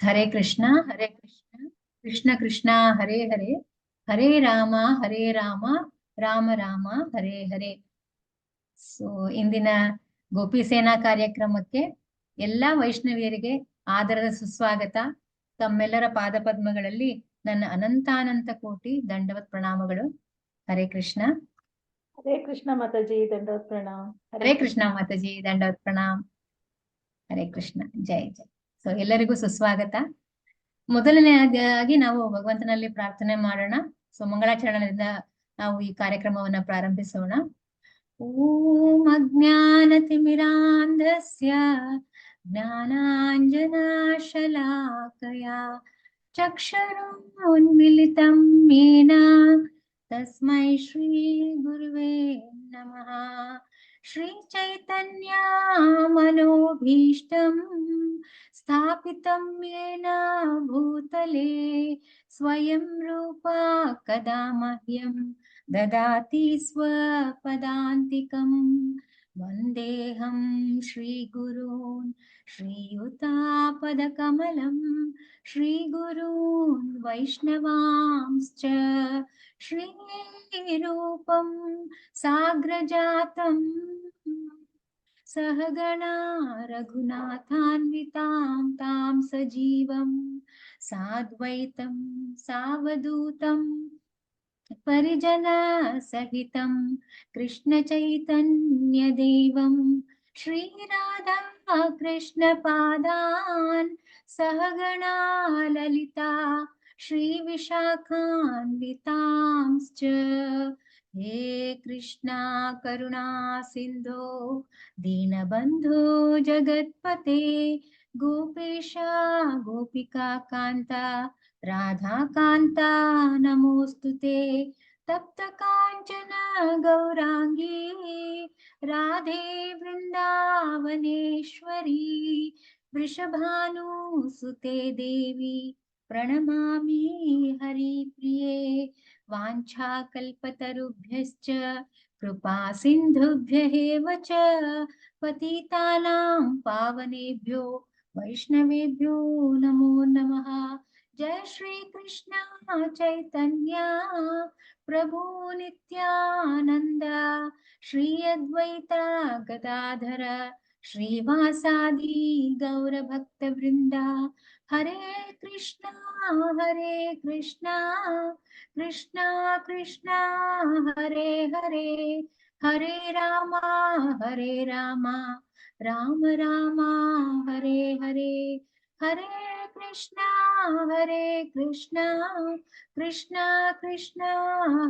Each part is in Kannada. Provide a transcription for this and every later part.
ಹರೇ ಕೃಷ್ಣ ಹರೇ ಕೃಷ್ಣ ಕೃಷ್ಣ ಕೃಷ್ಣ ಹರೇ ಹರೇ ಹರೇ ರಾಮ ಹರೇ ರಾಮ ರಾಮ ರಾಮ ಹರೇ ಹರೇ. ಸೊ ಇಂದಿನ ಗೋಪಿ ಸೇನಾ ಕಾರ್ಯಕ್ರಮಕ್ಕೆ ಎಲ್ಲಾ ವೈಷ್ಣವಿಯರಿಗೆ ಆದರದ ಸುಸ್ವಾಗತ. ತಮ್ಮೆಲ್ಲರ ಪಾದ ಪದ್ಮಗಳಲ್ಲಿ ನನ್ನ ಅನಂತಾನಂತ ಕೋಟಿ ದಂಡವತ್ ಪ್ರಣಾಮಗಳು. ಹರೇ ಕೃಷ್ಣ. ಹರೇ ಕೃಷ್ಣ ಮಾತಾಜಿ, ದಂಡವತ್ ಪ್ರಣಾಮ್. ಹರೇ ಕೃಷ್ಣ ಮಾತಾಜಿ, ದಂಡವತ್ ಪ್ರಣಾಮ್. ಹರೇ ಕೃಷ್ಣ. ಜೈ ಜೈ. ಸೊ ಎಲ್ಲರಿಗೂ ಸುಸ್ವಾಗತ. ಮೊದಲನೆಯದಾಗಿ ನಾವು ಭಗವಂತನಲ್ಲಿ ಪ್ರಾರ್ಥನೆ ಮಾಡೋಣ. ಸೊ ಮಂಗಳಾಚರಣೆಯಿಂದ ನಾವು ಈ ಕಾರ್ಯಕ್ರಮವನ್ನ ಪ್ರಾರಂಭಿಸೋಣ. ಓಂ ಅಜ್ಞಾನತಿಮಿರಾಂಧಸ್ಯ ಜ್ಞಾನಾಂಜನಾಶಲಾಕಯ ಚಕ್ಷುರುನ್ಮಿಲಿತಂ ಯೇನ ತಸ್ಮೈ ಶ್ರೀ ಗುರುವೇ ನಮಃ. ಶ್ರೀ ಚೈತನ್ಯ ಮನೋಭೀಷ್ಟಂ ಸ್ಥಾಪಿತಂ ಯೇನ ಭೂತಲೆ ಸ್ವಯಂ ರೂಪ ಕದಾ ಮಹ್ಯಂ ದದಾತಿ ಸ್ವಪದಾಂತಿಕಂ. ವಂದೇಹಂ ಶ್ರೀಗುರೂನ್ ಶ್ರೀಯುತಾಪದಕಮಲಂ ಶ್ರೀಗುರೂನ್ ವೈಷ್ಣವಾಂಶ್ಚ ಶ್ರೀರೂಪಂ ಸಾಗ್ರಜಾತಂ सहगणा रघुनाथान्वितां तां सजीवं साद्वैतं सावधूतं परिजनसहितं कृष्णचैतन्यदेवं श्रीराधा कृष्णपादान् सहगणा ललिता श्रीविशाखान्वितांश्च. हे कृष्णा करुणा सिन्धो दीनबन्धो जगत्पते गोपेशा गोपिका कान्ता राधाकान्ता नमोऽस्तुते. तप्त काञ्चन गौराङ्गी राधे वृन्दावनेश्वरी वृषभानुसुते देवी प्रणमामि हरिप्रिये. वाञ्छाकल्पतरुभ्यश्च कृपा सिन्धुभ्यः एव च पतितानां पावनेभ्यो वैष्णवेभ्यो नमो नमः. जय श्री कृष्ण चैतन्य प्रभु नित्यानंद श्री अद्वैत गदाधर श्रीवासादि गौर भक्त वृंदा. हरे कृष्णा कृष्णा कृष्णा हरे हरे हरे राम राम राम हरे हरे. हरे कृष्णा कृष्णा कृष्णा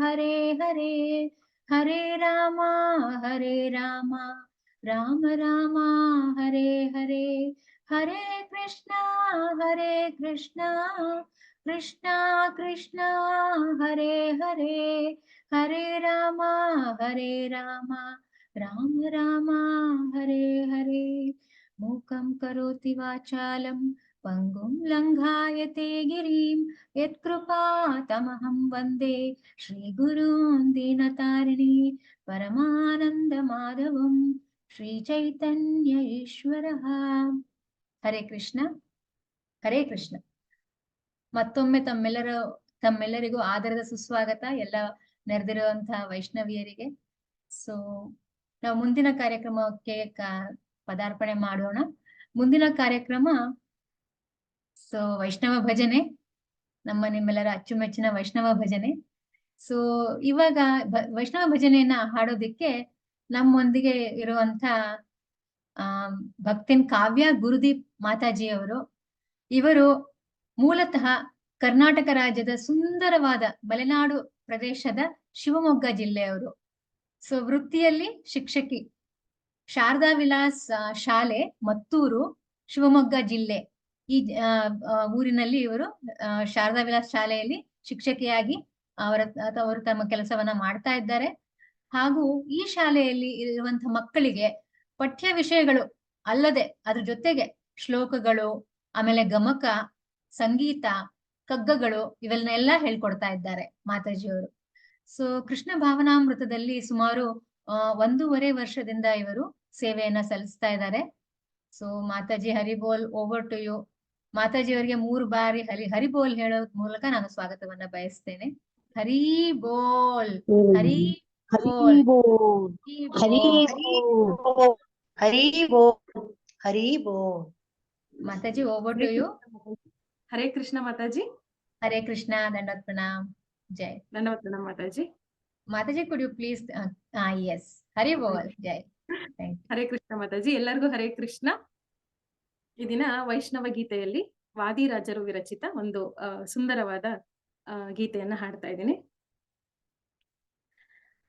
हरे हरे हरे राम राम राम हरे हरे. हरे कृष्णा कृष्णा कृष्णा हरे हरे हरे राम राम राम हरे हरे. मूकं करोति वाचालं पंगुं लंघायते गिरिं यत्कृपातमहं वन्दे श्रीगुरून् दीनतारिणी परमानन्दमाधवं श्रीचैतन्य ईश्वरः. ಹರೇ ಕೃಷ್ಣ ಹರೇ ಕೃಷ್ಣ. ಮತ್ತೊಮ್ಮೆ ತಮ್ಮೆಲ್ಲರಿಗೂ ಆದರದ ಸುಸ್ವಾಗತ, ಎಲ್ಲ ನೆರೆದಿರುವಂತಹ ವೈಷ್ಣವಿಯರಿಗೆ. ಸೊ ನಾವು ಮುಂದಿನ ಕಾರ್ಯಕ್ರಮಕ್ಕೆ ಪದಾರ್ಪಣೆ ಮಾಡೋಣ. ಮುಂದಿನ ಕಾರ್ಯಕ್ರಮ ವೈಷ್ಣವ ಭಜನೆ, ನಿಮ್ಮೆಲ್ಲರ ಅಚ್ಚುಮೆಚ್ಚಿನ ವೈಷ್ಣವ ಭಜನೆ. ಸೊ ಇವಾಗ ವೈಷ್ಣವ ಭಜನೆಯನ್ನ ಹಾಡೋದಿಕ್ಕೆ ನಮ್ಮೊಂದಿಗೆ ಇರುವಂತ ಭಕ್ತಿನ್ ಕಾವ್ಯ ಗುರುದೀಪ್ ಮಾತಾಜಿಯವರು. ಇವರು ಮೂಲತಃ ಕರ್ನಾಟಕ ರಾಜ್ಯದ ಸುಂದರವಾದ ಮಲೆನಾಡು ಪ್ರದೇಶದ ಶಿವಮೊಗ್ಗ ಜಿಲ್ಲೆಯವರು. ಸೊ ವೃತ್ತಿಯಲ್ಲಿ ಶಿಕ್ಷಕಿ, ಶಾರದಾ ವಿಲಾಸ್ ಶಾಲೆ ಮತ್ತೂರು, ಶಿವಮೊಗ್ಗ ಜಿಲ್ಲೆ. ಈ ಊರಿನಲ್ಲಿ ಇವರು ಶಾರದಾ ವಿಲಾಸ್ ಶಾಲೆಯಲ್ಲಿ ಶಿಕ್ಷಕಿಯಾಗಿ ಅವರು ತಮ್ಮ ಕೆಲಸವನ್ನ ಮಾಡ್ತಾ ಇದ್ದಾರೆ. ಹಾಗೂ ಈ ಶಾಲೆಯಲ್ಲಿ ಇರುವಂತಹ ಮಕ್ಕಳಿಗೆ ಪಠ್ಯ ವಿಷಯಗಳು ಅಲ್ಲದೆ ಅದ್ರ ಜೊತೆಗೆ ಶ್ಲೋಕಗಳು, ಆಮೇಲೆ ಗಮಕ, ಸಂಗೀತ, ಕಗ್ಗಗಳು ಇವೆಲ್ಲನೆಲ್ಲ ಹೇಳ್ಕೊಡ್ತಾ ಇದ್ದಾರೆ ಮಾತಾಜಿಯವರು. ಸೊ ಕೃಷ್ಣ ಭಾವನಾಮೃತದಲ್ಲಿ ಸುಮಾರು 1.5 ವರ್ಷದಿಂದ ಇವರು ಸೇವೆಯನ್ನ ಸಲ್ಲಿಸ್ತಾ ಇದ್ದಾರೆ. ಸೊ ಮಾತಾಜಿ, ಹರಿ ಬೋಲ್, ಓವರ್ ಟು ಯು. ಮಾತಾಜಿ ಅವರಿಗೆ 3 ಬಾರಿ ಹರಿ ಬೋಲ್ ಹೇಳೋ ಮೂಲಕ ನಾನು ಸ್ವಾಗತವನ್ನ ಬಯಸ್ತೇನೆ. ಹರಿ ಬೋಲ್, ಹರಿ ಹರಿ ಬೋಲ್, ಬೋಲ್, ಹರಿ ಬೋಲ್, ಹರಿ ಬೋಲ್, ಹರಿ ಬೋಲ್. ಮಾತಾಜಿ, over to you. Hare Krishna Mataji. Hare Krishna, ದಂಡವತ್ ಪ್ರಣಾಮ್, ಜೈ. ಧನ್ಯವಾದ ಪ್ರಣಾಮ್ ಮಾತಾಜಿ. ಮಾತಾಜಿ, could you please yes, Hari ಬೋಲ್, ಜೈ. ಹರೇ ಕೃಷ್ಣ ಮಾತಾಜಿ, ಎಲ್ಲರಿಗೂ ಹರೇ ಕೃಷ್ಣ. ಈ ದಿನ ವೈಷ್ಣವ ಗೀತೆಯಲ್ಲಿ ವಾದಿರಾಜರು ವಿರಚಿತ ಒಂದು ಸುಂದರವಾದ ಗೀತೆಯನ್ನ ಹಾಡ್ತಾ ಇದ್ದೀನಿ.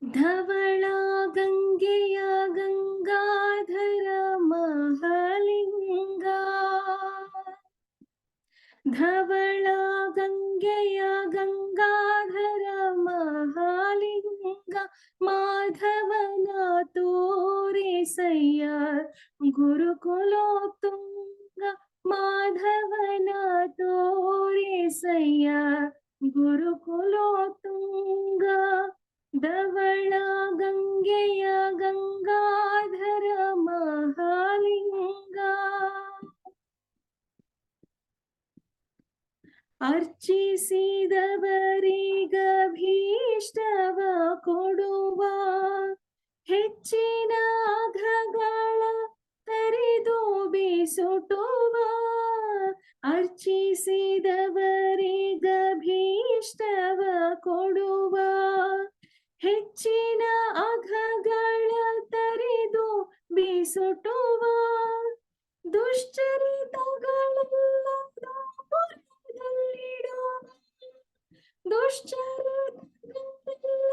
ಧವಳ ಗಂಗೆಯ ಗಂಗಾಧರ ಮಹಾಲಿಂಗ, ಧವಳ ಗಂಗೆಯ ಗಂಗಾಧರ ಮಹಾಲಿಂಗ, ಮಾಧವನ ತೋರಿಸಯ್ಯ ಗುರುಕುಲೋತ್ತುಂಗ, ಮಾಧವನ ತೋರಿಸಯ್ಯ ಗುರುಕುಲೋತ್ತುಂಗ, ಧವಳ ಗಂಗೆಯ ಗಂಗಾಧರ ಮಹಾಲಿಂಗ. ಅರ್ಚಿಸಿದವರಿಗಭೀಷ್ಟವ ಕೊಡುವ, ಹೆಚ್ಚಿನ ಅಘಗಳ ತರಿದು ಬಿಸುಟುವ, ಅರ್ಚಿಸಿದವರಿಗಭೀಷ್ಟವ ಕೊಡುವ, ಹೆಚ್ಚಿನ ಅಘಗಳ ತರಿದು ಬಿಸುಟುವ, ದುಶ್ಚರಿತಗಳೆಲ್ಲ ದೂರದಲ್ಲಿಡುವ, ದುಶ್ಚರಿತಗಳೆಲ್ಲ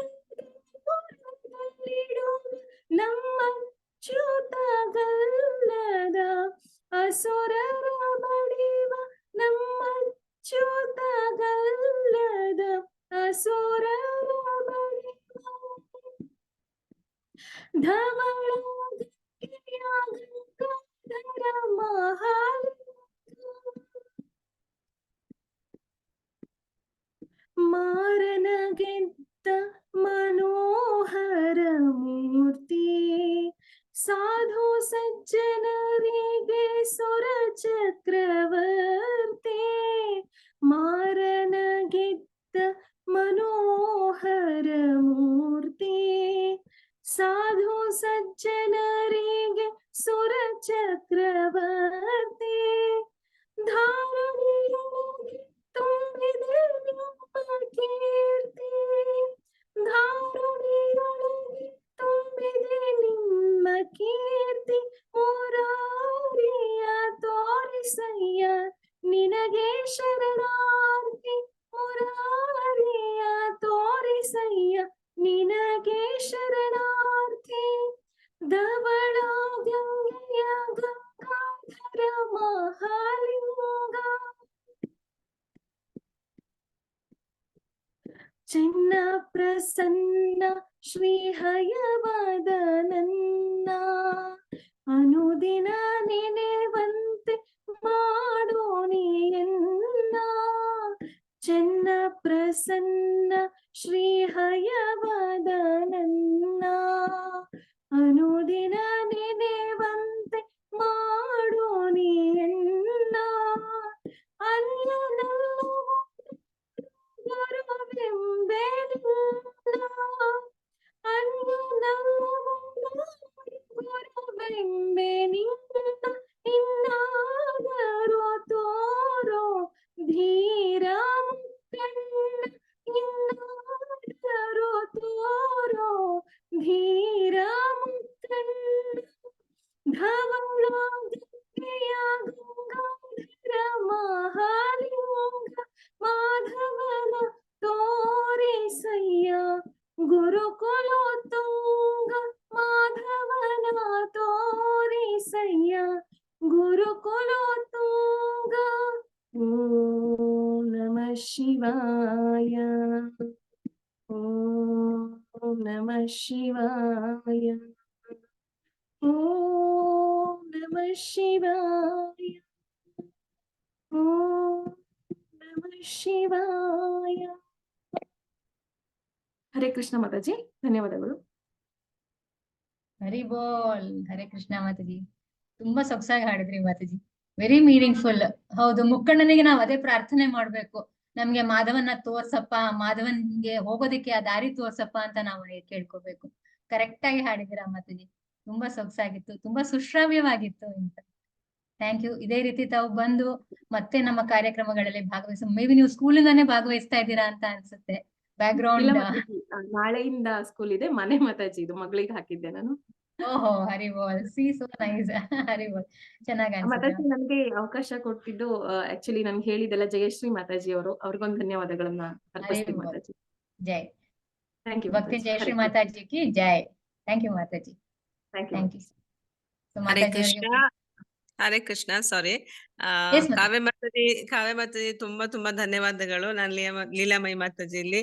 ನಮ್ಮಚ್ಯುತಗಲ್ಲದ ಅಸುರರ ಬಡಿವ, ನಮ್ಮಚ್ಯುತಗಲ್ಲದ ಅಸುರರ ಬಡಿವ, ಧವಳ ಗಂಗೆಯ ಗಂಗಾಧರ ಮಹಾಲಿಂಗ, ಮಾರನ ಗೆದ್ದ ಮನೋಹರ ಮೂರ್ತಿ, ಸಾಧು ಸಜ್ಜನರಿಗೆ ಸುರ ಚಕ್ರವರ್ತಿ, ಮಾರನ ಗೆದ್ದ ಮನೋಹರ ಮೂರ್ತಿ, ಸಾಧು ಸಜ್ಜನರಿಗೆ ಸುರ ಚಕ್ರವರ್ತಿ, ಧಾರಣಿಯೊಳಗೆ ತುಂಬಿದೆ ನಿಮ್ಮ ಕೀರ್ತಿ, ಧಾರಣಿಯೊಳಗೆ ತುಂಬಿದೆ ನಿಮ್ಮ ಕೀರ್ತಿ, ಮುರಾರಿಯ ತೋರಿಸಯ್ಯ ನಿನಗೆ ಶರಣಾರ್ಥಿ, ಮುರಾರಿಯ ತೋರಿಸಯ್ಯ ನಿನಗೆ ಶರಣಾರ್ಥಿ, ಧವಳ ಗಂಗೆಯ ಗಂಗಾಧರ ಮಹಾಲಿಂಗ. ಚಿನ್ನ ಪ್ರಸನ್ನ ಶ್ರೀ ಹಯವದನನ್ನ, ಅನುದಿನ ನೆನೆವಂತೆ ಮಾಡೋ ನೀಯನ್ನ, ಚೆನ್ನ ಪ್ರಸನ್ನ ಶ್ರೀ ಹಯವದನನ್ನ, ಅನುದಿನ ನೆನೆವಂತೆ ಮಾಡೋ ನೀಯನ್ನ, ಅನ್ಯನಲ್ಲವೋ ಗುರುವೆಂಬೆನಿಲ್ಲ, ಅನ್ಯನಲ್ಲವೋ ಗುರುವೆಂಬೆನಿಲ್ಲ, ಇನ್ನಾದರೂ ತೋರೋ ಧೀರ ಮುಕ್ಕಣ್ಣ, ಇನ್ನಾದರೂ ತೋರೋ ಧೀರ ಮುಕ್ಕಣ್ಣ, ಧವಳ ಗಂಗೆಯ ಗಂಗಾಧರ ಮಹಾಲಿಂಗ, ಮಾಧವನ ತೋರಿಸಯ್ಯ ಗುರುಕುಲೋತ್ತುಂಗ, ಮಾಧವನ ತೋರಿಸಯ್ಯ ಗುರುಕುಲೋತ್ತುಂಗ. ಓಂ ನಮಃ ಶಿವಾಯ, ಓಂ ನಮಃ ಶಿವಾಯ, ಓಂ ನಮಃ ಶಿವಾಯ, ಓಂ ನಮಃ ಶಿವಾಯ. ಹರೇ ಕೃಷ್ಣ ಮಾತಾಜಿ, ಧನ್ಯವಾದಗಳು. ಹರಿ ಬೋಲ್, ಹರೇ ಕೃಷ್ಣ ಮಾತಾಜಿ. ತುಂಬಾ ಸೊಗಸಾಗಿ ಹಾಡಿದ್ರಿ ಮಾತಾಜಿ, ವೆರಿ ಮೀನಿಂಗ್ಫುಲ್. ಹೌದು, ಮುಕ್ಕಣ್ಣನಿಗೆ ನಾವು ಅದೇ ಪ್ರಾರ್ಥನೆ ಮಾಡ್ಬೇಕು, ನಮ್ಗೆ ಮಾಧವನ್ನ ತೋರ್ಸಪ್ಪ, ಮಾಧವನ್ಗೆ ಹೋಗೋದಕ್ಕೆ ಆ ದಾರಿ ತೋರ್ಸಪ್ಪ ಅಂತ ನಾವು ಕೇಳ್ಕೋಬೇಕು. ಕರೆಕ್ಟ್ ಆಗಿ ಹಾಡಿದಿರ ಮಾತಾಜಿ, ತುಂಬಾ ಸೊಗಸಾಗಿತ್ತು, ತುಂಬಾ ಸುಶ್ರಾವ್ಯವಾಗಿತ್ತು ಅಂತ. Thank you. ಇದೇ ರೀತಿ ತಾವು ಬಂದು ಮತ್ತೆ ನಮ್ಮ ಕಾರ್ಯಕ್ರಮಗಳಲ್ಲಿ ಭಾಗವಹಿಸ, ಮೇ ಬಿ ನೀವು ಸ್ಕೂಲಿಂದಾನೇ ಭಾಗವಹಿಸ್ತಾ ಇದ್ದೀರಾ ಅಂತ ಅನ್ಸುತ್ತೆ. ಬ್ಯಾಕ್ ಇಲ್ಲ ಗ್ರೌಂಡ್. ಮಾತಾಜಿ, ನಾಳೆಯಿಂದ ಸ್ಕೂಲ್ ಇದೆ, ಮನೆ ಮಾತಾಜಿ ಇದು ಮಗಳಿಗೆ ಹಾಕಿದ್ದೆ ನಾನು. ಓಹೋ, ಹರಿ ಬೋಲ್. See so nice. ಹರಿ ಬೋಲ್, ಚೆನ್ನಾಗಿ ಅನ್ಸುತ್ತೆ. ಮಾತಾಜಿ ನನ್ಗೆ ಅವಕಾಶ ಕೊಟ್ಟಿದ್ದು ಆಕ್ಚುಲಿ ನನ್ಗೆ ಹೇಳಿದೆಲ್ಲ ಜಯಶ್ರೀ ಮಾತಾಜಿ ಅವರು, ಅವ್ರಿಗೊಂದು ಧನ್ಯವಾದಗಳನ್ನ ಅರ್ಪಿಸ್ತೀನಿ ಬೋಲ್. ಮಾತಾಜಿ. ಜೈ ಥ್ಯಾಂಕ್ ಯು ಭಕ್ತಿ ಜಯಶ್ರೀ ಮಾತಾಜಿ ಕಿ ಜೈ. ಥ್ಯಾಂಕ್ ಯು ಮಾತಾಜಿ. Thank you. Thank you. Hare ಮಾತಾಜಿ ಕೃಷ್ಣ. ಅವರಿಗೆ ಹರೇ ಕೃಷ್ಣ. ಸಾರಿ, Yes, ಮಾತಾಜಿ. ಕಾವ್ಯ ಮಾತಾಜಿ ತುಂಬಾ ಧನ್ಯವಾದಗಳು. ನಾನು ಲೀಲಾಮಯಿ ಮಾತಾಜಿ ಇಲ್ಲಿ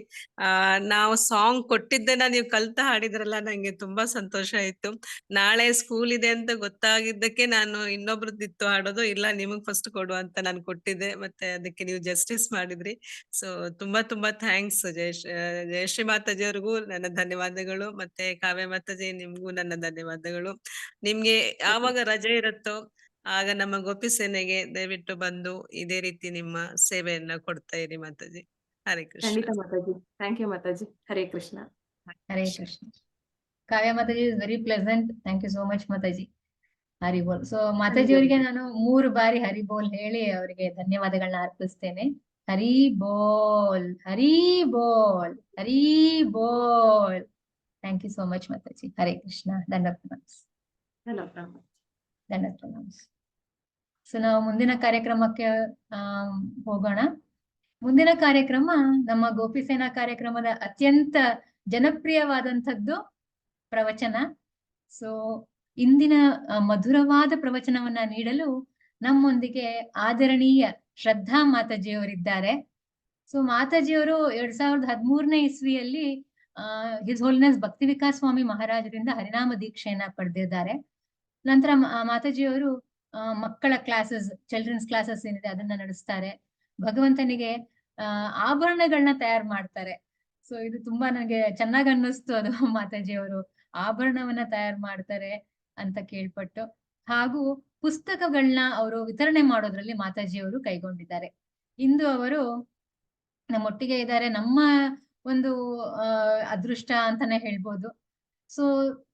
ನಾವು ಸಾಂಗ್ ಕೊಟ್ಟಿದ್ದನ್ನ ನೀವು ಕಲ್ತ ಹಾಡಿದ್ರಲ್ಲ, ನಂಗೆ ತುಂಬಾ ಸಂತೋಷ ಆಯ್ತು. ನಾಳೆ ಸ್ಕೂಲ್ ಇದೆ ಅಂತ ಗೊತ್ತಾಗಿದ್ದಕ್ಕೆ ನಾನು ಇನ್ನೊಬ್ರದ್ದಿತ್ತು ಹಾಡೋದು, ಇಲ್ಲ ನಿಮಗ್ ಫಸ್ಟ್ ಕೊಡು ಅಂತ ನಾನು ಕೊಟ್ಟಿದ್ದೆ, ಮತ್ತೆ ಅದಕ್ಕೆ ನೀವು ಜಸ್ಟಿಸ್ ಮಾಡಿದ್ರಿ. ಸೊ ತುಂಬಾ ಥ್ಯಾಂಕ್ಸ್ ಜಯಶ್ರೀ ಮಾತಾಜಿ ಅವ್ರಿಗೂ ನನ್ನ ಧನ್ಯವಾದಗಳು, ಮತ್ತೆ ಕಾವ್ಯ ಮಾತಾಜಿ ನಿಮ್ಗೂ ನನ್ನ ಧನ್ಯವಾದಗಳು. ನಿಮ್ಗೆ ಯಾವಾಗ ರಜೆ ಇರುತ್ತೋ ಆಗ ನಮ್ಮ ಗೋಪಿ ಸೇನೆಗೆ ದಯವಿಟ್ಟು ಬಂದು ಇದೇ ರೀತಿ ನಿಮ್ಮ ಸೇವೆಯನ್ನ ಕೊಡ್ತಾ ಇರಿ ಮಾತಾಜಿ. ಹರೇ ಕೃಷ್ಣ. ಖಂಡಿತ ಮಾತಾಜಿ. Thank you Mataji. ಹರೇ ಕೃಷ್ಣ. ಹರೇ ಕೃಷ್ಣ. ಕಾವ್ಯ ಮಾತಾಜಿ is very pleasant. Thank you so much ಮಾತಾಜಿ. ಹರಿ ಬೋಲ್. ಸೊ ಮಾತಾಜಿ ಅವರಿಗೆ ನಾನು 3 ಬಾರಿ ಹರಿ ಬೋಲ್ ಹೇಳಿ ಅವರಿಗೆ ಧನ್ಯವಾದಗಳನ್ನ ಅರ್ಪಿಸ್ತೇನೆ. ಹರಿ ಬೋಲ್, ಹರಿ ಬೋಲ್, ಹರಿ ಬೋಲ್. ಥ್ಯಾಂಕ್ ಯು ಸೋ ಮಚ್ ಮಾತಾಜಿ. ಹರೇ ಕೃಷ್ಣ. ದಂಡವತ್ ಪ್ರಣಾಮ್ಸ್. ದಂಡವತ್ ಪ್ರಣಾಮ್ಸ್. ಸೊ ನಾವು ಮುಂದಿನ ಕಾರ್ಯಕ್ರಮಕ್ಕೆ ಹೋಗೋಣ. ಮುಂದಿನ ಕಾರ್ಯಕ್ರಮ ನಮ್ಮ ಗೋಪಿ ಸೇನಾ ಕಾರ್ಯಕ್ರಮದ ಅತ್ಯಂತ ಜನಪ್ರಿಯವಾದಂಥದ್ದು ಪ್ರವಚನ. ಸೊ ಇಂದಿನ ಮಧುರವಾದ ಪ್ರವಚನವನ್ನ ನೀಡಲು ನಮ್ಮೊಂದಿಗೆ ಆದರಣೀಯ ಶ್ರದ್ಧಾ ಮಾತಾಜಿಯವರಿದ್ದಾರೆ. ಸೊ ಮಾತಾಜಿಯವರು 2013ನೇ ಇಸ್ವಿಯಲ್ಲಿ ಹಿಸ್ ಹೋಲಿನೆಸ್ ಭಕ್ತಿ ವಿಕಾಸ್ ಸ್ವಾಮಿ ಮಹಾರಾಜರಿಂದ ಹರಿನಾಮ ದೀಕ್ಷೆಯನ್ನ ಪಡೆದಿದ್ದಾರೆ. ನಂತರ ಮಾತಾಜಿಯವರು ಮಕ್ಕಳ ಕ್ಲಾಸಸ್, ಚಿಲ್ಡ್ರನ್ಸ್ ಕ್ಲಾಸಸ್ ಏನಿದೆ ಅದನ್ನ ನಡೆಸ್ತಾರೆ. ಭಗವಂತನಿಗೆ ಆಭರಣಗಳನ್ನ ತಯಾರು ಮಾಡ್ತಾರೆ. ಸೊ ಇದು ತುಂಬಾ ನನಗೆ ಚೆನ್ನಾಗ್ ಅನ್ನಿಸ್ತು. ಅದು ಮಾತಾಜಿಯವರು ಆಭರಣವನ್ನ ತಯಾರು ಮಾಡ್ತಾರೆ ಅಂತ ಕೇಳ್ಪಟ್ಟು, ಹಾಗೂ ಪುಸ್ತಕಗಳನ್ನ ಅವರು ವಿತರಣೆ ಮಾಡೋದ್ರಲ್ಲಿ ಮಾತಾಜಿಯವರು ಕೈಗೊಂಡಿದ್ದಾರೆ. ಇಂದು ಅವರು ನಮ್ಮೊಟ್ಟಿಗೆ ಇದ್ದಾರೆ. ನಮ್ಮ ಒಂದು ಅದೃಷ್ಟ ಅಂತಾನೆ ಹೇಳ್ಬೋದು. ಸೊ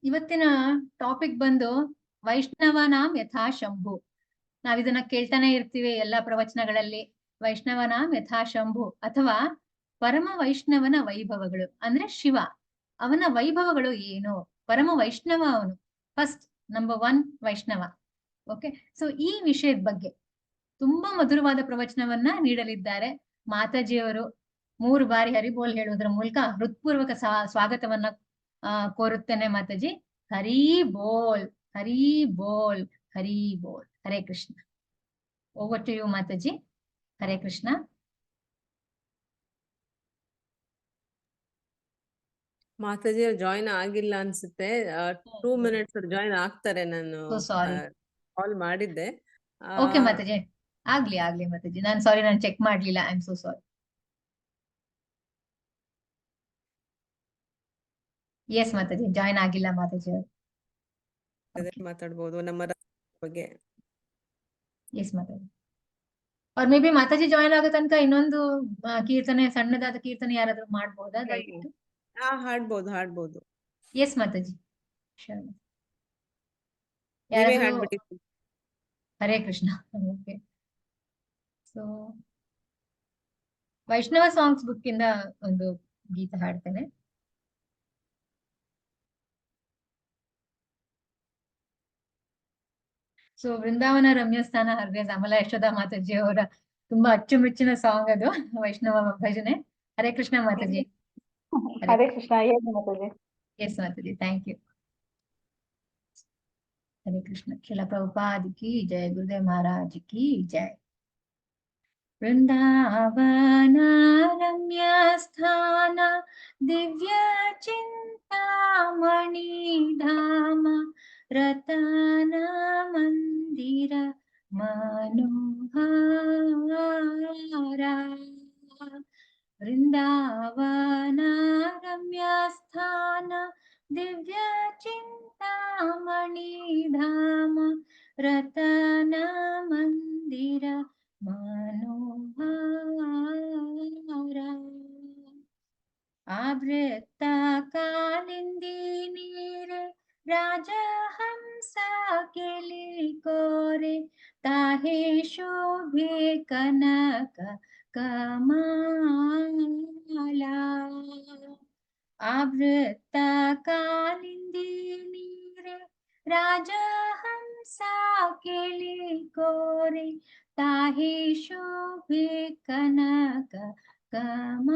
ಇವತ್ತಿನ ಟಾಪಿಕ್ ಬಂದು ವೈಷ್ಣವನಾಂ ಯಥಾ ಶಂಭು. ನಾವಿದನ್ನ ಕೇಳ್ತಾನೆ ಇರ್ತೀವಿ ಎಲ್ಲಾ ಪ್ರವಚನಗಳಲ್ಲಿ. ವೈಷ್ಣವನಾಂ ಯಥಾ ಶಂಭು ಅಥವಾ ಪರಮ ವೈಷ್ಣವನ ವೈಭವಗಳು ಅಂದ್ರೆ ಶಿವ, ಅವನ ವೈಭವಗಳು ಏನು? ಪರಮ ವೈಷ್ಣವ ಅವನು, ಫಸ್ಟ್ ನಂಬರ್ 1 ವೈಷ್ಣವ. ಓಕೆ, ಸೊ ಈ ವಿಷಯದ ಬಗ್ಗೆ ತುಂಬಾ ಮಧುರವಾದ ಪ್ರವಚನವನ್ನ ನೀಡಲಿದ್ದಾರೆ ಮಾತಾಜಿಯವರು. 3 ಬಾರಿ ಹರಿಬೋಲ್ ಹೇಳುವುದರ ಮೂಲಕ ಹೃತ್ಪೂರ್ವಕ ಸ್ವಾಗತವನ್ನ ಕೋರುತ್ತೇನೆ ಮಾತಾಜಿ. ಹರಿ ಬೋಲ್, ಹರಿ ಬೋಲ್, ಹರಿ ಬೋಲ್. Hare Krishna. Over to you Mataji. Hare Krishna. Mataji ಅವ್ರು ಜಾಯಿನ್ ಆಗಿಲ್ಲ ಅನ್ಸುತ್ತೆ. 2 minutes ಜಾಯಿನ್ ಆಗ್ತಾರೆ. ನಾನು ಕಾಲ್ ಮಾಡಿದ್ದೆ. ಓಕೆ ಮಾತಾಜಿ, ಆಗ್ಲಿ ಮಾತಾಜಿ. ನಾನು ಸಾರಿ, ನಾನು ಚೆಕ್ ಮಾಡ್ಲಿಲ್ಲ. I am so sorry. Yes ಮಾತಾಜಿ, ಜಾಯಿನ್ ಆಗಿಲ್ಲ ಮಾತಾಜಿ ಅವರು. ಮಾತಾಡ್ಬೋದು ನಮ್ಮ ಬಗ್ಗೆ. ಎಸ್ ಮಾತಾಜಿ. ಅವ್ರ ಮೇ ಬಿ ಮಾತಾಜಿ ಜಾಯಿನ್ ಆಗೋ ತನಕ ಇನ್ನೊಂದು ಕೀರ್ತನೆ, ಸಣ್ಣದಾದ ಕೀರ್ತನೆ ಯಾರಾದ್ರೂ ಮಾಡ್ಬೋದಾ ದಯವಿಟ್ಟು? ಹಾಡ್ಬೋದು. ಎಸ್ ಮಾತಾಜಿ. ನೀವೇ ಹಾಡ್ಬಿಡಿ. Hare Krishna. Okay, so Vaishnava songs book ಇಂದ ಒಂದು ಗೀತ ಹಾಡ್ತೇನೆ. ಸೊ ವೃಂದಾವನ ರಮ್ಯಸ್ಥಾನ ಹರ್ವ್ಯ ಅಮಲ ಯಶೋಧ ಮಾತಾಜಿ ಅವರ ತುಂಬಾ ಅಚ್ಚುಮೆಚ್ಚಿನ ಸಾಂಗ್ ಅದು, ವೈಷ್ಣವ ಭಜನೆ. Hare Krishna Mataji. Hare Krishna. Mataji. Yes Mataji, thank you. Hare Krishna. Srila Prabhupad ಕಿ ಜಯ, ಗುರುದೇವ್ ಮಹಾರಾಜ್ ಕಿ ಜಯ. ವೃಂದಾವನ ರಮ್ಯ ಸ್ಥಾನ ದಿವ್ಯ ಚಿಂತಾಮಣಿ ಧಾಮ ರತನ ಮಂದಿರ ಮನೋಹರ. ವೃಂದಾವನ ರಮ್ಯ ಸ್ಥಾನ ದಿವ್ಯ ಚಿಂತಾಮಣಿ ಧಾಮ ರತನ ಮಂದಿರ आवृत्तकालिन्दी नीरे राजहंस केलिकोरे ताहे शोभे कनक कमाला आवृत्तकालिन्दी नीरे राजहंस केलिकोरे ताहे शोभे कनक कमाला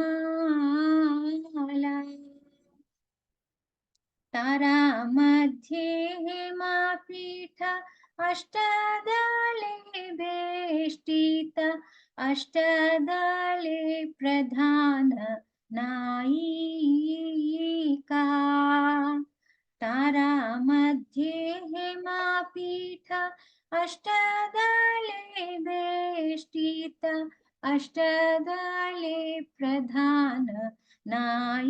तारा मध्ये हेमापीठ अष्टदले वेष्टित अष्टदले प्रधान नायिका तारा मध्ये हेमापीठ अष्टदले वेष्टित अष्टदले प्रधान नायिका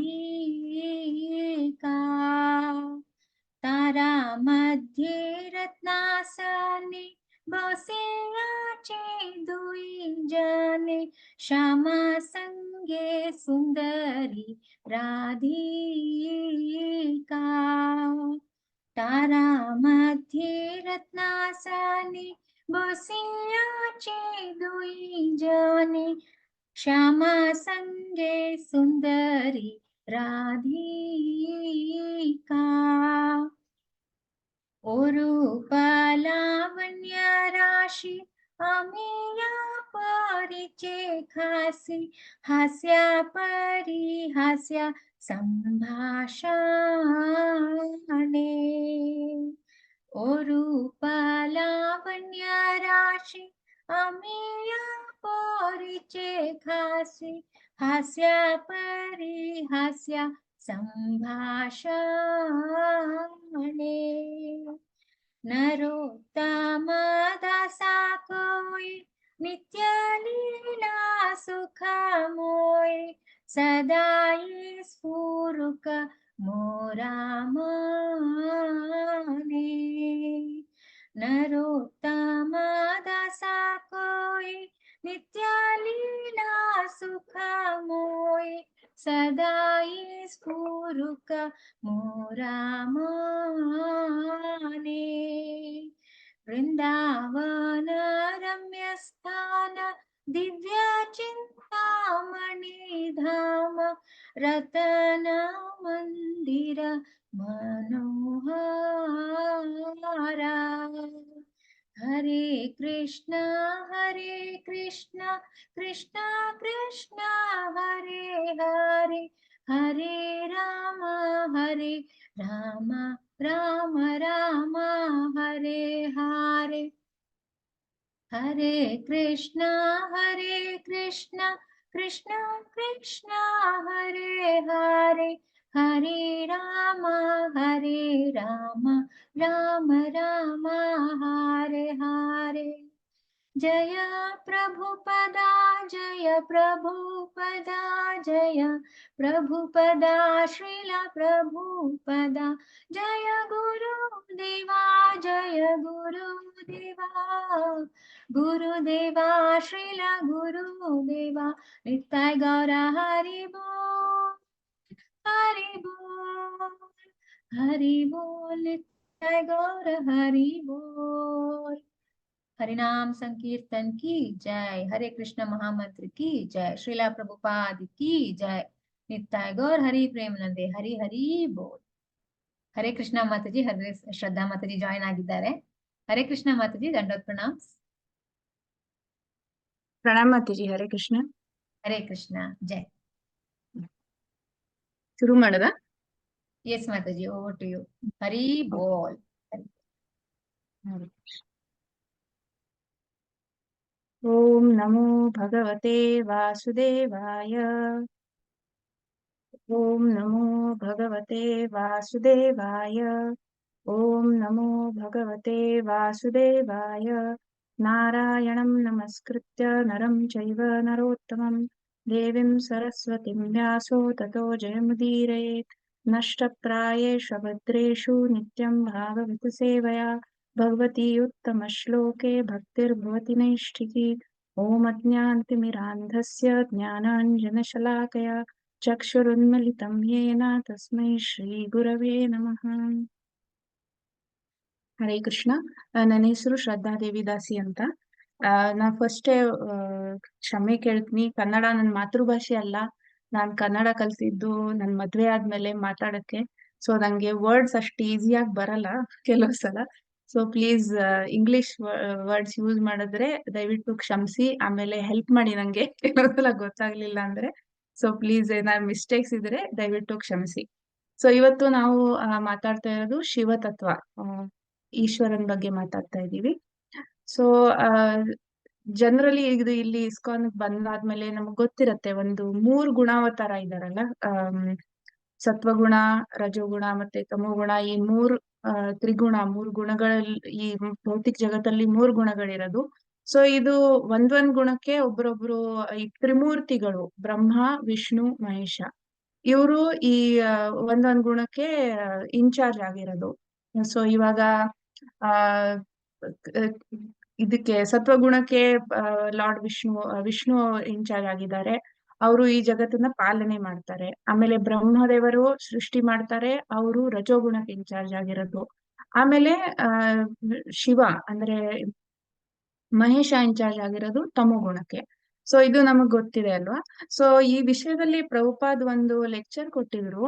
तारा मध्ये रत्नासने बसियाचे दुई जने श्यामा संगे सुंदरी राधिका तारा मध्ये रत्नासने बसियाचे दुई जने श्यामा संगे सुंदरी राधिका रूपलावण्य राशि अमिया परिचे खासी हास्या परिहास्या संभाषणे रूपलावण्य राशि अमिया परिचे खासी हास्या परिहास्या संभाषणे नरोत्तम दासा कोई नित्य लीला सुख मोय सदाई स्फुरुक मोरा मने नरोत्तम दासा कोई नित्य लीला सुख मोय सदाई स्फुरुक मोरा मने वृंदावन रम्य स्थान दिव्य चिंतामणि धाम रतन मंदिर मनोहरा हरे कृष्ण कृष्ण कृष्ण हरे हरे हरे राम राम राम हरे हरे हरे कृष्ण कृष्ण कृष्ण हरे हरे हरे राम राम राम हरे हरे जय प्रभुपदा जय प्रभुपदा जय प्रभुपदा श्रील प्रभुपदा जय गुरुदेवा गुरुदेवा श्रील गुरुदेवा नित्य गौर हरि बोल हरि बोल नित्य गौर हरि बोल हरिनाम संकीर्तन की जय हरे कृष्ण महामंत्र की जय श्रीला प्रभुपाद की जय नित्य गौर हरि प्रेमानंदे हरि हरि बोल हरे कृष्ण माताजी हरे ಶ್ರದ್ಧಾ ಮಾತಾಜಿ ಜಾಯಿನ್ ಆಗಿದ್ದಾರೆ ಹರೇ ಕೃಷ್ಣ ಮಾತಾಜಿ ದಂಡೋತ್ ಪ್ರಣಾಮ್ प्रणाम माताजी हरे कृष्ण हरे कृष्ण जय ಶುರು ಮಾಡದ यस माताजी ओवर टू यू हरि बोल ओम नमो भगवते वासुदेवाय ओम नमो भगवते वासुदेवाय ओम नमो भगवते वासुदेवाय नारायणं नमस्कृत्य नरं चैव नरोत्तमं देवीं सरस्वतीं व्यासो ततो जयमुदीरयेत् नष्टप्रायेषु भद्रेषु नित्यं भागवतसेवया भगवती उत्तमश्लोके भक्तिर्भवति नैष्ठिकी ॐ अज्ञानतिमिरान्धस्य ज्ञानाञ्जनशलाकया ಚಕ್ಷುರುನ್ಮಿಲಿತಂ ಯೇನ ತಸ್ಮೈ ಶ್ರೀ ಗುರವೇ ನಮಃ. ಹರೇ ಕೃಷ್ಣ. ನನ್ನ ಹೆಸರು ಶ್ರದ್ಧಾ ದೇವಿದಾಸಿ ಅಂತ. ನಾ ಫಸ್ಟೇ ಕ್ಷಮೆ ಕೇಳ್ತೀನಿ, ಕನ್ನಡ ನನ್ನ ಮಾತೃಭಾಷೆ ಅಲ್ಲ. ನಾನ್ ಕನ್ನಡ ಕಲ್ತಿದ್ದು ನನ್ ಮದ್ವೆ ಆದ್ಮೇಲೆ ಮಾತಾಡಕ್ಕೆ. ಸೊ ನಂಗೆ ವರ್ಡ್ಸ್ ಅಷ್ಟು ಈಸಿಯಾಗಿ ಬರಲ್ಲ ಕೆಲವು ಸಲ. So please English words use ಮಾಡಿದ್ರೆ ದಯವಿಟ್ಟು ಕ್ಷಮಿಸಿ. ಆಮೇಲೆ ಹೆಲ್ಪ್ ಮಾಡಿ ನಂಗೆ ಕೆಲವು ಸಲ ಗೊತ್ತಾಗ್ಲಿಲ್ಲ ಅಂದ್ರೆ. ಸೊ ಪ್ಲೀಸ್ ಏನಾದ್ರು ಮಿಸ್ಟೇಕ್ಸ್ ಇದ್ರೆ ದಯವಿಟ್ಟು ಕ್ಷಮಿಸಿ. ಸೊ ಇವತ್ತು ನಾವು ಮಾತಾಡ್ತಾ ಇರೋದು ಶಿವತತ್ವ, ಈಶ್ವರನ್ ಬಗ್ಗೆ ಮಾತಾಡ್ತಾ ಇದ್ದೀವಿ. ಸೊ ಜನರಲಿ ಇದು ಇಲ್ಲಿ ಇಸ್ಕಾನ್ ಬಂದಾದ್ಮೇಲೆ ನಮಗ್ ಗೊತ್ತಿರತ್ತೆ, ಒಂದು 3 ಗುಣಾವತಾರ ಇದಾರಲ್ಲ, ಸತ್ವಗುಣ, ರಜೋಗುಣ ಮತ್ತೆ ತಮೋಗುಣ. ಈ 3 ತ್ರಿಗುಣ, 3 ಗುಣಗಳಲ್ಲಿ ಈ ಭೌತಿಕ ಜಗತ್ತಲ್ಲಿ 3 ಗುಣಗಳಿರೋದು. ಸೊ ಇದು ಒಂದೊಂದ್ ಗುಣಕ್ಕೆ ಒಬ್ರೊಬ್ರು ಈ ತ್ರಿಮೂರ್ತಿಗಳು, ಬ್ರಹ್ಮ, ವಿಷ್ಣು, ಮಹೇಶ, ಇವರು ಈ ಒಂದೊಂದ್ ಗುಣಕ್ಕೆ ಇನ್ಚಾರ್ಜ್ ಆಗಿರೋದು. ಸೊ ಇವಾಗ ಆ ಇದಕ್ಕೆ ಸತ್ವಗುಣಕ್ಕೆ ಲಾರ್ಡ್ ವಿಷ್ಣು ಇನ್ಚಾರ್ಜ್ ಆಗಿದ್ದಾರೆ. ಅವರು ಈ ಜಗತ್ತನ್ನ ಪಾಲನೆ ಮಾಡ್ತಾರೆ. ಆಮೇಲೆ ಬ್ರಹ್ಮದೇವರು ಸೃಷ್ಟಿ ಮಾಡ್ತಾರೆ, ಅವರು ರಜೋಗುಣಕ್ಕೆ ಇನ್ಚಾರ್ಜ್ ಆಗಿರೋದು. ಆಮೇಲೆ ಶಿವ ಅಂದ್ರೆ ಮಹೇಶ ಇನ್ಚಾರ್ಜ್ ಆಗಿರೋದು ತಮೋಗುಣಕ್ಕೆ. ಸೊ ಇದು ನಮಗ್ ಗೊತ್ತಿದೆ ಅಲ್ವಾ. ಸೊ ಈ ವಿಷಯದಲ್ಲಿ ಪ್ರಭುಪಾದ್ ಒಂದು ಲೆಕ್ಚರ್ ಕೊಟ್ಟಿದ್ರು.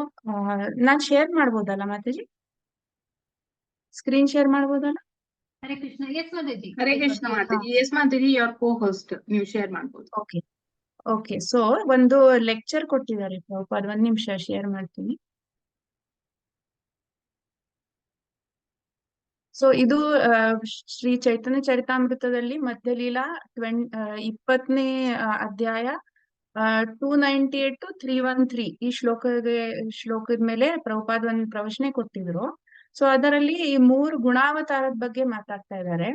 ನಾನ್ ಶೇರ್ ಮಾಡ್ಬೋದಲ್ಲ ಮಾತಾಜಿ? ಸ್ಕ್ರೀನ್ ಶೇರ್ ಮಾಡ್ಬೋದಲ್ಲ? Hare Krishna. Yes Mataji. Hare Krishna Mataji. Yes Mataji, your co host, ನೀವು ಶೇರ್ ಮಾಡ್ಬೋದು. Okay okay. ಸೊ ಒಂದು ಲೆಕ್ಚರ್ ಕೊಟ್ಟಿದ್ದಾರೆ ಪ್ರಭುಪಾದ್, 1 ನಿಮಿಷ ಶೇರ್ ಮಾಡ್ತೀನಿ. ಸೊ ಇದು ಶ್ರೀ ಚೈತನ್ಯ ಚರಿತಾಮೃತದಲ್ಲಿ ಮಧ್ಯಲೀಲಾ 20ನೇ ಅಧ್ಯಾಯ 298 to 313 ಈ ಶ್ಲೋಕದ ಮೇಲೆ ಪ್ರಭುಪಾದ್ ಒಂದು ಪ್ರವಚನೆ ಕೊಟ್ಟಿದ್ರು. ಸೊ ಅದರಲ್ಲಿ ಈ 3 ಗುಣಾವತಾರದ ಬಗ್ಗೆ ಮಾತಾಡ್ತಾ ಇದ್ದಾರೆ.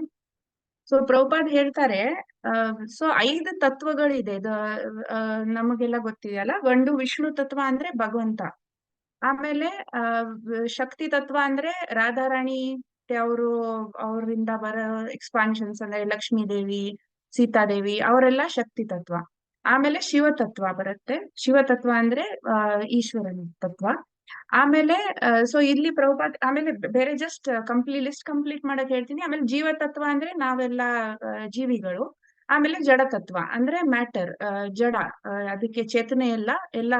ಸೊ ಪ್ರಭುಪಾದ್ ಹೇಳ್ತಾರೆ, ಸೊ 5 ತತ್ವಗಳಿದೆ. ನಮಗೆಲ್ಲ ಗೊತ್ತಿದೆಯಲ್ಲ. ಒಂದು ವಿಷ್ಣು ತತ್ವ ಅಂದ್ರೆ ಭಗವಂತ. ಆಮೇಲೆ ಶಕ್ತಿ ತತ್ವ ಅಂದ್ರೆ ರಾಧಾರಾಣಿ ಅವರಿಂದ ಬರೋ ಎಕ್ಸ್ಪಾನ್ಷನ್ಸ್ ಅಂದ್ರೆ ಲಕ್ಷ್ಮೀ ದೇವಿ, ಸೀತಾದೇವಿ, ಅವರೆಲ್ಲ ಶಕ್ತಿ ತತ್ವ. ಆಮೇಲೆ ಶಿವ ತತ್ವ ಬರುತ್ತೆ. ಶಿವ ತತ್ವ ಅಂದ್ರೆ ಈಶ್ವರನ ತತ್ವ. ಆಮೇಲೆ ಸೊ ಇಲ್ಲಿ ಪ್ರಭುಪಾದ್ ಆಮೇಲೆ ಬೇರೆ ಜಸ್ಟ್ ಲಿಸ್ಟ್ ಕಂಪ್ಲೀಟ್ ಮಾಡಕ್ ಹೇಳ್ತೀನಿ. ಆಮೇಲೆ ಜೀವ ತತ್ವ ಅಂದ್ರೆ ನಾವೆಲ್ಲ ಜೀವಿಗಳು. ಆಮೇಲೆ ಜಡ ತತ್ವ ಅಂದ್ರೆ ಮ್ಯಾಟರ್, ಜಡ, ಅದಕ್ಕೆ ಚೇತನೆ ಎಲ್ಲ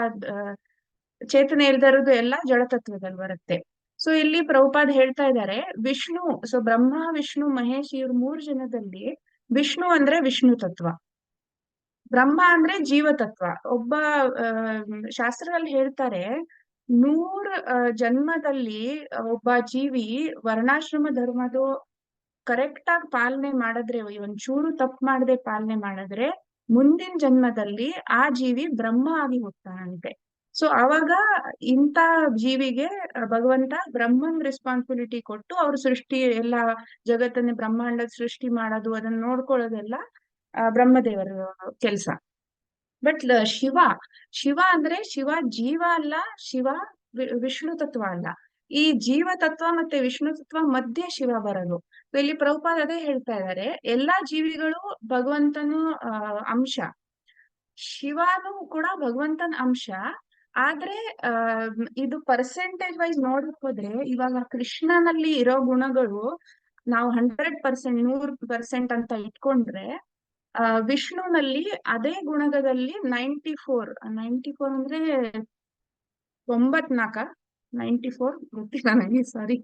ಚೇತನೆ ಇಲ್ದೇ ಇರೋದು ಎಲ್ಲ ಜಡತತ್ವದಲ್ಲಿ ಬರುತ್ತೆ. ಸೊ ಇಲ್ಲಿ ಪ್ರಭುಪಾದ್ ಹೇಳ್ತಾ ಇದ್ದಾರೆ, ವಿಷ್ಣು, ಸೊ ಬ್ರಹ್ಮ, ವಿಷ್ಣು, ಮಹೇಶ್, ಇವ್ರ 3 ಜನದಲ್ಲಿ ವಿಷ್ಣು ಅಂದ್ರೆ ವಿಷ್ಣು ತತ್ವ, ಬ್ರಹ್ಮ ಅಂದ್ರೆ ಜೀವ ತತ್ವ. ಒಬ್ಬ ಶಾಸ್ತ್ರದಲ್ಲಿ ಹೇಳ್ತಾರೆ, 100 ಜನ್ಮದಲ್ಲಿ ಒಬ್ಬ ಜೀವಿ ವರ್ಣಾಶ್ರಮ ಧರ್ಮದ ಕರೆಕ್ಟ್ ಆಗಿ ಪಾಲನೆ ಮಾಡಿದ್ರೆ, ಒಂಚೂರು ತಪ್ಪು ಮಾಡದೆ ಪಾಲನೆ ಮಾಡಿದ್ರೆ, ಮುಂದಿನ ಜನ್ಮದಲ್ಲಿ ಆ ಜೀವಿ ಬ್ರಹ್ಮ ಆಗಿ ಹೋಗ್ತಾನಂತೆ. ಸೊ ಅವಾಗ ಇಂಥ ಜೀವಿಗೆ ಭಗವಂತ ಬ್ರಹ್ಮನ್ ರೆಸ್ಪಾನ್ಸಿಬಿಲಿಟಿ ಕೊಟ್ಟು ಅವ್ರ ಸೃಷ್ಟಿ ಎಲ್ಲ ಜಗತ್ತನ್ನ ಬ್ರಹ್ಮಾಂಡದ ಸೃಷ್ಟಿ ಮಾಡೋದು, ಅದನ್ನ ನೋಡ್ಕೊಳ್ಳೋದೆಲ್ಲ ಬ್ರಹ್ಮದೇವರ ಕೆಲ್ಸ. ಬಟ್ ಶಿವ ಅಂದ್ರೆ ಶಿವ ಜೀವ ಅಲ್ಲ, ಶಿವ ವಿಷ್ಣು ತತ್ವ ಅಲ್ಲ. ಈ ಜೀವ ತತ್ವ ಮತ್ತೆ ವಿಷ್ಣು ತತ್ವ ಮಧ್ಯೆ ಶಿವ ಬರೋದು. ಇಲ್ಲಿ ಪ್ರಭುಪಾದ್ ಅದೇ ಹೇಳ್ತಾ ಇದ್ದಾರೆ, ಎಲ್ಲಾ ಜೀವಿಗಳು ಭಗವಂತನ ಅಂಶ, ಶಿವನು ಕೂಡ ಭಗವಂತನ ಅಂಶ. ಆದ್ರೆ ಇದು ಪರ್ಸೆಂಟೇಜ್ ವೈಸ್ ನೋಡಕ್ ಹೋದ್ರೆ, ಇವಾಗ ಕೃಷ್ಣನಲ್ಲಿ ಇರೋ ಗುಣಗಳು ನಾವು 100%, 100% ಅಂತ ಇಟ್ಕೊಂಡ್ರೆ, ವಿಷ್ಣುನಲ್ಲಿ ಅದೇ ಗುಣಗದಲ್ಲಿ 94 ಅಂದ್ರೆ 94, 94 ಗೊತ್ತಿಲ್ಲ ನನಗೆ, ಸಾರಿ.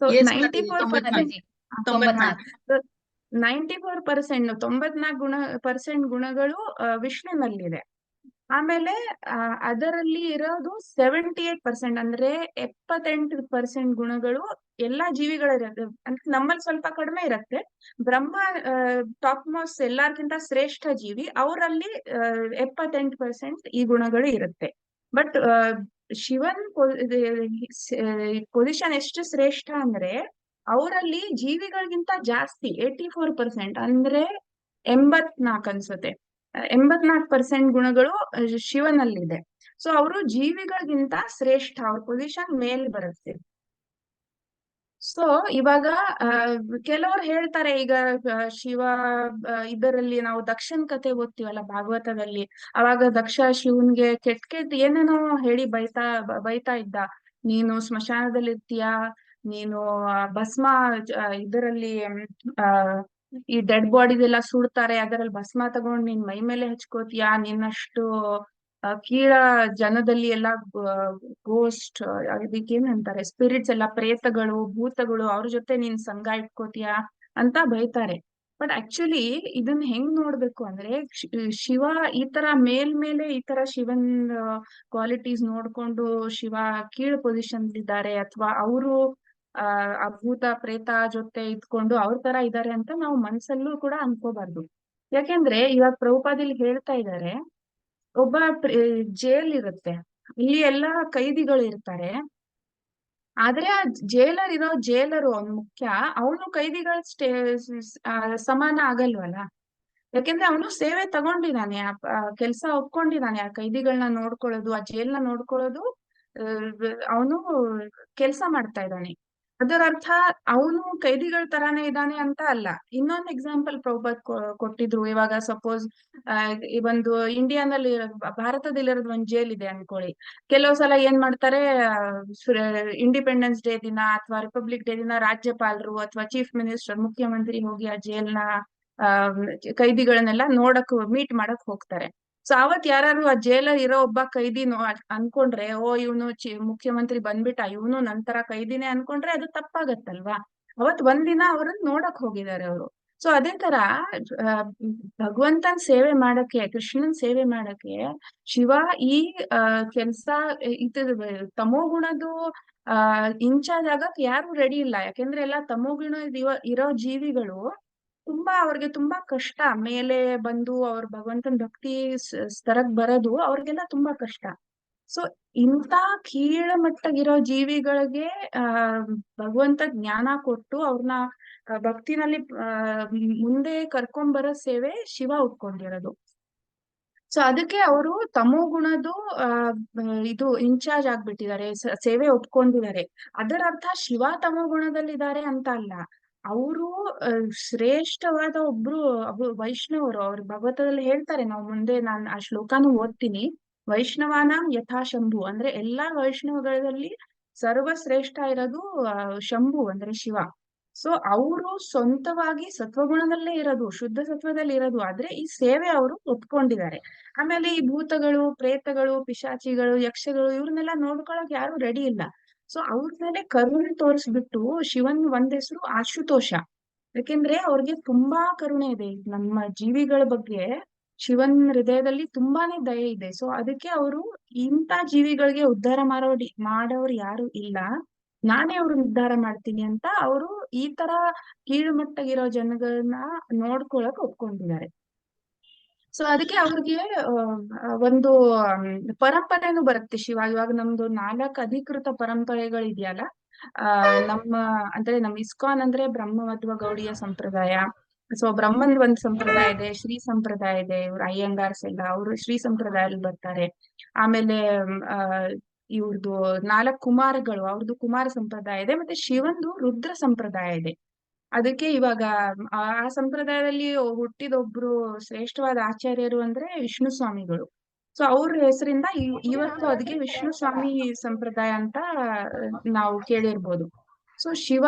ಸೊ 94% 94% ಗುಣಗಳು ವಿಷ್ಣುನಲ್ಲಿದೆ. ಆಮೇಲೆ ಅದರಲ್ಲಿ ಇರೋದು 78% ಅಂದ್ರೆ 78% ಗುಣಗಳು ಎಲ್ಲಾ ಜೀವಿಗಳಿರುತ್ತೆ. ಅಂದ್ರೆ ನಮ್ಮಲ್ಲಿ ಸ್ವಲ್ಪ ಕಡಿಮೆ ಇರುತ್ತೆ. ಬ್ರಹ್ಮ ಟಾಪ್ ಮೋಸ್ಟ್ ಎಲ್ಲಾರ್ಗಿಂತ ಶ್ರೇಷ್ಠ ಜೀವಿ, ಅವರಲ್ಲಿ 78% ಈ ಗುಣಗಳು ಇರುತ್ತೆ. ಬಟ್ ಶಿವನ್ ಪೊಸಿಷನ್ ಎಷ್ಟು ಶ್ರೇಷ್ಠ ಅಂದ್ರೆ, ಅವರಲ್ಲಿ ಜೀವಿಗಳಿಗಿಂತ ಜಾಸ್ತಿ 84% ಅಂದ್ರೆ 84 ಅನ್ಸುತ್ತೆ, 84% ಗುಣಗಳು ಶಿವನಲ್ಲಿದೆ. ಸೊ ಅವರು ಜೀವಿಗಳಿಗಿಂತ ಶ್ರೇಷ್ಠ, ಅವ್ರ ಪೊಸಿಷನ್ ಮೇಲ್ ಬರುತ್ತೆ. ಸೊ ಇವಾಗ ಕೆಲವರು ಹೇಳ್ತಾರೆ ಈಗ ಶಿವ ಇದರಲ್ಲಿ ನಾವು ದಕ್ಷನ್ ಕತೆ ಓದ್ತೀವಲ್ಲ ಭಾಗವತದಲ್ಲಿ, ಅವಾಗ ದಕ್ಷ ಶಿವನ್ಗೆ ಕೆಟ್ಟ ಏನೇನೋ ಹೇಳಿ ಬೈತಾ ಇದ್ದ. ನೀನು ಸ್ಮಶಾನದಲ್ಲಿ ಇರ್ತೀಯಾ, ನೀನು ಭಸ್ಮ ಇದರಲ್ಲಿ ಆ ಈ ಡೆಡ್ ಬಾಡಿದೆಲ್ಲ ಸುಡ್ತಾರೆ, ಅದರಲ್ಲಿ ಭಸ್ಮ ತಗೊಂಡು ನಿನ್ ಮೈ ಮೇಲೆ ಹಚ್ಕೋತೀಯಾ, ನಿನ್ನಷ್ಟು ಕೀಳ ಜನದಲ್ಲಿ ಎಲ್ಲ ಗೋಸ್ಟ್ ಅದಕ್ಕೇನಂತಾರೆ ಸ್ಪಿರಿಟ್ಸ್ ಎಲ್ಲ, ಪ್ರೇತಗಳು ಭೂತಗಳು, ಅವ್ರ ಜೊತೆ ನೀನ್ ಸಂಘ ಇಟ್ಕೋತೀಯ ಅಂತ ಬೈತಾರೆ. ಬಟ್ ಆಕ್ಚುಲಿ ಇದನ್ನ ಹೆಂಗ್ ನೋಡ್ಬೇಕು ಅಂದ್ರೆ, ಶಿವ ಈ ತರ ಮೇಲ್ಮೇಲೆ ಈ ತರ ಶಿವನ್ ಕ್ವಾಲಿಟೀಸ್ ನೋಡ್ಕೊಂಡು ಶಿವ ಕೀಳ್ ಪೊಸಿಷನ್ ಇದ್ದಾರೆ, ಅಥವಾ ಅವರು ಆ ಭೂತ ಪ್ರೇತ ಜೊತೆ ಇದ್ಕೊಂಡು ಅವ್ರ ತರ ಇದ್ದಾರೆ ಅಂತ ನಾವು ಮನ್ಸಲ್ಲೂ ಕೂಡ ಅನ್ಕೋಬಾರ್ದು. ಯಾಕೆಂದ್ರೆ ಇವಾಗ ಪ್ರಭುಪಾದಲ್ಲಿ ಹೇಳ್ತಾ ಇದ್ದಾರೆ, ಒಬ್ಬ ಜೈಲ್ ಇರುತ್ತೆ, ಇಲ್ಲಿ ಎಲ್ಲಾ ಕೈದಿಗಳು ಇರ್ತಾರೆ, ಆದ್ರೆ ಆ ಜೈಲರು ಅವ್ನು ಮುಖ್ಯ, ಅವನು ಕೈದಿಗಳ ಸಮಾನ ಆಗಲ್ವಲ್ಲ. ಯಾಕೆಂದ್ರೆ ಅವನು ಸೇವೆ ತಗೊಂಡಿದ್ದಾನೆ, ಕೆಲ್ಸ ಒಪ್ಕೊಂಡಿದ್ದಾನೆ, ಆ ಕೈದಿಗಳನ್ನ ನೋಡ್ಕೊಳ್ಳೋದು, ಆ ಜೈಲ್ನ ನೋಡ್ಕೊಳ್ಳೋದು, ಅವನು ಕೆಲ್ಸ ಮಾಡ್ತಾ ಇದ್ದಾನೆ. ಅದರ ಅರ್ಥ ಅವನು ಕೈದಿಗಳ ತರಾನೇ ಇದ್ದಾನೆ ಅಂತ ಅಲ್ಲ. ಇನ್ನೊಂದು ಎಕ್ಸಾಂಪಲ್ ಪ್ರಭುಪಾದ್ ಕೊಟ್ಟಿದ್ರು. ಇವಾಗ ಸಪೋಸ್ ಈ ಒಂದು ಇಂಡಿಯಾನಲ್ಲಿ ಭಾರತದಲ್ಲಿರೋದು ಒಂದು ಜೈಲ್ ಇದೆ ಅನ್ಕೊಳ್ಳಿ. ಕೆಲವು ಸಲ ಏನ್ ಮಾಡ್ತಾರೆ, ಇಂಡಿಪೆಂಡೆನ್ಸ್ ಡೇ ದಿನ ಅಥವಾ ರಿಪಬ್ಲಿಕ್ ಡೇ ದಿನ ರಾಜ್ಯಪಾಲರು ಅಥವಾ ಚೀಫ್ ಮಿನಿಸ್ಟರ್, ಮುಖ್ಯಮಂತ್ರಿ ಹೋಗಿ ಆ ಜೈಲ್ನ ಕೈದಿಗಳನ್ನೆಲ್ಲ ನೋಡಕ್ ಮೀಟ್ ಮಾಡಕ್ ಹೋಗ್ತಾರೆ. ಸೊ ಅವತ್ ಯಾರು ಆ ಜೈಲಲ್ಲಿ ಇರೋ ಒಬ್ಬ ಕೈದಿ ಅನ್ಕೊಂಡ್ರೆ, ಓ ಇವನು ಮುಖ್ಯಮಂತ್ರಿ ಬಂದ್ಬಿಟ್ಟ, ಇವನು ನಂತರ ಕೈದಿನೇ ಅನ್ಕೊಂಡ್ರೆ ಅದು ತಪ್ಪಾಗತ್ತಲ್ವಾ. ಅವತ್ ಒಂದಿನ ಅವ್ರನ್ನ ನೋಡಕ್ ಹೋಗಿದ್ದಾರೆ ಅವರು. ಸೊ ಅದೇ ತರ ಭಗವಂತನ್ ಸೇವೆ ಮಾಡಕ್ಕೆ, ಕೃಷ್ಣನ್ ಸೇವೆ ಮಾಡಕ್ಕೆ ಶಿವ ಈ ಕೆಲ್ಸ ತಮೋಗುಣದು ಇನ್ಚಾರ್ಜ್ ಆಗಕ್ ಯಾರು ರೆಡಿ ಇಲ್ಲ. ಯಾಕೆಂದ್ರೆ ಎಲ್ಲ ತಮೋಗುಣ ಇರೋ ಜೀವಿಗಳು ಅವ್ರಿಗೆ ತುಂಬಾ ಕಷ್ಟ. ಮೇಲೆ ಬಂದು ಅವ್ರ ಭಗವಂತನ ಭಕ್ತಿ ಸ್ತರಕ್ ಬರೋದು ಅವ್ರಿಗೆಲ್ಲ ತುಂಬಾ ಕಷ್ಟ. ಸೊ ಇಂಥ ಕೀಳ ಮಟ್ಟಗಿರೋ ಜೀವಿಗಳಿಗೆ ಭಗವಂತ ಜ್ಞಾನ ಕೊಟ್ಟು ಅವ್ರನ್ನ ಭಕ್ತಿನಲ್ಲಿ ಮುಂದೆ ಕರ್ಕೊಂಡ್ಬರೋ ಸೇವೆ ಶಿವ ಉಟ್ಕೊಂಡಿರೋದು. ಸೊ ಅದಕ್ಕೆ ಅವರು ತಮೋಗುಣದು ಇದು ಇನ್ಚಾರ್ಜ್ ಆಗ್ಬಿಟ್ಟಿದ್ದಾರೆ, ಸೇವೆ ಒಪ್ಕೊಂಡಿದ್ದಾರೆ. ಅದರ ಅರ್ಥ ಶಿವ ತಮೋಗುಣದಲ್ಲಿದ್ದಾರೆ ಅಂತ ಅಲ್ಲ. ಅವರು ಶ್ರೇಷ್ಠವಾದ ಒಬ್ರು ವೈಷ್ಣವರು. ಅವ್ರು ಭಗವತದಲ್ಲಿ ಹೇಳ್ತಾರೆ, ನಾವು ಮುಂದೆ ನಾನು ಆ ಶ್ಲೋಕಾನು ಓದ್ತೀನಿ. ವೈಷ್ಣವಾನಾಂ ಯಥಾಶಂಭು ಅಂದ್ರೆ ಎಲ್ಲಾ ವೈಷ್ಣವಗಳಲ್ಲಿ ಸರ್ವಶ್ರೇಷ್ಠ ಇರೋದು ಶಂಭು ಅಂದ್ರೆ ಶಿವ. ಸೊ ಅವರು ಸ್ವಂತವಾಗಿ ಸತ್ವಗುಣದಲ್ಲೇ ಇರೋದು, ಶುದ್ಧ ಸತ್ವದಲ್ಲಿ ಇರೋದು, ಆದ್ರೆ ಈ ಸೇವೆ ಅವರು ಒಪ್ಕೊಂಡಿದ್ದಾರೆ. ಆಮೇಲೆ ಈ ಭೂತಗಳು, ಪ್ರೇತಗಳು, ಪಿಶಾಚಿಗಳು, ಯಕ್ಷಗಳು ಇವ್ರನ್ನೆಲ್ಲ ನೋಡ್ಕೊಳಕ್ ಯಾರು ರೆಡಿ ಇಲ್ಲ. ಸೊ ಅವ್ರ ಮೇಲೆ ಕರುಣೆ ತೋರಿಸ್ಬಿಟ್ಟು ಶಿವನ್ ಒಂದ್ ಹೆಸರು ಆಶುತೋಷ. ಯಾಕೆಂದ್ರೆ ಅವ್ರಿಗೆ ತುಂಬಾ ಕರುಣೆ ಇದೆ, ನಮ್ಮ ಜೀವಿಗಳ ಬಗ್ಗೆ ಶಿವನ್ ಹೃದಯದಲ್ಲಿ ತುಂಬಾನೇ ದಯೆ ಇದೆ. ಸೊ ಅದಕ್ಕೆ ಅವರು ಇಂಥ ಜೀವಿಗಳಿಗೆ ಉದ್ಧಾರ ಮಾಡೋರು ಯಾರು ಇಲ್ಲ, ನಾನೇ ಅವ್ರನ್ನ ಉದ್ಧಾರ ಮಾಡ್ತೀನಿ ಅಂತ ಅವರು ಈ ತರ ಕೀಳುಮಟ್ಟಗಿರೋ ಜನಗಳನ್ನ ನೋಡ್ಕೊಳಕ್ ಒಪ್ಕೊಂಡಿದ್ದಾರೆ. ಸೊ ಅದಕ್ಕೆ ಅವ್ರಿಗೆ ಒಂದು ಪರಂಪರೆನೂ ಬರುತ್ತೆ ಶಿವ. ಇವಾಗ ನಮ್ದು 4 ಅಧಿಕೃತ ಪರಂಪರೆಗಳಿದೆಯಲ್ಲ, ನಮ್ಮ ಅಂದ್ರೆ ನಮ್ ಇಸ್ಕಾನ್ ಅಂದ್ರೆ ಬ್ರಹ್ಮವಧ್ವ ಗೌಡಿಯ ಸಂಪ್ರದಾಯ. ಸೊ ಬ್ರಹ್ಮನ್ ಒಂದ್ ಸಂಪ್ರದಾಯ ಇದೆ, ಶ್ರೀ ಸಂಪ್ರದಾಯ ಇದೆ, ಇವ್ರು ಅಯ್ಯಂಗಾರ್ಸ್ ಎಲ್ಲ ಅವರು ಶ್ರೀ ಸಂಪ್ರದಾಯದಲ್ಲಿ ಬರ್ತಾರೆ. ಆಮೇಲೆ ಇವ್ರದ್ದು 4 ಕುಮಾರಗಳು, ಅವ್ರದ್ದು ಕುಮಾರ ಸಂಪ್ರದಾಯ ಇದೆ. ಮತ್ತೆ ಶಿವಂದು ರುದ್ರ ಸಂಪ್ರದಾಯ ಇದೆ. ಅದಕ್ಕೆ ಇವಾಗ ಆ ಸಂಪ್ರದಾಯದಲ್ಲಿ ಹುಟ್ಟಿದೊಬ್ರು ಶ್ರೇಷ್ಠವಾದ ಆಚಾರ್ಯರು ಅಂದ್ರೆ ವಿಷ್ಣು ಸ್ವಾಮಿಗಳು. ಸೊ ಅವ್ರ ಹೆಸರಿಂದ ಇವತ್ತು ಅದಕ್ಕೆ ವಿಷ್ಣು ಸ್ವಾಮಿ ಸಂಪ್ರದಾಯ ಅಂತ ನಾವು ಕೇಳಿರ್ಬೋದು. ಸೊ ಶಿವ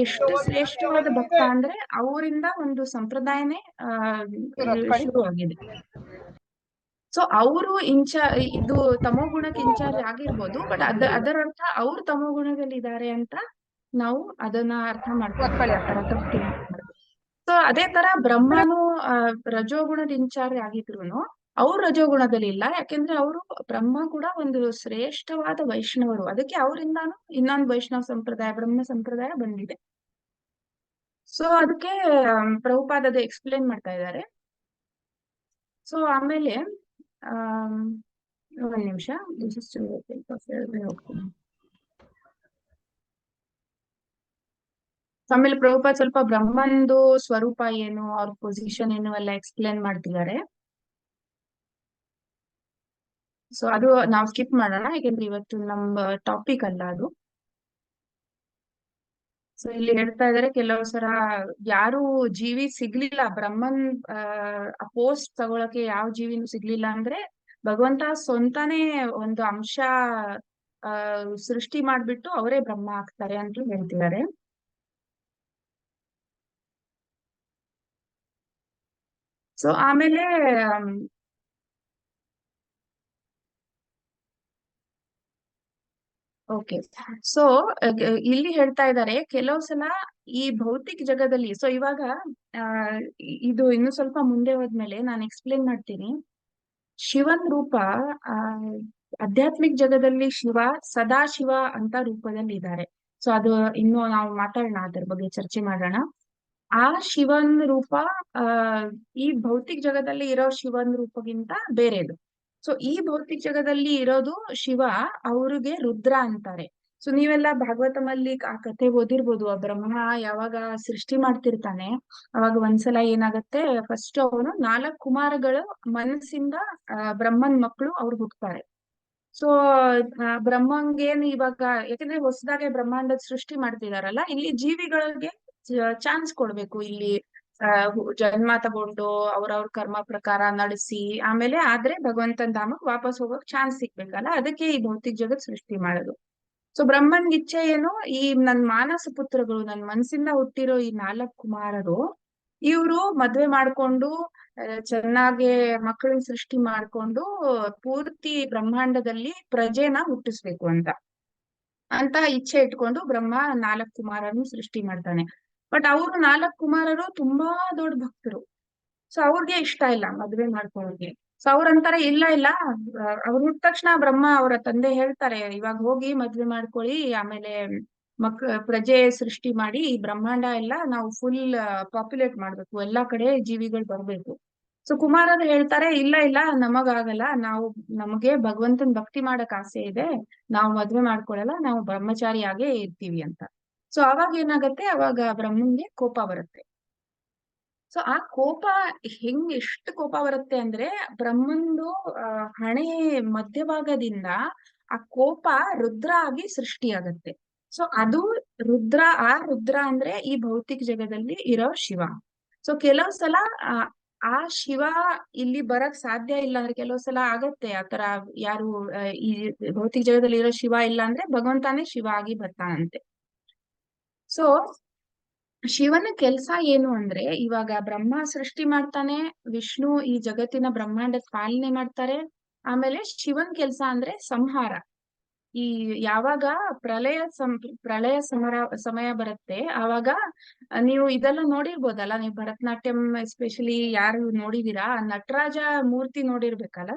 ಎಷ್ಟು ಶ್ರೇಷ್ಠವಾದ ಭಕ್ತ ಅಂದ್ರೆ ಅವರಿಂದ ಒಂದು ಸಂಪ್ರದಾಯನೇ ಶುರುವಾಗಿದೆ. ಸೊ ಅವರು ಇದು ತಮೋಗುಣಕ್ಕೆ ಇನ್ಚಾರ್ಜ್ ಆಗಿರ್ಬೋದು, ಬಟ್ ಅದರ ಅರ್ಥ ಅವ್ರು ತಮೋಗುಣದಲ್ಲಿ ಇದ್ದಾರೆ ಅಂತ ನಾವು ಅದನ್ನ ಅರ್ಥ ಮಾಡ್ಕೊಳ್ಳಿ. ಸೊ ಅದೇ ತರ ಬ್ರಹ್ಮನು ರಜೋಗುಣದ ಇನ್ಚಾರ್ಜ್ ಆಗಿದ್ರು ಅವ್ರು ರಜೋಗುಣದಲ್ಲಿ ಇಲ್ಲ. ಯಾಕೆಂದ್ರೆ ಅವರು ಬ್ರಹ್ಮ ಕೂಡ ಒಂದು ಶ್ರೇಷ್ಠವಾದ ವೈಷ್ಣವರು. ಅದಕ್ಕೆ ಅವರಿಂದಾನು ಇನ್ನೊಂದು ವೈಷ್ಣವ ಸಂಪ್ರದಾಯ, ಬ್ರಹ್ಮ ಸಂಪ್ರದಾಯ ಬಂದಿದೆ. ಸೊ ಅದಕ್ಕೆ ಪ್ರಭುಪಾದ ಎಕ್ಸ್ಪ್ಲೇನ್ ಮಾಡ್ತಾ ಇದ್ದಾರೆ. ಸೊ ಆಮೇಲೆ ಒಂದ್ ನಿಮಿಷ ಹೋಗ್ತೀನಿ. ಆಮೇಲೆ ಪ್ರಭುಪಾದ್ ಸ್ವಲ್ಪ ಬ್ರಹ್ಮಂದು ಸ್ವರೂಪ ಏನು, ಅವ್ರ ಪೊಸಿಷನ್ ಏನು ಎಲ್ಲ ಎಕ್ಸ್ಪ್ಲೇನ್ ಮಾಡ್ತಿದ್ದಾರೆ. ಸೊ ಅದು ನಾವು ಸ್ಕಿಪ್ ಮಾಡೋಣ, ಯಾಕೆಂದ್ರೆ ಇವತ್ತು ನಮ್ಮ ಟಾಪಿಕ್ ಅಲ್ಲ ಅದು. ಸೊ ಇಲ್ಲಿ ಹೇಳ್ತಾ ಇದಾರೆ ಕೆಲವು ಸಲ ಯಾರು ಜೀವಿ ಸಿಗ್ಲಿಲ್ಲ, ಬ್ರಹ್ಮನ್ ಪೋಸ್ಟ್ ತಗೊಳಕ್ಕೆ ಯಾವ ಜೀವಿನೂ ಸಿಗ್ಲಿಲ್ಲ ಅಂದ್ರೆ ಭಗವಂತ ಸ್ವಂತಾನೇ ಒಂದು ಅಂಶ ಸೃಷ್ಟಿ ಮಾಡ್ಬಿಟ್ಟು ಅವರೇ ಬ್ರಹ್ಮ ಆಗ್ತಾರೆ ಅಂತ ಹೇಳ್ತಿದ್ದಾರೆ. ಸೊ ಆಮೇಲೆ ಓಕೆ, ಸೊ ಇಲ್ಲಿ ಹೇಳ್ತಾ ಇದ್ದಾರೆ ಕೆಲವು ಸಲ ಈ ಭೌತಿಕ ಜಗದಲ್ಲಿ, ಸೊ ಇವಾಗ ಇದು ಇನ್ನು ಸ್ವಲ್ಪ ಮುಂದೆ ಹೋದ್ಮೇಲೆ ನಾನು ಎಕ್ಸ್ಪ್ಲೇನ್ ಮಾಡ್ತೀನಿ. ಶಿವನ್ ರೂಪ ಆ ಆಧ್ಯಾತ್ಮಿಕ ಜಗದಲ್ಲಿ ಶಿವ ಸದಾಶಿವ ಅಂತ ರೂಪದಲ್ಲಿ ಇದ್ದಾರೆ. ಸೊ ಅದು ಇನ್ನು ನಾವು ಮಾತಾಡೋಣ, ಅದ್ರ ಬಗ್ಗೆ ಚರ್ಚೆ ಮಾಡೋಣ. ಆ ಶಿವನ್ ರೂಪ ಆ ಈ ಭೌತಿಕ ಜಗದಲ್ಲಿ ಇರೋ ಶಿವನ್ ರೂಪಗಿಂತ ಬೇರೆದು. ಸೊ ಈ ಭೌತಿಕ ಜಗದಲ್ಲಿ ಇರೋದು ಶಿವ, ಅವ್ರಿಗೆ ರುದ್ರ ಅಂತಾರೆ. ಸೊ ನೀವೆಲ್ಲ ಭಾಗವತಮಲ್ಲಿ ಆ ಕಥೆ ಓದಿರ್ಬೋದು. ಆ ಬ್ರಹ್ಮ ಯಾವಾಗ ಸೃಷ್ಟಿ ಮಾಡ್ತಿರ್ತಾನೆ ಅವಾಗ ಒಂದ್ಸಲ ಏನಾಗತ್ತೆ, ಫಸ್ಟ್ ಅವನು 4 ಕುಮಾರಗಳು ಮನಸ್ಸಿಂದ ಬ್ರಹ್ಮನ್ ಮಕ್ಕಳು ಅವ್ರು ಹುಟ್ಟುತ್ತಾರೆ. ಸೊ ಬ್ರಹ್ಮಂಗೇನು ಇವಾಗ, ಯಾಕಂದ್ರೆ ಹೊಸದಾಗೆ ಬ್ರಹ್ಮಾಂಡದ ಸೃಷ್ಟಿ ಮಾಡ್ತಿದಾರಲ್ಲ, ಇಲ್ಲಿ ಜೀವಿಗಳಿಗೆ ಚಾನ್ಸ್ ಕೊಡ್ಬೇಕು. ಇಲ್ಲಿ ಜನ್ಮ ತಗೊಂಡು ಅವ್ರವ್ರ ಕರ್ಮ ಪ್ರಕಾರ ನಡೆಸಿ ಆಮೇಲೆ ಆದ್ರೆ ಭಗವಂತನ ಧಾಮಕ್ ವಾಪಸ್ ಹೋಗಕ್ ಚಾನ್ಸ್ ಸಿಗ್ಬೇಕಲ್ಲ, ಅದಕ್ಕೆ ಈ ಭೌತಿಕ ಜಗತ್ ಸೃಷ್ಟಿ ಮಾಡೋದು. ಸೊ ಬ್ರಹ್ಮನ್ ಇಚ್ಛೆ ಏನು, ಈ ನನ್ ಮಾನಸ ಪುತ್ರಗಳು, ನನ್ ಮನ್ಸಿಂದ ಹುಟ್ಟಿರೋ ಈ 4 ಕುಮಾರರು, ಇವ್ರು ಮದ್ವೆ ಮಾಡ್ಕೊಂಡು ಚೆನ್ನಾಗಿ ಮಕ್ಕಳನ್ನ ಸೃಷ್ಟಿ ಮಾಡ್ಕೊಂಡು ಪೂರ್ತಿ ಬ್ರಹ್ಮಾಂಡದಲ್ಲಿ ಪ್ರಜೆನ ಹುಟ್ಟಿಸ್ಬೇಕು ಅಂತ ಇಚ್ಛೆ ಇಟ್ಕೊಂಡು ಬ್ರಹ್ಮ 4 ಕುಮಾರರನ್ನು ಸೃಷ್ಟಿ ಮಾಡ್ತಾನೆ. ಬಟ್ ಅವ್ರು 4 ಕುಮಾರರು ತುಂಬಾ ದೊಡ್ಡ ಭಕ್ತರು. ಸೊ ಅವ್ರಿಗೆ ಇಷ್ಟ ಇಲ್ಲ ಮದ್ವೆ ಮಾಡ್ಕೊಳ್ಳೋಕೆ. ಸೊ ಅವ್ರಂತಾರೆ ಇಲ್ಲ ಅವ್ರು ಹುಟ್ಟ ತಕ್ಷಣ ಬ್ರಹ್ಮ ಅವರ ತಂದೆ ಹೇಳ್ತಾರೆ, ಇವಾಗ ಹೋಗಿ ಮದ್ವೆ ಮಾಡ್ಕೊಳ್ಳಿ, ಆಮೇಲೆ ಪ್ರಜೆ ಸೃಷ್ಟಿ ಮಾಡಿ ಈ ಬ್ರಹ್ಮಾಂಡ ಎಲ್ಲ ನಾವು ಫುಲ್ ಪಾಪ್ಯುಲೇಟ್ ಮಾಡ್ಬೇಕು, ಎಲ್ಲಾ ಕಡೆ ಜೀವಿಗಳು ಬರ್ಬೇಕು. ಸೊ ಕುಮಾರರು ಹೇಳ್ತಾರೆ ಇಲ್ಲ ನಮಗಾಗಲ್ಲ, ನಮಗೆ ಭಗವಂತನ ಭಕ್ತಿ ಮಾಡಕ್ ಆಸೆ ಇದೆ, ನಾವು ಮದ್ವೆ ಮಾಡ್ಕೊಳಲ್ಲ, ನಾವು ಬ್ರಹ್ಮಚಾರಿಯಾಗೇ ಇರ್ತೀವಿ ಅಂತ. ಸೊ ಅವಾಗ ಏನಾಗತ್ತೆ, ಅವಾಗ ಬ್ರಹ್ಮನ್ಗೆ ಕೋಪ ಬರುತ್ತೆ. ಸೊ ಆ ಕೋಪ ಎಷ್ಟು ಕೋಪ ಬರುತ್ತೆ ಅಂದ್ರೆ ಬ್ರಹ್ಮಂದು ಹಣೆ ಮಧ್ಯಭಾಗದಿಂದ ಆ ಕೋಪ ರುದ್ರ ಆಗಿ ಸೃಷ್ಟಿಯಾಗತ್ತೆ. ಸೊ ಅದು ಆ ರುದ್ರ ಅಂದ್ರೆ ಈ ಭೌತಿಕ ಜಗದಲ್ಲಿ ಇರೋ ಶಿವ. ಸೊ ಕೆಲವು ಸಲ ಆ ಶಿವ ಇಲ್ಲಿ ಬರಕ್ ಸಾಧ್ಯ ಇಲ್ಲ ಅಂದ್ರೆ, ಕೆಲವು ಸಲ ಆಗತ್ತೆ ಆತರ, ಯಾರು ಈ ಭೌತಿಕ ಜಗದಲ್ಲಿ ಇರೋ ಶಿವ ಇಲ್ಲ ಅಂದ್ರೆ ಭಗವಂತನೇ ಶಿವ ಆಗಿ ಬರ್ತಾನಂತೆ. ಸೊ ಶಿವನ ಕೆಲ್ಸ ಏನು ಅಂದ್ರೆ, ಇವಾಗ ಬ್ರಹ್ಮ ಸೃಷ್ಟಿ ಮಾಡ್ತಾನೆ, ವಿಷ್ಣು ಈ ಜಗತ್ತಿನ ಬ್ರಹ್ಮಾಂಡದ ಪಾಲನೆ ಮಾಡ್ತಾರೆ. ಆಮೇಲೆ ಶಿವನ್ ಕೆಲ್ಸ ಅಂದ್ರೆ ಸಂಹಾರ. ಈ ಯಾವಾಗ ಪ್ರಳಯ ಸಮಯ ಬರುತ್ತೆ ಆವಾಗ ನೀವು ಇದೆಲ್ಲ ನೋಡಿರ್ಬೋದಲ್ಲ, ನೀವು ಭರತನಾಟ್ಯಂ ಎಸ್ಪೆಷಲಿ ಯಾರು ನೋಡಿದೀರಾ, ನಟರಾಜ ಮೂರ್ತಿ ನೋಡಿರ್ಬೇಕಲ್ಲ.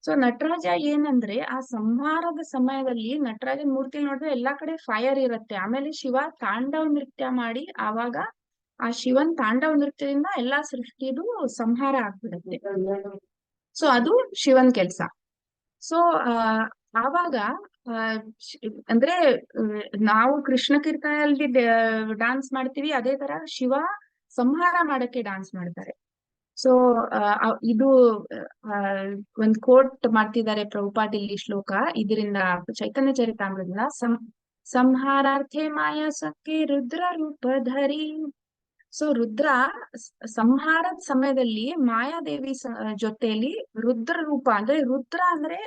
ಸೊ ನಟರಾಜ ಏನಂದ್ರೆ ಆ ಸಂಹಾರದ ಸಮಯದಲ್ಲಿ ನಟರಾಜನ ಮೂರ್ತಿ ನೋಡಿದ್ರೆ ಎಲ್ಲಾ ಕಡೆ ಫೈರ್ ಇರುತ್ತೆ. ಆಮೇಲೆ ಶಿವ ತಾಂಡವ ನೃತ್ಯ ಮಾಡಿ ಆವಾಗ ಆ ಶಿವನ್ ತಾಂಡವ ನೃತ್ಯದಿಂದ ಎಲ್ಲಾ ಸೃಷ್ಟಿದು ಸಂಹಾರ ಆಗ್ಬಿಡುತ್ತೆ. ಸೊ ಅದು ಶಿವನ್ ಕೆಲ್ಸ. ಸೊ ಆವಾಗ ಅಂದ್ರೆ ನಾವು ಕೃಷ್ಣ ಕೀರ್ತನೆಯಲ್ಲಿ ಡಾನ್ಸ್ ಮಾಡ್ತೀವಿ, ಅದೇ ತರ ಶಿವ ಸಂಹಾರ ಮಾಡಕ್ಕೆ ಡಾನ್ಸ್ ಮಾಡ್ತಾರೆ. ಸೊ ಇದು ಒಂದ್ ಕೋಟ್ ಮಾಡ್ತಿದ್ದಾರೆ ಪ್ರಭುಪಾದ್ ಇಲ್ಲಿ ಶ್ಲೋಕ, ಇದರಿಂದ ಚೈತನ್ಯ ಚರಿತಾಮೃತದಿಂದ. ಸಂಹಾರಾರ್ಥೆ ಮಾಯಾ ಸಖಿ ರುದ್ರ ರೂಪಧರಿ. ಸೊ ರುದ್ರ ಸಂಹಾರದ ಸಮಯದಲ್ಲಿ ಮಾಯಾದೇವಿ ಜೊತೆಯಲ್ಲಿ ರುದ್ರ ರೂಪ, ಅಂದ್ರೆ ರುದ್ರ ಅಂದ್ರೆ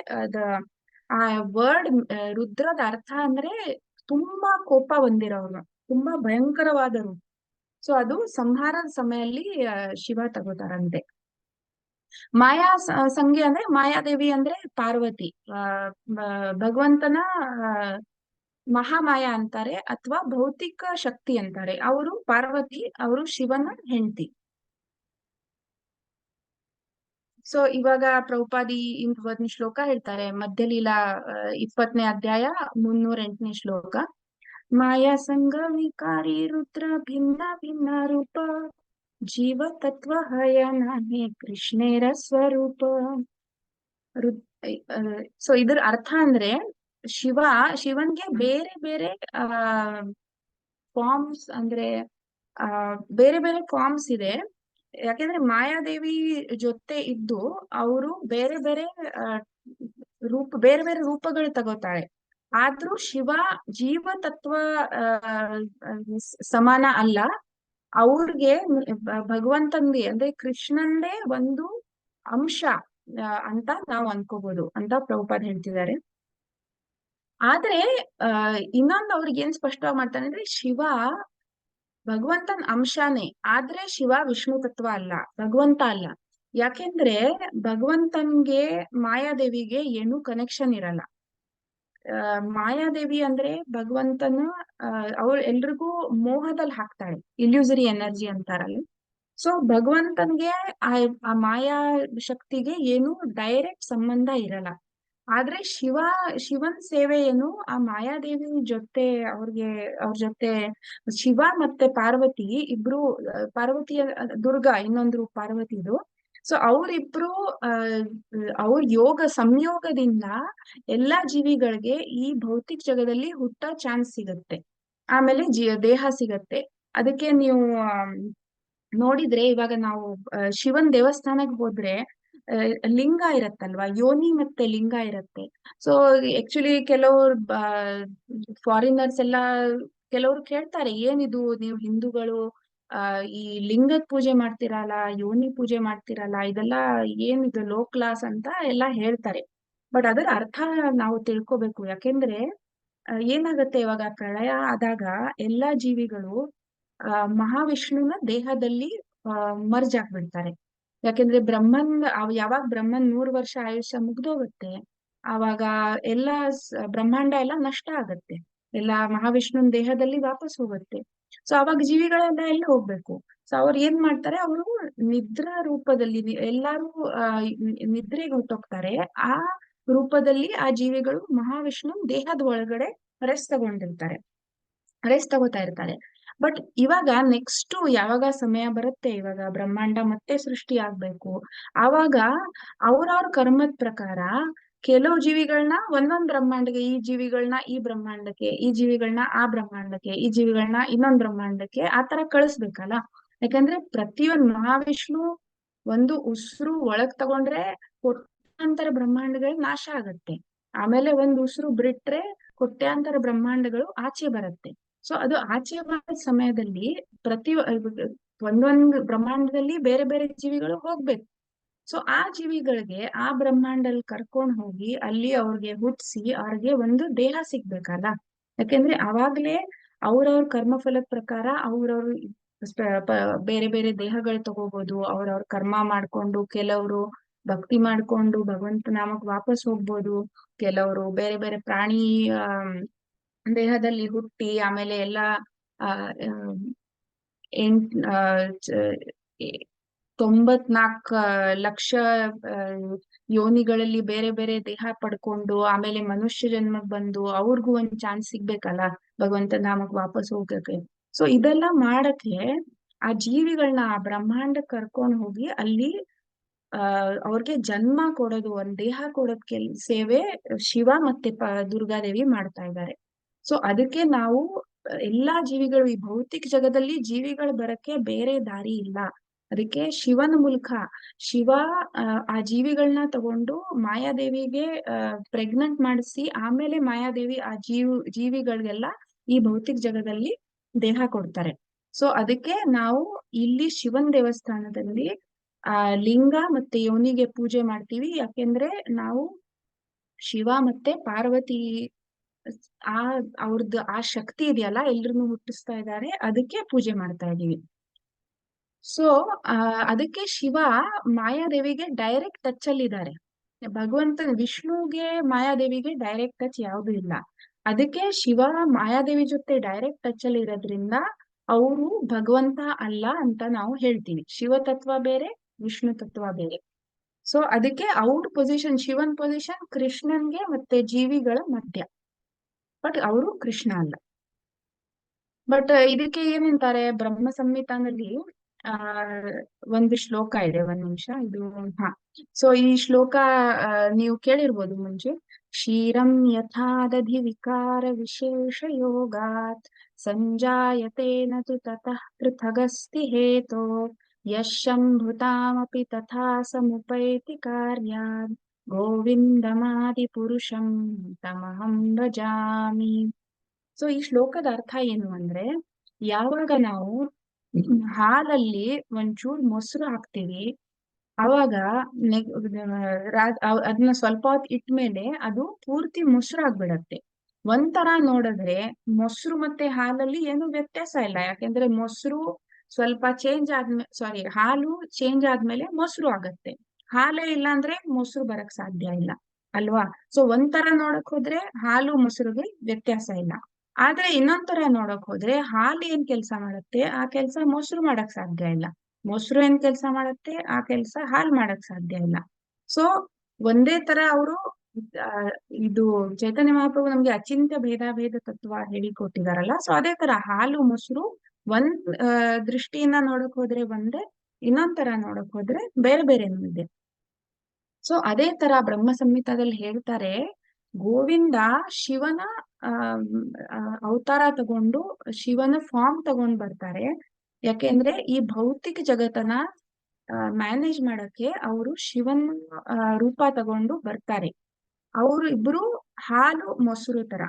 ಆ ವರ್ಡ್ ರುದ್ರದ ಅರ್ಥ ಅಂದ್ರೆ ತುಂಬಾ ಕೋಪ ಹೊಂದಿರೋರು, ತುಂಬಾ ಭಯಂಕರವಾದ ರೂಪ. ಸೊ ಅದು ಸಂಹಾರದ ಸಮಯದಲ್ಲಿ ಶಿವ ತಗೋತಾರಂತೆ. ಮಾಯಾ ಸಂಖ್ಯೆ ಅಂದ್ರೆ ಮಾಯಾದೇವಿ ಅಂದ್ರೆ ಪಾರ್ವತಿ, ಭಗವಂತನ ಮಹಾಮಾಯಾ ಅಂತಾರೆ ಅಥವಾ ಭೌತಿಕ ಶಕ್ತಿ ಅಂತಾರೆ. ಅವರು ಪಾರ್ವತಿ, ಅವರು ಶಿವನ ಹೆಂಡತಿ. ಸೊ ಇವಾಗ ಪ್ರಭುಪಾದಿ ಒಂದ್ ಶ್ಲೋಕ ಹೇಳ್ತಾರೆ, ಮಧ್ಯಲೀಲಾ 20ನೇ ಅಧ್ಯಾಯ 308ನೇ ಶ್ಲೋಕ. ಮಾಯಾ ಸಂಗ ವಿಕಾರಿ ರುದ್ರ ಭಿನ್ನ ಭಿನ್ನ ರೂಪ, ಜೀವ ತತ್ವ ಹಯನ ಹೇ ಕೃಷ್ಣೇರ ಸ್ವರೂಪ. ಸೊ ಇದ್ರ ಅರ್ಥ ಅಂದ್ರೆ ಶಿವನ್ಗೆ ಬೇರೆ ಬೇರೆ ಫಾರ್ಮ್ಸ್, ಅಂದ್ರೆ ಬೇರೆ ಬೇರೆ ಫಾರ್ಮ್ಸ್ ಇದೆ. ಯಾಕೆಂದ್ರೆ ಮಾಯಾದೇವಿ ಜೊತೆ ಇದ್ದು ಅವರು ಬೇರೆ ಬೇರೆ ರೂಪಗಳು ತಗೋತಾರೆ. ಆದ್ರೂ ಶಿವ ಜೀವ ತತ್ವ ಸಮಾನ ಅಲ್ಲ. ಅವ್ರಿಗೆ ಭಗವಂತನ್ಗೆ ಅಂದ್ರೆ ಕೃಷ್ಣಂದೇ ಒಂದು ಅಂಶ ಅಂತ ನಾವು ಅನ್ಕೋಬಹುದು ಅಂತ ಪ್ರಭುಪಾದ್ ಹೇಳ್ತಿದ್ದಾರೆ. ಆದ್ರೆ ಇನ್ನೊಂದು ಅವ್ರಿಗೆ ಏನ್ ಸ್ಪಷ್ಟವಾಗಿ ಮಾಡ್ತಾನೆ ಅಂದ್ರೆ ಶಿವ ಭಗವಂತನ ಅಂಶನೇ, ಆದ್ರೆ ಶಿವ ವಿಷ್ಣು ತತ್ವ ಅಲ್ಲ, ಭಗವಂತ ಅಲ್ಲ. ಯಾಕೆಂದ್ರೆ ಭಗವಂತನ್ಗೆ ಮಾಯಾದೇವಿಗೆ ಏನೂ ಕನೆಕ್ಷನ್ ಇರಲ್ಲ. ಮಾಯಾದೇವಿ ಅಂದ್ರೆ ಭಗವಂತನ ಅವಳು ಎಲ್ರಿಗೂ ಮೋಹದಲ್ಲಿ ಹಾಕ್ತಾಳೆ, ಇಲ್ಯೂಸರಿ ಎನರ್ಜಿ ಅಂತಾರಲ್ಲ. ಸೊ ಭಗವಂತನ್ಗೆ ಆ ಮಾಯಾ ಶಕ್ತಿಗೆ ಏನು ಡೈರೆಕ್ಟ್ ಸಂಬಂಧ ಇರಲ್ಲ. ಆದ್ರೆ ಶಿವನ್ ಸೇವೆ ಏನು ಆ ಮಾಯಾದೇವಿ ಜೊತೆ ಅವ್ರ ಜೊತೆ ಶಿವ ಮತ್ತೆ ಪಾರ್ವತಿ ಇಬ್ರು, ಪಾರ್ವತಿಯ ದುರ್ಗಾ ಇನ್ನೊಂದು ರೂಪ ಪಾರ್ವತಿದು. ಸೊ ಅವ್ರಿಬ್ರು ಅವ್ರ ಯೋಗ ಸಂಯೋಗದಿಂದ ಎಲ್ಲಾ ಜೀವಿಗಳಿಗೆ ಈ ಭೌತಿಕ ಜಗದಲ್ಲಿ ಹುಟ್ಟೋ ಚಾನ್ಸ್ ಸಿಗತ್ತೆ, ಆಮೇಲೆ ದೇಹ ಸಿಗತ್ತೆ. ಅದಕ್ಕೆ ನೀವು ನೋಡಿದ್ರೆ ಇವಾಗ ನಾವು ಶಿವನ್ ದೇವಸ್ಥಾನಕ್ಕೆ ಹೋದ್ರೆ ಲಿಂಗ ಇರತ್ತಲ್ವಾ, ಯೋನಿ ಮತ್ತೆ ಲಿಂಗ ಇರತ್ತೆ. ಸೊ ಆಕ್ಚುಲಿ ಕೆಲವ್ರು ಫಾರಿನರ್ಸ್ ಎಲ್ಲ ಕೆಲವ್ರು ಕೇಳ್ತಾರೆ, ಏನಿದು ನೀವು ಹಿಂದೂಗಳು ಈ ಲಿಂಗದ ಪೂಜೆ ಮಾಡ್ತಿರಲ್ಲ, ಯೋನಿ ಪೂಜೆ ಮಾಡ್ತಿರಲ್ಲ, ಇದೆಲ್ಲ ಏನಿದು ಲೋ ಕ್ಲಾಸ್ ಅಂತ ಎಲ್ಲ ಹೇಳ್ತಾರೆ. ಬಟ್ ಅದರ ಅರ್ಥ ನಾವು ತಿಳ್ಕೊಬೇಕು. ಯಾಕೆಂದ್ರೆ ಏನಾಗತ್ತೆ ಇವಾಗ ಪ್ರಳಯ ಆದಾಗ ಎಲ್ಲಾ ಜೀವಿಗಳು ಮಹಾವಿಷ್ಣುನ ದೇಹದಲ್ಲಿ ಮರ್ಜ್ ಆಗ್ಬಿಡ್ತಾರೆ. ಯಾಕೆಂದ್ರೆ ಯಾವಾಗ ಬ್ರಹ್ಮನ್ 100 ವರ್ಷ ಆಯುಷ್ಯ ಮುಗ್ದೋಗುತ್ತೆ, ಆವಾಗ ಎಲ್ಲಾ ಬ್ರಹ್ಮಾಂಡ ಎಲ್ಲ ನಷ್ಟ ಆಗತ್ತೆ, ಎಲ್ಲ ಮಹಾವಿಷ್ಣುನ್ ದೇಹದಲ್ಲಿ ವಾಪಸ್ ಹೋಗುತ್ತೆ. ಸೊ ಅವಾಗ ಜೀವಿಗಳೆಲ್ಲ ಎಲ್ಲಿ ಹೋಗ್ಬೇಕು? ಸೊ ಅವ್ರು ಏನ್ ಮಾಡ್ತಾರೆ, ಅವರು ನಿದ್ರಾ ರೂಪದಲ್ಲಿ ಎಲ್ಲಾರು ನಿದ್ರೆಗೆ ಹೊಟ್ಟೋಗ್ತಾರೆ. ಆ ರೂಪದಲ್ಲಿ ಆ ಜೀವಿಗಳು ಮಹಾವಿಷ್ಣು ದೇಹದ ಒಳಗಡೆ ರೆಸ್ಟ್ ತಗೋತಾ ಇರ್ತಾರೆ. ಬಟ್ ಇವಾಗ ನೆಕ್ಸ್ಟ್ ಯಾವಾಗ ಸಮಯ ಬರುತ್ತೆ, ಇವಾಗ ಬ್ರಹ್ಮಾಂಡ ಮತ್ತೆ ಸೃಷ್ಟಿ ಆಗ್ಬೇಕು, ಆವಾಗ ಅವ್ರವ್ರ ಕರ್ಮದ ಪ್ರಕಾರ ಕೆಲವು ಜೀವಿಗಳನ್ನ ಒಂದೊಂದ್ ಬ್ರಹ್ಮಾಂಡಕ್ಕೆ, ಈ ಜೀವಿಗಳನ್ನ ಈ ಬ್ರಹ್ಮಾಂಡಕ್ಕೆ, ಈ ಜೀವಿಗಳನ್ನ ಆ ಬ್ರಹ್ಮಾಂಡಕ್ಕೆ, ಈ ಜೀವಿಗಳನ್ನ ಇನ್ನೊಂದ್ ಬ್ರಹ್ಮಾಂಡಕ್ಕೆ ಆತರ ಕಳಿಸ್ಬೇಕಲ್ಲ. ಯಾಕಂದ್ರೆ ಪ್ರತಿಯೊಂದ್ ಮಹಾವಿಷ್ಣು ಒಂದು ಉಸಿರು ಒಳಗ್ ತಗೊಂಡ್ರೆ ಕೋಟ್ಯಾಂತರ ಬ್ರಹ್ಮಾಂಡಗಳು ನಾಶ ಆಗತ್ತೆ, ಆಮೇಲೆ ಒಂದ್ ಉಸಿರು ಬಿಟ್ರೆ ಕೋಟ್ಯಾಂತರ ಬ್ರಹ್ಮಾಂಡಗಳು ಆಚೆ ಬರುತ್ತೆ. ಸೊ ಅದು ಆಚೆ ಬರೋ ಸಮಯದಲ್ಲಿ ಒಂದೊಂದು ಬ್ರಹ್ಮಾಂಡದಲ್ಲಿ ಬೇರೆ ಬೇರೆ ಜೀವಿಗಳು ಹೋಗ್ಬೇಕು. ಸೊ ಆ ಜೀವಿಗಳಿಗೆ ಆ ಬ್ರಹ್ಮಾಂಡಲ್ಲಿ ಕರ್ಕೊಂಡ್ ಹೋಗಿ ಅಲ್ಲಿ ಅವ್ರಿಗೆ ಹುಟ್ಟಿಸಿ ಅವ್ರಿಗೆ ಒಂದು ದೇಹ ಸಿಗ್ಬೇಕಲ್ಲ. ಯಾಕೆಂದ್ರೆ ಅವಾಗ್ಲೇ ಅವ್ರವ್ರ ಕರ್ಮಫಲದ ಪ್ರಕಾರ ಅವ್ರವ್ರು ಬೇರೆ ಬೇರೆ ದೇಹಗಳು ತಗೋಬಹುದು. ಅವ್ರವ್ರ ಕರ್ಮ ಮಾಡ್ಕೊಂಡು ಕೆಲವರು ಭಕ್ತಿ ಮಾಡ್ಕೊಂಡು ಭಗವಂತ ನಾಮಕ್ ವಾಪಸ್ ಹೋಗ್ಬೋದು, ಕೆಲವರು ಬೇರೆ ಬೇರೆ ಪ್ರಾಣಿ ದೇಹದಲ್ಲಿ ಹುಟ್ಟಿ ಆಮೇಲೆ ಎಲ್ಲಾ 94 ಲಕ್ಷ ಯೋನಿಗಳಲ್ಲಿ ಬೇರೆ ಬೇರೆ ದೇಹ ಪಡ್ಕೊಂಡು ಆಮೇಲೆ ಮನುಷ್ಯ ಜನ್ಮಕ್ ಬಂದು ಅವ್ರಿಗೂ ಒಂದ್ ಚಾನ್ಸ್ ಸಿಗ್ಬೇಕಲ್ಲ ಭಗವಂತ ನಾಮಕ್ ವಾಪಸ್ ಹೋಗಕ್ಕೆ. ಸೊ ಇದೆಲ್ಲ ಮಾಡಕ್ಕೆ ಆ ಜೀವಿಗಳನ್ನ ಆ ಬ್ರಹ್ಮಾಂಡಕ್ಕೆ ಕರ್ಕೊಂಡು ಹೋಗಿ ಅಲ್ಲಿ ಅವ್ರಿಗೆ ಜನ್ಮ ಕೊಡೋದು, ಒಂದ್ ದೇಹ ಕೊಡೋದ್ ಸೇವೆ ಶಿವ ಮತ್ತೆ ದುರ್ಗಾದೇವಿ ಮಾಡ್ತಾ ಇದ್ದಾರೆ. ಸೊ ಅದಕ್ಕೆ ನಾವು ಎಲ್ಲಾ ಜೀವಿಗಳು ಈ ಭೌತಿಕ ಜಗದಲ್ಲಿ ಜೀವಿಗಳು ಬರಕ್ಕೆ ಬೇರೆ ದಾರಿ ಇಲ್ಲ. ಅದಕ್ಕೆ ಶಿವನ ಮೂಲಕ ಶಿವ ಆ ಜೀವಿಗಳನ್ನ ತಗೊಂಡು ಮಾಯಾದೇವಿಗೆ ಪ್ರೆಗ್ನೆಂಟ್ ಮಾಡಿಸಿ ಆಮೇಲೆ ಮಾಯಾದೇವಿ ಆ ಜೀವಿಗಳಿಗೆಲ್ಲ ಈ ಭೌತಿಕ ಜಗದಲ್ಲಿ ದೇಹ ಕೊಡ್ತಾರೆ. ಸೊ ಅದಕ್ಕೆ ನಾವು ಇಲ್ಲಿ ಶಿವನ್ ದೇವಸ್ಥಾನದಲ್ಲಿ ಲಿಂಗ ಮತ್ತೆ ಯೋನಿಗೆ ಪೂಜೆ ಮಾಡ್ತೀವಿ. ಯಾಕೆಂದ್ರೆ ನಾವು ಶಿವ ಮತ್ತೆ ಪಾರ್ವತಿ ಅವ್ರದ್ದು ಆ ಶಕ್ತಿ ಇದೆಯಲ್ಲ ಎಲ್ರನ್ನೂ ಹುಟ್ಟಿಸ್ತಾ ಇದ್ದಾರೆ, ಅದಕ್ಕೆ ಪೂಜೆ ಮಾಡ್ತಾ ಇದೀವಿ. ಸೊ ಅದಕ್ಕೆ ಶಿವ ಮಾಯಾದೇವಿಗೆ ಡೈರೆಕ್ಟ್ ಟಚ್ ಅಲ್ಲಿ ಇದ್ದಾರೆ. ವಿಷ್ಣುಗೆ ಮಾಯಾದೇವಿಗೆ ಡೈರೆಕ್ಟ್ ಟಚ್ ಯಾವ್ದು ಇಲ್ಲ. ಅದಕ್ಕೆ ಶಿವ ಮಾಯಾದೇವಿ ಜೊತೆ ಡೈರೆಕ್ಟ್ ಟಚ್ ಅಲ್ಲಿ ಇರೋದ್ರಿಂದ ಅವರು ಭಗವಂತ ಅಲ್ಲ ಅಂತ ನಾವು ಹೇಳ್ತೀವಿ. ಶಿವ ತತ್ವ ಬೇರೆ, ವಿಷ್ಣು ತತ್ವ ಬೇರೆ. ಸೊ ಅದಕ್ಕೆ ಅವ್ರ ಪೊಸಿಷನ್, ಶಿವನ್ ಪೊಸಿಷನ್ ಕೃಷ್ಣನ್ಗೆ ಮತ್ತೆ ಜೀವಿಗಳ ಮಧ್ಯ, ಬಟ್ ಅವರು ಕೃಷ್ಣ ಅಲ್ಲ. ಬಟ್ ಇದಕ್ಕೆ ಏನಂತಾರೆ ಬ್ರಹ್ಮ ಸಂಹಿತಾನಲ್ಲಿ ಒಂದು ಶ್ಲೋಕ ಇದೆ, ಒಂದ್ ನಿಮಿಷ ಇದು. ಸೊ ಈ ಶ್ಲೋಕ ನೀವು ಕೇಳಿರ್ಬೋದು ಮುಂಚೆ. ಕ್ಷೀರಂ ಯಥಾ ದಧಿ ವಿಕಾರ ವಿಶೇಷ ಯೋಗಾತ್ ಸಂಜಾಯತೆ ನತು ತತಃ ಪೃಥಗಸ್ತಿ ಹೇತೋ ಯಶಂಭುತಾಮಪಿ ತಥಾ ಸಮುಪೈತಿ ಕಾರ್ಯಾನ್ ಗೋವಿಂದಮಾದಿಪುರುಷಂ ತಮಹಂ ಭಜಾಮಿ. ಸೊ ಈ ಶ್ಲೋಕದ ಅರ್ಥ ಏನು ಅಂದ್ರೆ, ಯಾವಾಗ ನಾವು ಹಾಲಲ್ಲಿ ಒಂಚೂರು ಮೊಸರು ಹಾಕ್ತೀವಿ, ಅವಾಗ ಅದನ್ನ ಸ್ವಲ್ಪ ಹೊತ್ತು ಇಟ್ಮೇಲೆ ಅದು ಪೂರ್ತಿ ಮೊಸರು ಆಗ್ಬಿಡತ್ತೆ. ಒಂಥರ ನೋಡಿದ್ರೆ ಮೊಸರು ಮತ್ತೆ ಹಾಲಲ್ಲಿ ಏನು ವ್ಯತ್ಯಾಸ ಇಲ್ಲ, ಯಾಕೆಂದ್ರೆ ಮೊಸರು ಸ್ವಲ್ಪ ಚೇಂಜ್ ಆದ್ಮೇಲೆ ಹಾಲು ಚೇಂಜ್ ಆದ್ಮೇಲೆ ಮೊಸರು ಆಗತ್ತೆ. ಹಾಲೇ ಇಲ್ಲ ಅಂದ್ರೆ ಮೊಸರು ಬರಕ್ ಸಾಧ್ಯ ಇಲ್ಲ ಅಲ್ವಾ? ಸೊ ಒಂಥರ ನೋಡಕ್ ಹೋದ್ರೆ ಹಾಲು ಮೊಸರುಗೆ ವ್ಯತ್ಯಾಸ ಇಲ್ಲ. ಆದ್ರೆ ಇನ್ನೊಂಥರ ನೋಡಕ್ ಹೋದ್ರೆ ಹಾಲು ಏನ್ ಕೆಲ್ಸ ಮಾಡುತ್ತೆ ಆ ಕೆಲ್ಸ ಮೊಸರು ಮಾಡಕ್ ಸಾಧ್ಯ ಇಲ್ಲ, ಮೊಸರು ಏನ್ ಕೆಲ್ಸ ಮಾಡುತ್ತೆ ಆ ಕೆಲ್ಸ ಹಾಲ್ ಮಾಡಕ್ ಸಾಧ್ಯ ಇಲ್ಲ. ಸೊ ಒಂದೇ ತರ ಅವರು ಇದು ಚೈತನ್ಯ ಮಹಾಪ್ರಭು ನಮ್ಗೆ ಅಚಿಂತ್ಯ ಭೇದ ತತ್ವ ಹೇಳಿಕೊಟ್ಟಿದಾರಲ್ಲ, ಸೊ ಅದೇ ತರ ಹಾಲು ಮೊಸರು ಒಂದ್ ದೃಷ್ಟಿಯಿಂದ ನೋಡಕ್ ಹೋದ್ರೆ ಒಂದೇ, ಇನ್ನೊಂದ್ ತರ ನೋಡಕ್ ಹೋದ್ರೆ ಬೇರೆ ಬೇರೆನೂ ಇದೆ. ಸೊ ಅದೇ ತರ ಬ್ರಹ್ಮ ಸಂಹಿತಾದಲ್ಲಿ ಹೇಳ್ತಾರೆ, ಗೋವಿಂದ ಶಿವನ ಅವತಾರ ತಗೊಂಡು ಶಿವನ ಫಾರ್ಮ್ ತಗೊಂಡ್ ಬರ್ತಾರೆ. ಯಾಕೆಂದ್ರೆ ಈ ಭೌತಿಕ ಜಗತ್ತನ್ನ ಮ್ಯಾನೇಜ್ ಮಾಡಕ್ಕೆ ಅವರು ಶಿವನ ರೂಪ ತಗೊಂಡು ಬರ್ತಾರೆ. ಅವರು ಇಬ್ರು ಹಾಲು ಮೊಸರು ತರ,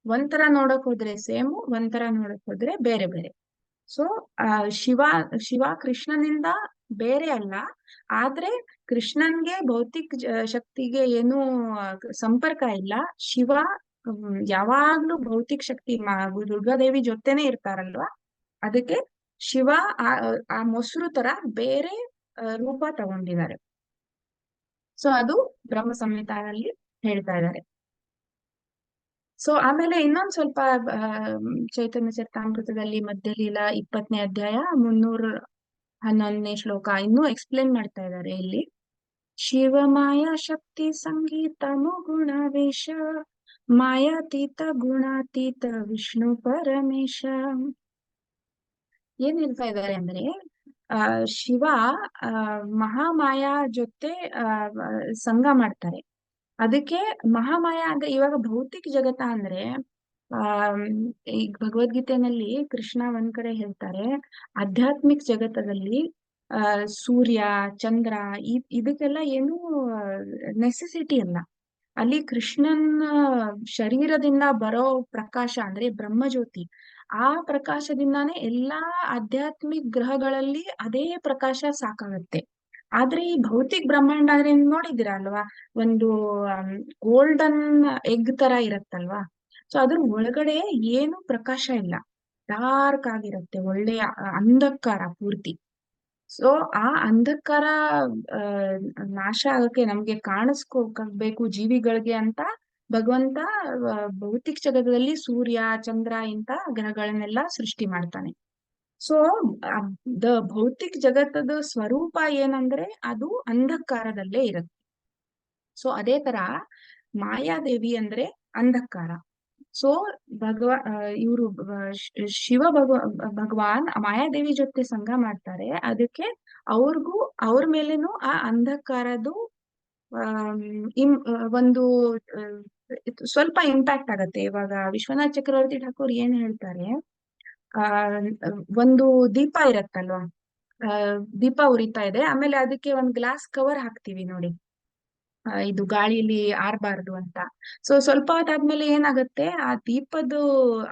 ಒಂಥರ ನೋಡಕ್ ಹೋದ್ರೆ ಸೇಮು, ಒಂಥರ ನೋಡಕ್ ಹೋದ್ರೆ ಬೇರೆ ಬೇರೆ. ಸೊ ಶಿವ ಕೃಷ್ಣನಿಂದ ಬೇರೆ ಅಲ್ಲ, ಆದ್ರೆ ಕೃಷ್ಣನ್ಗೆ ಭೌತಿಕ ಶಕ್ತಿಗೆ ಏನು ಸಂಪರ್ಕ ಇಲ್ಲ. ಶಿವ ಯಾವಾಗ್ಲೂ ಭೌತಿಕ ಶಕ್ತಿ ದುರ್ಗಾದೇವಿ ಜೊತೆನೆ ಇರ್ತಾರಲ್ವಾ, ಅದಕ್ಕೆ ಶಿವ ಆ ಮೊಸರು ತರ ಬೇರೆ ರೂಪ ತಗೊಂಡಿದ್ದಾರೆ. ಸೊ ಅದು ಬ್ರಹ್ಮ ಸಂಹಿತಾದಲ್ಲಿ ಹೇಳ್ತಾ ಇದ್ದಾರೆ. ಸೊ ಆಮೇಲೆ ಇನ್ನೊಂದ್ ಸ್ವಲ್ಪ ಚೈತನ್ಯ ಚರಿತಾಮೃತದಲ್ಲಿ ಮಧ್ಯಲೀಲಾ 20ನೇ ಅಧ್ಯಾಯ 311ನೇ ಶ್ಲೋಕ ಇನ್ನೂ ಎಕ್ಸ್ಪ್ಲೇನ್ ಮಾಡ್ತಾ ಇದ್ದಾರೆ ಇಲ್ಲಿ. ಶಿವ ಮಾಯಾ ಶಕ್ತಿ ಸಂಗೀತ ಮುಗುಣ ವೇಷ ಮಾಯಾತೀತ ಗುಣಾತೀತ ವಿಷ್ಣು ಪರಮೇಶ. ಏನ್ ಹೇಳ್ತಾ ಇದ್ದಾರೆ ಅಂದ್ರೆ, ಶಿವ ಮಹಾಮಾಯಾ ಜೊತೆ ಸಂಘ ಮಾಡ್ತಾರೆ. ಅದಕ್ಕೆ ಮಹಾಮಾಯಾ ಅಂದ್ರೆ ಇವಾಗ ಭೌತಿಕ ಜಗತ್ತ ಅಂದ್ರೆ ಈಗ ಭಗವದ್ಗೀತೆನಲ್ಲಿ ಕೃಷ್ಣ ಒಂದ್ ಕಡೆ ಹೇಳ್ತಾರೆ, ಆಧ್ಯಾತ್ಮಿಕ ಜಗತ್ತದಲ್ಲಿ ಸೂರ್ಯ ಚಂದ್ರ ಇದಕ್ಕೆಲ್ಲ ಏನು ನೆಸೆಸಿಟಿ ಅಲ್ಲ. ಅಲ್ಲಿ ಕೃಷ್ಣನ್ ಶರೀರದಿಂದ ಬರೋ ಪ್ರಕಾಶ ಅಂದ್ರೆ ಬ್ರಹ್ಮಜ್ಯೋತಿ, ಆ ಪ್ರಕಾಶದಿಂದಾನೇ ಎಲ್ಲಾ ಆಧ್ಯಾತ್ಮಿಕ ಗ್ರಹಗಳಲ್ಲಿ ಅದೇ ಪ್ರಕಾಶ ಸಾಕಾಗತ್ತೆ. ಆದ್ರೆ ಈ ಭೌತಿಕ ಬ್ರಹ್ಮಾಂಡ ಅಂದ್ರೆ ನೋಡಿದಿರಾ ಅಲ್ವಾ, ಒಂದು ಗೋಲ್ಡನ್ ಎಗ್ ತರ ಇರತ್ತಲ್ವಾ. ಸೊ ಅದ್ರ ಒಳಗಡೆ ಏನು ಪ್ರಕಾಶ ಇಲ್ಲ, ಡಾರ್ಕ್ ಆಗಿರತ್ತೆ, ಒಳ್ಳೆಯ ಅಂಧಕಾರ ಪೂರ್ತಿ. ಸೊ ಆ ಅಂಧಕಾರ ನಾಶ ಆಗಕ್ಕೆ ನಮ್ಗೆ ಕಾಣಿಸ್ಕೋಬೇಕು ಜೀವಿಗಳಿಗೆ ಅಂತ ಭಗವಂತ ಭೌತಿಕ ಜಗತ್ತಲ್ಲಿ ಸೂರ್ಯ ಚಂದ್ರ ಇಂತ ಗ್ರಹಗಳನ್ನೆಲ್ಲ ಸೃಷ್ಟಿ ಮಾಡ್ತಾನೆ. ಸೊ ಭೌತಿಕ ಜಗತ್ತದ ಸ್ವರೂಪ ಏನಂದ್ರೆ ಅದು ಅಂಧಕಾರದಲ್ಲೇ ಇರುತ್ತೆ. ಸೊ ಅದೇ ತರ ಮಾಯಾದೇವಿ ಅಂದ್ರೆ ಅಂಧಕಾರ. ಸೊ ಇವರು ಶಿವ ಭಗವಾನ್ ಮಾಯಾದೇವಿ ಜೊತೆ ಸಂಘ ಮಾಡ್ತಾರೆ. ಅದಕ್ಕೆ ಅವ್ರ ಮೇಲೇನು ಆ ಅಂಧಕಾರದ್ದು ಒಂದು ಸ್ವಲ್ಪ ಇಂಪ್ಯಾಕ್ಟ್ ಆಗತ್ತೆ. ಇವಾಗ ವಿಶ್ವನಾಥ್ ಚಕ್ರವರ್ತಿ ಠಾಕೂರ್ ಏನ್ ಹೇಳ್ತಾರೆ, ಒಂದು ದೀಪ ಇರತ್ತಲ್ವಾ, ದೀಪ ಉರಿತಾ ಇದೆ, ಆಮೇಲೆ ಅದಕ್ಕೆ ಒಂದ್ ಗ್ಲಾಸ್ ಕವರ್ ಹಾಕ್ತಿವಿ ನೋಡಿ, ಇದು ಗಾಳಿಲಿ ಆರ್ಬಾರ್ದು ಅಂತ. ಸೊ ಸ್ವಲ್ಪ ಹೊತ್ತಾದ್ಮೇಲೆ ಏನಾಗುತ್ತೆ, ಆ ದೀಪದ್ದು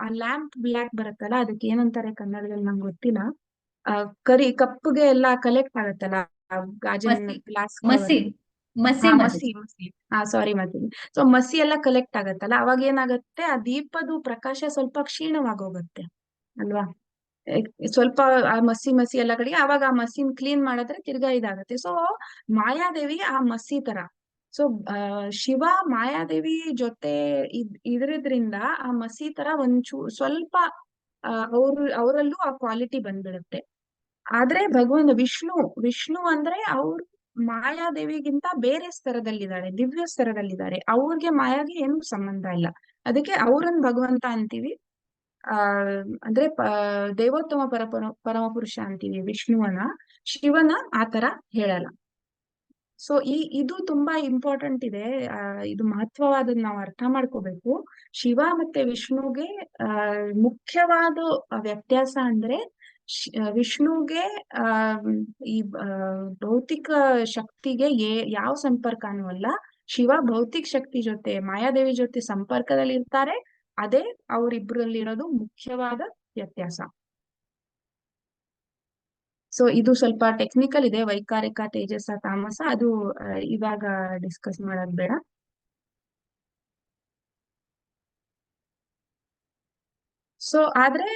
ಆ ಲ್ಯಾಂಪ್ ಬ್ಲ್ಯಾಕ್ ಬರುತ್ತಲ್ಲ, ಅದಕ್ಕೆ ಏನಂತಾರೆ ಕನ್ನಡದಲ್ಲಿ ನಂಗೆ ಗೊತ್ತಿಲ್ಲ, ಕಪ್ಪಗೆ ಎಲ್ಲ ಕಲೆಕ್ಟ್ ಆಗತ್ತಲ್ಲ ಗಾಜಿನ ಗ್ಲಾಸ್ ಮಸಿ ಮಸಿ ಮಸಿ ಸಾರಿ ಮಸಿ. ಸೊ ಮಸಿ ಎಲ್ಲ ಕಲೆಕ್ಟ್ ಆಗತ್ತಲ್ಲ, ಅವಾಗ ಏನಾಗತ್ತೆ, ಆ ದೀಪದ ಪ್ರಕಾಶ ಸ್ವಲ್ಪ ಕ್ಷೀಣವಾಗೋಗತ್ತೆ ಅಲ್ವಾ. ಸ್ವಲ್ಪ ಆ ಮಸಿ ಎಲ್ಲ ಕಡೆಗೆ, ಅವಾಗ ಆ ಮಸಿನ್ ಕ್ಲೀನ್ ಮಾಡಿದ್ರೆ ತಿರ್ಗಾ ಇದಾಗತ್ತೆ. ಸೊ ಮಾಯಾದೇವಿ ಆ ಮಸಿ ತರ. ಸೊ ಶಿವ ಮಾಯಾದೇವಿ ಜೊತೆ ಇದ್ರಿಂದ ಆ ಮಸಿ ತರ ಸ್ವಲ್ಪ ಅವರಲ್ಲೂ ಆ ಕ್ವಾಲಿಟಿ ಬಂದ್ಬಿಡುತ್ತೆ. ಆದ್ರೆ ಭಗವಂತ ವಿಷ್ಣು ಅಂದ್ರೆ ಅವ್ರು ಮಾಯಾದೇವಿಗಿಂತ ಬೇರೆ ಸ್ತರದಲ್ಲಿದ್ದಾರೆ, ದಿವ್ಯ ಸ್ತರದಲ್ಲಿದ್ದಾರೆ. ಅವ್ರಿಗೆ ಮಾಯಾಗೆ ಏನು ಸಂಬಂಧ ಇಲ್ಲ, ಅದಕ್ಕೆ ಅವ್ರನ್ನ ಭಗವಂತ ಅಂತೀವಿ. ಅಂದ್ರೆ ದೇವೋತ್ತಮ ಪರಮ ಪುರುಷ ಅಂತೀವಿ ವಿಷ್ಣುವನ. ಶಿವನ ಆತರ ಹೇಳಲ್ಲ. ಸೊ ಇದು ತುಂಬಾ ಇಂಪಾರ್ಟೆಂಟ್ ಇದೆ, ಇದು ಮಹತ್ವವಾದದ್ದು, ನಾವು ಅರ್ಥ ಮಾಡ್ಕೋಬೇಕು. ಶಿವ ಮತ್ತೆ ವಿಷ್ಣುಗೆ ಮುಖ್ಯವಾದ ವ್ಯತ್ಯಾಸ ಅಂದ್ರೆ, ವಿಷ್ಣುಗೆ ಆ ಈ ಭೌತಿಕ ಶಕ್ತಿಗೆ ಯಾವ ಸಂಪರ್ಕನೂ ಅಲ್ಲ. ಶಿವ ಭೌತಿಕ ಶಕ್ತಿ ಜೊತೆ ಮಾಯಾದೇವಿ ಜೊತೆ ಸಂಪರ್ಕದಲ್ಲಿ ಇರ್ತಾರೆ. ಅದೇ ಅವರಿಬ್ಬರಲ್ಲಿರೋದು ಮುಖ್ಯವಾದ ವ್ಯತ್ಯಾಸ. ಸೊ ಇದು ಸ್ವಲ್ಪ ಟೆಕ್ನಿಕಲ್ ಇದೆ, ವೈಕಾರಿಕ, ತೇಜಸ, ತಾಮಸ. ಅದು ಇವಾಗ ಡಿಸ್ಕಸ್ ಮಾಡೋದ್ ಬೇಡ. ಸೊ ಆದ್ರೆ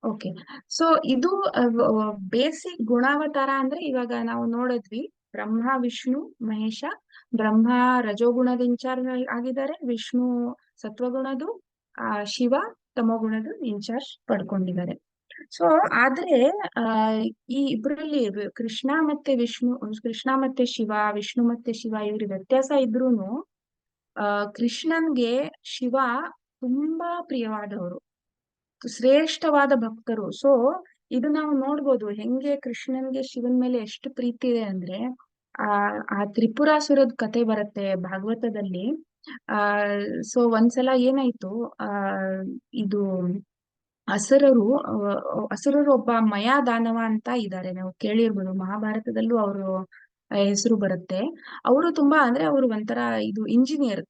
ಓಕೆ, ಸೊ ಇದು ಬೇಸಿಕ್ ಗುಣಾವತಾರ ಅಂದ್ರೆ ಇವಾಗ ನಾವು ನೋಡಿದ್ವಿ. ಬ್ರಹ್ಮ, ವಿಷ್ಣು, ಮಹೇಶ. ಬ್ರಹ್ಮ ರಜೋಗುಣದ ಇನ್ಚಾರ್ಜ್ ಆಗಿದ್ದಾರೆ, ವಿಷ್ಣು ಸತ್ವಗುಣದು, ಶಿವ ತಮೋಗುಣದ ಇನ್ಚಾರ್ಜ್ ಪಡ್ಕೊಂಡಿದ್ದಾರೆ. ಸೊ ಆದ್ರೆ ಈ ಇಬ್ರಲ್ಲಿ ಕೃಷ್ಣ ಮತ್ತೆ ಶಿವ, ವಿಷ್ಣು ಮತ್ತೆ ಶಿವ ಇವ್ರ ವ್ಯತ್ಯಾಸ ಇದ್ರೂನು ಕೃಷ್ಣನ್ಗೆ ಶಿವ ತುಂಬಾ ಪ್ರಿಯವಾದವರು, ಶ್ರೇಷ್ಠವಾದ ಭಕ್ತರು. ಸೊ ಇದು ನಾವು ನೋಡ್ಬೋದು ಹೆಂಗೆ ಕೃಷ್ಣನ್ಗೆ ಶಿವನ್ ಮೇಲೆ ಎಷ್ಟು ಪ್ರೀತಿ ಇದೆ ಅಂದ್ರೆ ಆ ತ್ರಿಪುರಾಸುರದ ಕತೆ ಬರುತ್ತೆ ಭಾಗವತದಲ್ಲಿ. ಸೊ ಒಂದ್ಸಲ ಏನಾಯ್ತು, ಇದು ಅಸುರರು ಒಬ್ಬ ಮಯಾದಾನವ ಅಂತ ಇದ್ದಾರೆ, ನಾವು ಕೇಳಿರ್ಬೋದು. ಮಹಾಭಾರತದಲ್ಲೂ ಅವರು ಹೆಸರು ಬರುತ್ತೆ. ಅವರು ತುಂಬಾ ಅಂದ್ರೆ ಅವರು ಒಂಥರ ಇದು ಇಂಜಿನಿಯರ್,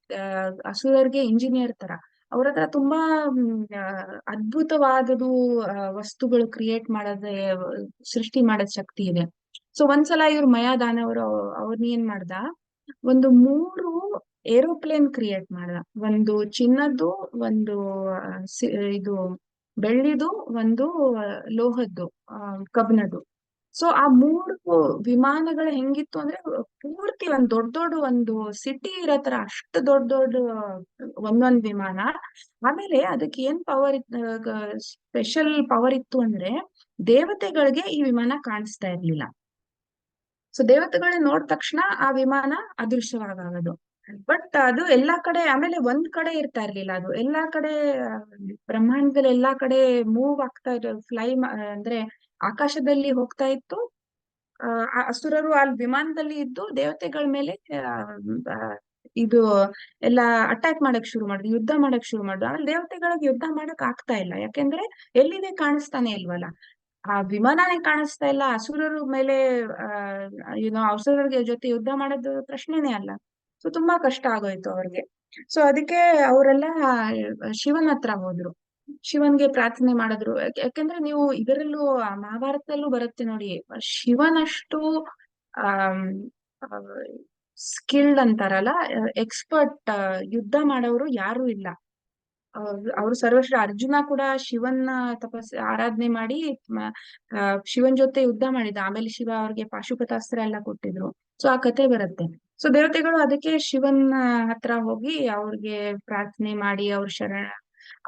ಅಸುರರ್ಗೆ ಇಂಜಿನಿಯರ್ ತರ. ಅವ್ರ ಹತ್ರ ತುಂಬಾ ಅದ್ಭುತವಾದದು ವಸ್ತುಗಳು ಕ್ರಿಯೇಟ್ ಮಾಡೋದೇ, ಸೃಷ್ಟಿ ಮಾಡೋದ್ ಶಕ್ತಿ ಇದೆ. ಸೊ ಒಂದ್ಸಲ ಇವ್ರು ಮಯಾದಾನವರು ಅವ್ರನ್ನ ಏನ್ ಮಾಡ್ದ, ಒಂದು 3 ಏರೋಪ್ಲೇನ್ ಕ್ರಿಯೇಟ್ ಮಾಡ್ದ. ಒಂದು ಚಿನ್ನದ್ದು, ಒಂದು ಇದು ಬೆಳ್ಳಿದು, ಒಂದು ಲೋಹದ್ದು, ಕಬ್ಬಿಣದ್ದು. ಸೊ ಆ 3 ವಿಮಾನಗಳು ಹೆಂಗಿತ್ತು ಅಂದ್ರೆ ಪೂರ್ತಿ ಒಂದ್ ದೊಡ್ಡ ಒಂದು ಸಿಟಿ ಇರೋ ತರ ಅಷ್ಟು ದೊಡ್ಡ ಒಂದೊಂದ್ ವಿಮಾನ. ಆಮೇಲೆ ಅದಕ್ಕೆ ಏನ್ ಪವರ್ ಸ್ಪೆಷಲ್ ಪವರ್ ಇತ್ತು ಅಂದ್ರೆ ದೇವತೆಗಳಿಗೆ ಈ ವಿಮಾನ ಕಾಣಿಸ್ತಾ ಇರ್ಲಿಲ್ಲ. ಸೊ ದೇವತೆಗಳನ್ನ ನೋಡಿದ ತಕ್ಷಣ ಆ ವಿಮಾನ ಅದೃಶ್ಯವಾಗೋದು. ಬಟ್ ಅದು ಎಲ್ಲಾ ಕಡೆ, ಆಮೇಲೆ ಒಂದ್ ಕಡೆ ಇರ್ತಾ ಇರ್ಲಿಲ್ಲ, ಅದು ಎಲ್ಲಾ ಕಡೆ ಬ್ರಹ್ಮಾಂಡದಲ್ಲಿ ಎಲ್ಲಾ ಕಡೆ ಮೂವ್ ಆಗ್ತಾ ಇರೋ, ಅಂದ್ರೆ ಆಕಾಶದಲ್ಲಿ ಹೋಗ್ತಾ ಇತ್ತು. ಅಸುರರು ಅಲ್ಲಿ ವಿಮಾನದಲ್ಲಿ ಇದ್ದು ದೇವತೆಗಳ ಮೇಲೆ ಇದು ಎಲ್ಲ ಅಟ್ಯಾಕ್ ಮಾಡಕ್ ಶುರು ಮಾಡಿದ್ರು, ಯುದ್ಧ ಮಾಡಕ್ ಶುರು ಮಾಡಿದ್ರು. ಆಮೇಲೆ ದೇವತೆಗಳಿಗೆ ಯುದ್ಧ ಮಾಡಕ್ ಆಗ್ತಾ ಇಲ್ಲ, ಯಾಕೆಂದ್ರೆ ಎಲ್ಲಿದೆ ಕಾಣಿಸ್ತಾನೆ ಇಲ್ವಲ್ಲ, ಆ ವಿಮಾನನೇ ಕಾಣಿಸ್ತಾ ಇಲ್ಲ. ಅಸುರರ ಮೇಲೆ ಅಸುರರಿಗೆ ಜೊತೆ ಯುದ್ಧ ಮಾಡೋದು ಪ್ರಶ್ನೆನೇ ಅಲ್ಲ. ಸೊ ತುಂಬಾ ಕಷ್ಟ ಆಗೋಯ್ತು ಅವ್ರಿಗೆ. ಸೊ ಅದಕ್ಕೆ ಅವರೆಲ್ಲ ಶಿವನ ಹತ್ರ ಹೋದ್ರು, ಶಿವನ್ಗೆ ಪ್ರಾರ್ಥನೆ ಮಾಡಿದ್ರು. ಯಾಕೆಂದ್ರೆ ನೀವು ಇದರಲ್ಲೂ ಮಹಾಭಾರತದಲ್ಲೂ ಬರುತ್ತೆ ನೋಡಿ, ಶಿವನಷ್ಟು ಸ್ಕಿಲ್ಡ್ ಅಂತಾರಲ್ಲ, ಎಕ್ಸ್ಪರ್ಟ್ ಯುದ್ಧ ಮಾಡೋರು ಯಾರು ಇಲ್ಲ. ಅವ್ರು ಸರ್ವಶ್ರೇಷ್ಠ. ಅರ್ಜುನ ಕೂಡ ಶಿವನ್ನ ಆರಾಧನೆ ಮಾಡಿ ಶಿವನ್ ಜೊತೆ ಯುದ್ಧ ಮಾಡಿದ. ಆಮೇಲೆ ಶಿವ ಅವ್ರಿಗೆ ಪಾಶುಪತಾಸ್ತ್ರ ಎಲ್ಲ ಕೊಟ್ಟಿದ್ರು. ಸೊ ಆ ಕತೆ ಬರುತ್ತೆ. ಸೊ ದೇವತೆಗಳು ಅದಕ್ಕೆ ಶಿವನ್ ಹತ್ರ ಹೋಗಿ ಅವ್ರಿಗೆ ಪ್ರಾರ್ಥನೆ ಮಾಡಿ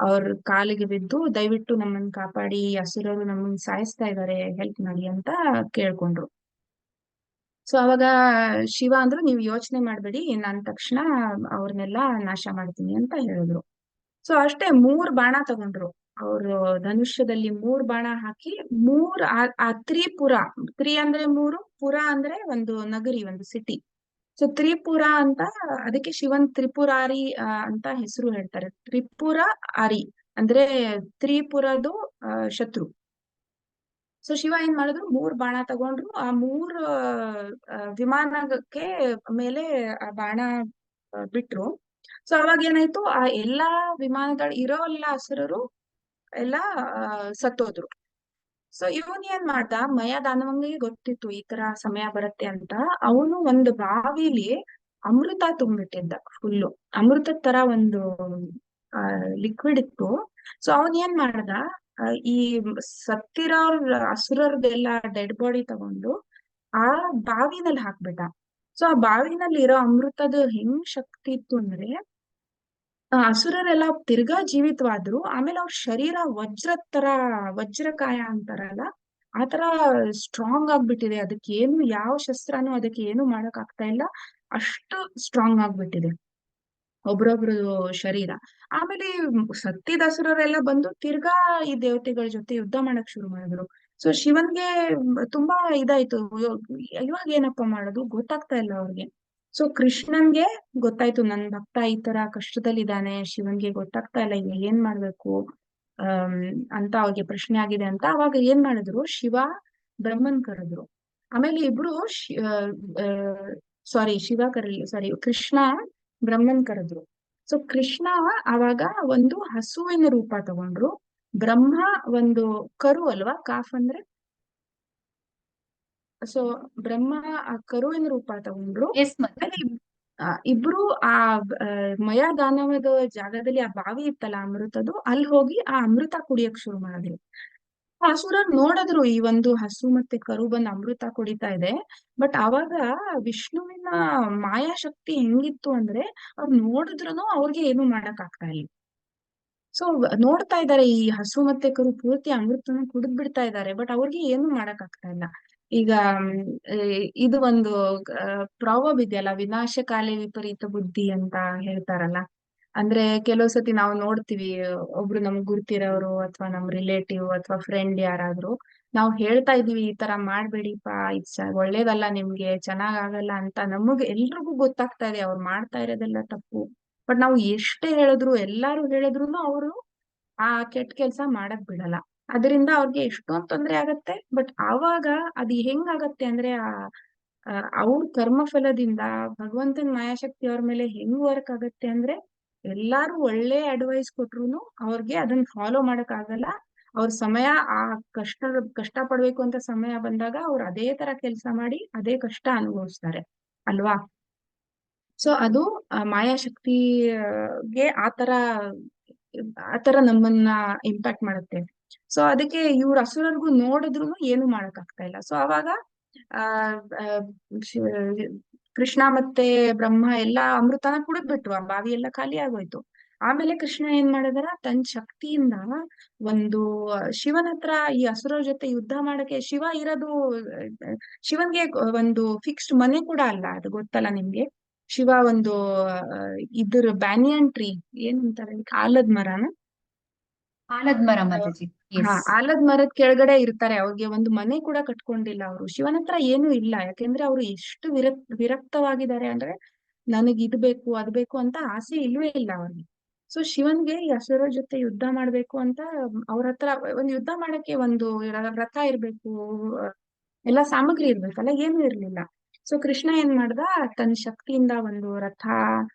ಅವ್ರ ಕಾಲಿಗೆ ಬಿದ್ದು, ದಯವಿಟ್ಟು ನಮ್ಮನ್ನ ಕಾಪಾಡಿ, ಅಸುರರು ನಮ್ಮನ್ನ ಸಾಯಿಸ್ತಾ ಇದಾರೆ, ಹೆಲ್ಪ್ ಮಾಡಿ ಅಂತ ಕೇಳ್ಕೊಂಡ್ರು. ಸೊ ಅವಾಗ ಶಿವ ಅಂದ್ರು, ನೀವು ಯೋಚನೆ ಮಾಡ್ಬೇಡಿ, ನಾನ್ ತಕ್ಷಣ ಅವ್ರನ್ನೆಲ್ಲ ನಾಶ ಮಾಡ್ತೀನಿ ಅಂತ ಹೇಳಿದ್ರು. ಸೊ ಅಷ್ಟೇ 3 ಬಾಣ ತಗೊಂಡ್ರು. ಅವರು ಧನುಷ್ಯದಲ್ಲಿ 3 ಬಾಣ ಹಾಕಿ ಆ ತ್ರಿಪುರ, ಅಂದ್ರೆ 3, ಪುರ ಅಂದ್ರೆ ಒಂದು ನಗರಿ, ಒಂದು ಸಿಟಿ. ಸೊ ತ್ರಿಪುರ ಅಂತ, ಅದಕ್ಕೆ ಶಿವನ್ ತ್ರಿಪುರಾರಿ ಅಂತ ಹೆಸರು ಹೇಳ್ತಾರೆ. ತ್ರಿಪುರ ಆರಿ ಅಂದ್ರೆ ತ್ರಿಪುರದು ಶತ್ರು. ಸೊ ಶಿವ ಏನ್ ಮಾಡಿದ್ರು, 3 ಬಾಣ ತಗೊಂಡ್ರು. ಆ 3 ವಿಮಾನಕ್ಕೆ ಮೇಲೆ ಆ ಬಾಣ ಬಿಟ್ರು. ಸೊ ಅವಾಗ ಏನಾಯ್ತು, ಆ ಎಲ್ಲಾ ವಿಮಾನಗಳು ಇರೋ ಎಲ್ಲ ಅಸುರರು ಎಲ್ಲ ಸತ್ತೋದ್ರು. ಸೊ ಇವನ್ ಏನ್ ಮಾಡ್ದ, ಮಯದಾನವಂಗೆ ಗೊತ್ತಿತ್ತು ಈ ತರ ಸಮಯ ಬರುತ್ತೆ ಅಂತ. ಅವನು ಒಂದು ಬಾವಿಲಿ ಅಮೃತ ತುಂಬಿಟ್ಟಿದ್ದ, ಫುಲ್ಲು ಅಮೃತದ ತರ ಒಂದು ಲಿಕ್ವಿಡ್ ಇತ್ತು. ಸೊ ಅವನ್ ಏನ್ ಮಾಡ್ದ, ಈ ಸತ್ತಿರೋ ಅಸುರರ್ದೆಲ್ಲ ಡೆಡ್ ಬಾಡಿ ತಗೊಂಡು ಆ ಬಾವಿನಲ್ಲಿ ಹಾಕ್ಬಿಟ್ಟ. ಸೊ ಆ ಬಾವಿನಲ್ಲಿ ಇರೋ ಅಮೃತದ ಹೆಂಗ್ ಶಕ್ತಿ ಇತ್ತು ಅಂದ್ರೆ, ಅಸುರರೆಲ್ಲ ತಿರ್ಗಾ ಜೀವಿತವಾದ್ರು. ಆಮೇಲೆ ಅವ್ರ ಶರೀರ ವಜ್ರಕಾಯ ಅಂತಾರಲ್ಲ, ಆತರ ಸ್ಟ್ರಾಂಗ್ ಆಗ್ಬಿಟ್ಟಿದೆ. ಅದಕ್ಕೆ ಯಾವ ಶಸ್ತ್ರನೂ ಅದಕ್ಕೆ ಏನು ಮಾಡಕ್ ಆಗ್ತಾ ಇಲ್ಲ, ಅಷ್ಟು ಸ್ಟ್ರಾಂಗ್ ಆಗ್ಬಿಟ್ಟಿದೆ ಒಬ್ರೊಬ್ರು ಶರೀರ. ಆಮೇಲೆ ಸತ್ತಿದ ಅಸುರರೆಲ್ಲ ಬಂದು ತಿರ್ಗಾ ಈ ದೇವತೆಗಳ ಜೊತೆ ಯುದ್ಧ ಮಾಡಕ್ ಶುರು ಮಾಡಿದ್ರು. ಸೊ ಶಿವನ್ಗೆ ತುಂಬಾ ಇದಾಯ್ತು, ಇವಾಗ ಏನಪ್ಪಾ ಮಾಡೋದು ಗೊತ್ತಾಗ್ತಾ ಇಲ್ಲ ಅವ್ರಿಗೆ. ಸೊ ಕೃಷ್ಣನ್ಗೆ ಗೊತ್ತಾಯ್ತು, ನನ್ ಭಕ್ತ ಈ ತರ ಕಷ್ಟದಲ್ಲಿದ್ದಾನೆ, ಶಿವನ್ಗೆ ಗೊತ್ತಾಗ್ತಾ ಇಲ್ಲ ಈಗ ಏನ್ ಮಾಡ್ಬೇಕು. ಆಮ್, ಅಂತ ಅವ್ರಿಗೆ ಪ್ರಶ್ನೆ ಆಗಿದೆ ಅಂತ. ಅವಾಗ ಏನ್ ಮಾಡಿದ್ರು, ಶಿವ ಬ್ರಹ್ಮನ್ ಕರೆದ್ರು. ಆಮೇಲೆ ಇಬ್ರು ಶಿವ ಕರೀಲಿ, ಸಾರಿ, ಕೃಷ್ಣ ಬ್ರಹ್ಮನ್ ಕರೆದ್ರು. ಸೊ ಕೃಷ್ಣ ಅವಾಗ ಒಂದು ಹಸುವಿನ ರೂಪ ತಗೊಂಡ್ರು, ಬ್ರಹ್ಮ ಒಂದು ಕರು ಅಲ್ವಾ, ಕಾಫ್ ಅಂದ್ರೆ. ಸೊ ಬ್ರಹ್ಮ ಆ ಕರುವಿನ ರೂಪ ತಗೊಂಡ್ರು. ಎಸ್ ಆಮೇಲೆ ಇಬ್ರು ಆ ಮಯದಾನವದ ಜಾಗದಲ್ಲಿ, ಆ ಬಾವಿ ಇತ್ತಲ್ಲ ಅಮೃತದು, ಅಲ್ಲಿ ಹೋಗಿ ಆ ಅಮೃತ ಕುಡಿಯಕ್ ಶುರು ಮಾಡಿದ್ರು. ಅಸುರರು ನೋಡಿದ್ರು ಈ ಒಂದು ಹಸು ಮತ್ತೆ ಕರು ಬಂದ್ ಅಮೃತ ಕುಡಿತಾ ಇದೆ. ಬಟ್ ಅವಾಗ ವಿಷ್ಣುವಿನ ಮಾಯಾಶಕ್ತಿ ಹೆಂಗಿತ್ತು ಅಂದ್ರೆ, ಅವ್ರು ನೋಡಿದ್ರು ಅವ್ರಿಗೆ ಏನು ಮಾಡಕ್ ಆಗ್ತಾ ಇಲ್ಲ. ಸೊ ನೋಡ್ತಾ ಇದ್ದಾರೆ ಈ ಹಸು ಮತ್ತೆ ಕರು ಪೂರ್ತಿ ಅಮೃತನ ಕುಡಿದ್ ಬಿಡ್ತಾ ಇದ್ದಾರೆ, ಬಟ್ ಅವ್ರಿಗೆ ಏನು ಮಾಡಕ್ ಆಗ್ತಾ ಇಲ್ಲ. ಈಗ ಇದು ಒಂದು ಪ್ರಾವರ್ಬ್ ಇದೆಯಲ್ಲ, ವಿನಾಶಕಾಲೇ ವಿಪರೀತ ಬುದ್ಧಿ ಅಂತ ಹೇಳ್ತಾರಲ್ಲ. ಅಂದ್ರೆ ಕೆಲವು ಸತಿ ನಾವು ನೋಡ್ತೀವಿ, ಒಬ್ರು ನಮ್ಗ್ ಗುರ್ತಿರೋರು ಅಥವಾ ನಮ್ ರಿಲೇಟಿವ್ ಅಥವಾ ಫ್ರೆಂಡ್ ಯಾರಾದ್ರೂ, ನಾವು ಹೇಳ್ತಾ ಇದೀವಿ ಈ ತರ ಮಾಡ್ಬೇಡಿಪ್ಪ, ಒಳ್ಳೇದಲ್ಲ ನಿಮ್ಗೆ, ಚೆನ್ನಾಗ್ ಆಗಲ್ಲ ಅಂತ. ನಮಗ್ ಎಲ್ರಿಗೂ ಗೊತ್ತಾಗ್ತಾ ಇದೆ ಅವ್ರು ಮಾಡ್ತಾ ಇರೋದೆಲ್ಲ ತಪ್ಪು. ಬಟ್ ನಾವು ಎಷ್ಟೇ ಹೇಳಿದ್ರು, ಎಲ್ಲಾರು ಹೇಳಿದ್ರು ಅವರು ಆ ಕೆಟ್ಟ ಕೆಲ್ಸ ಮಾಡಕ್ ಬಿಡಲ್ಲ. ಅದರಿಂದ ಅವ್ರಿಗೆ ಎಷ್ಟೊಂದ್ ತೊಂದ್ರೆ ಆಗತ್ತೆ. ಬಟ್ ಆವಾಗ ಅದು ಹೆಂಗಾಗತ್ತೆ ಅಂದ್ರೆ, ಅವ್ರ ಕರ್ಮಫಲದಿಂದ ಭಗವಂತನ ಮಾಯಾಶಕ್ತಿ ಅವ್ರ ಮೇಲೆ ಹೆಂಗ್ ವರ್ಕ್ ಆಗತ್ತೆ ಅಂದ್ರೆ, ಎಲ್ಲಾರು ಒಳ್ಳೆ ಅಡ್ವೈಸ್ ಕೊಟ್ರುನು ಅವ್ರಿಗೆ ಅದನ್ನ ಫಾಲೋ ಮಾಡಕ್ ಆಗಲ್ಲ. ಅವ್ರ ಸಮಯ ಆ ಕಷ್ಟ ಪಡ್ಬೇಕು ಅಂತ ಸಮಯ ಬಂದಾಗ ಅವ್ರು ಅದೇ ತರ ಕೆಲ್ಸ ಮಾಡಿ ಅದೇ ಕಷ್ಟ ಅನುಭವಿಸ್ತಾರೆ ಅಲ್ವಾ. ಸೊ ಅದು ಮಾಯಾಶಕ್ತಿಗೆ ಆತರ ನಮ್ಮನ್ನ ಇಂಪ್ಯಾಕ್ಟ್ ಮಾಡುತ್ತೆ. ಸೊ ಅದಕ್ಕೆ ಇವ್ರ ಅಸುರರ್ಗು ನೋಡಿದ್ರು ಏನು ಮಾಡಕ್ ಆಗ್ತಾ ಇಲ್ಲ. ಸೊ ಅವಾಗ ಆ ಆ, ಶಿ- ಕೃಷ್ಣ ಮತ್ತೆ ಬ್ರಹ್ಮ ಎಲ್ಲಾ ಅಮೃತನ ಕುಡಿದ್ಬಿಟ್ರು, ಆ ಬಾವಿ ಎಲ್ಲ ಖಾಲಿ ಆಗೋಯ್ತು. ಆಮೇಲೆ ಕೃಷ್ಣ ಏನ್ ಮಾಡಿದಾರ, ತನ್ನ ಶಕ್ತಿಯಿಂದ ಒಂದು ಶಿವನ ಹತ್ರ ಈ ಅಸುರರ ಜೊತೆ ಯುದ್ಧ ಮಾಡಕ್ಕೆ, ಶಿವ ಇರೋದು ಶಿವನ್ಗೆ ಒಂದು ಫಿಕ್ಸ್ಡ್ ಮನೆ ಕೂಡ ಅಲ್ಲ, ಅದು ಗೊತ್ತಲ್ಲ ನಿಮ್ಗೆ. ಶಿವ ಒಂದು ಇದ್ರ ಬ್ಯಾನಿಯನ್ ಟ್ರೀ ಏನಂತಾರೆ, ಆಲದ ಮರನ, ಆಲದ ಮರ ಮಾತಾಜಿ. ಹಾ, ಎಸ್. ಆಲದ ಮರದ ಕೆಳಗಡೆ ಇರ್ತಾರೆ. ಅವ್ರಿಗೆ ಒಂದು ಮನೆ ಕೂಡ ಕಟ್ಕೊಂಡಿಲ್ಲ ಅವರು. ಶಿವನ ಹತ್ರ ಏನು ಇಲ್ಲ, ಯಾಕೆಂದ್ರೆ ಅವ್ರು ಎಷ್ಟು ವಿರಕ್ತವಾಗಿದ್ದಾರೆ ಅಂದ್ರೆ, ನನಗ್ ಇದ್ ಬೇಕು ಅದ್ ಬೇಕು ಅಂತ ಆಸೆ ಇಲ್ವೇ ಇಲ್ಲ ಅವ್ರಿಗೆ. ಸೊ ಶಿವನ್ಗೆ ಈ ಅಸುರರ ಜೊತೆ ಯುದ್ಧ ಮಾಡ್ಬೇಕು ಅಂತ ಅವ್ರ ಹತ್ರ ಒಂದು ಯುದ್ಧ ಮಾಡಕ್ಕೆ ಒಂದು ರಥ ಇರ್ಬೇಕು, ಎಲ್ಲ ಸಾಮಗ್ರಿ ಇರ್ಬೇಕಲ್ಲ, ಏನು ಇರ್ಲಿಲ್ಲ. ಸೊ ಕೃಷ್ಣ ಏನ್ ಮಾಡ್ದ, ತನ್ನ ಶಕ್ತಿಯಿಂದ ಒಂದು ರಥ,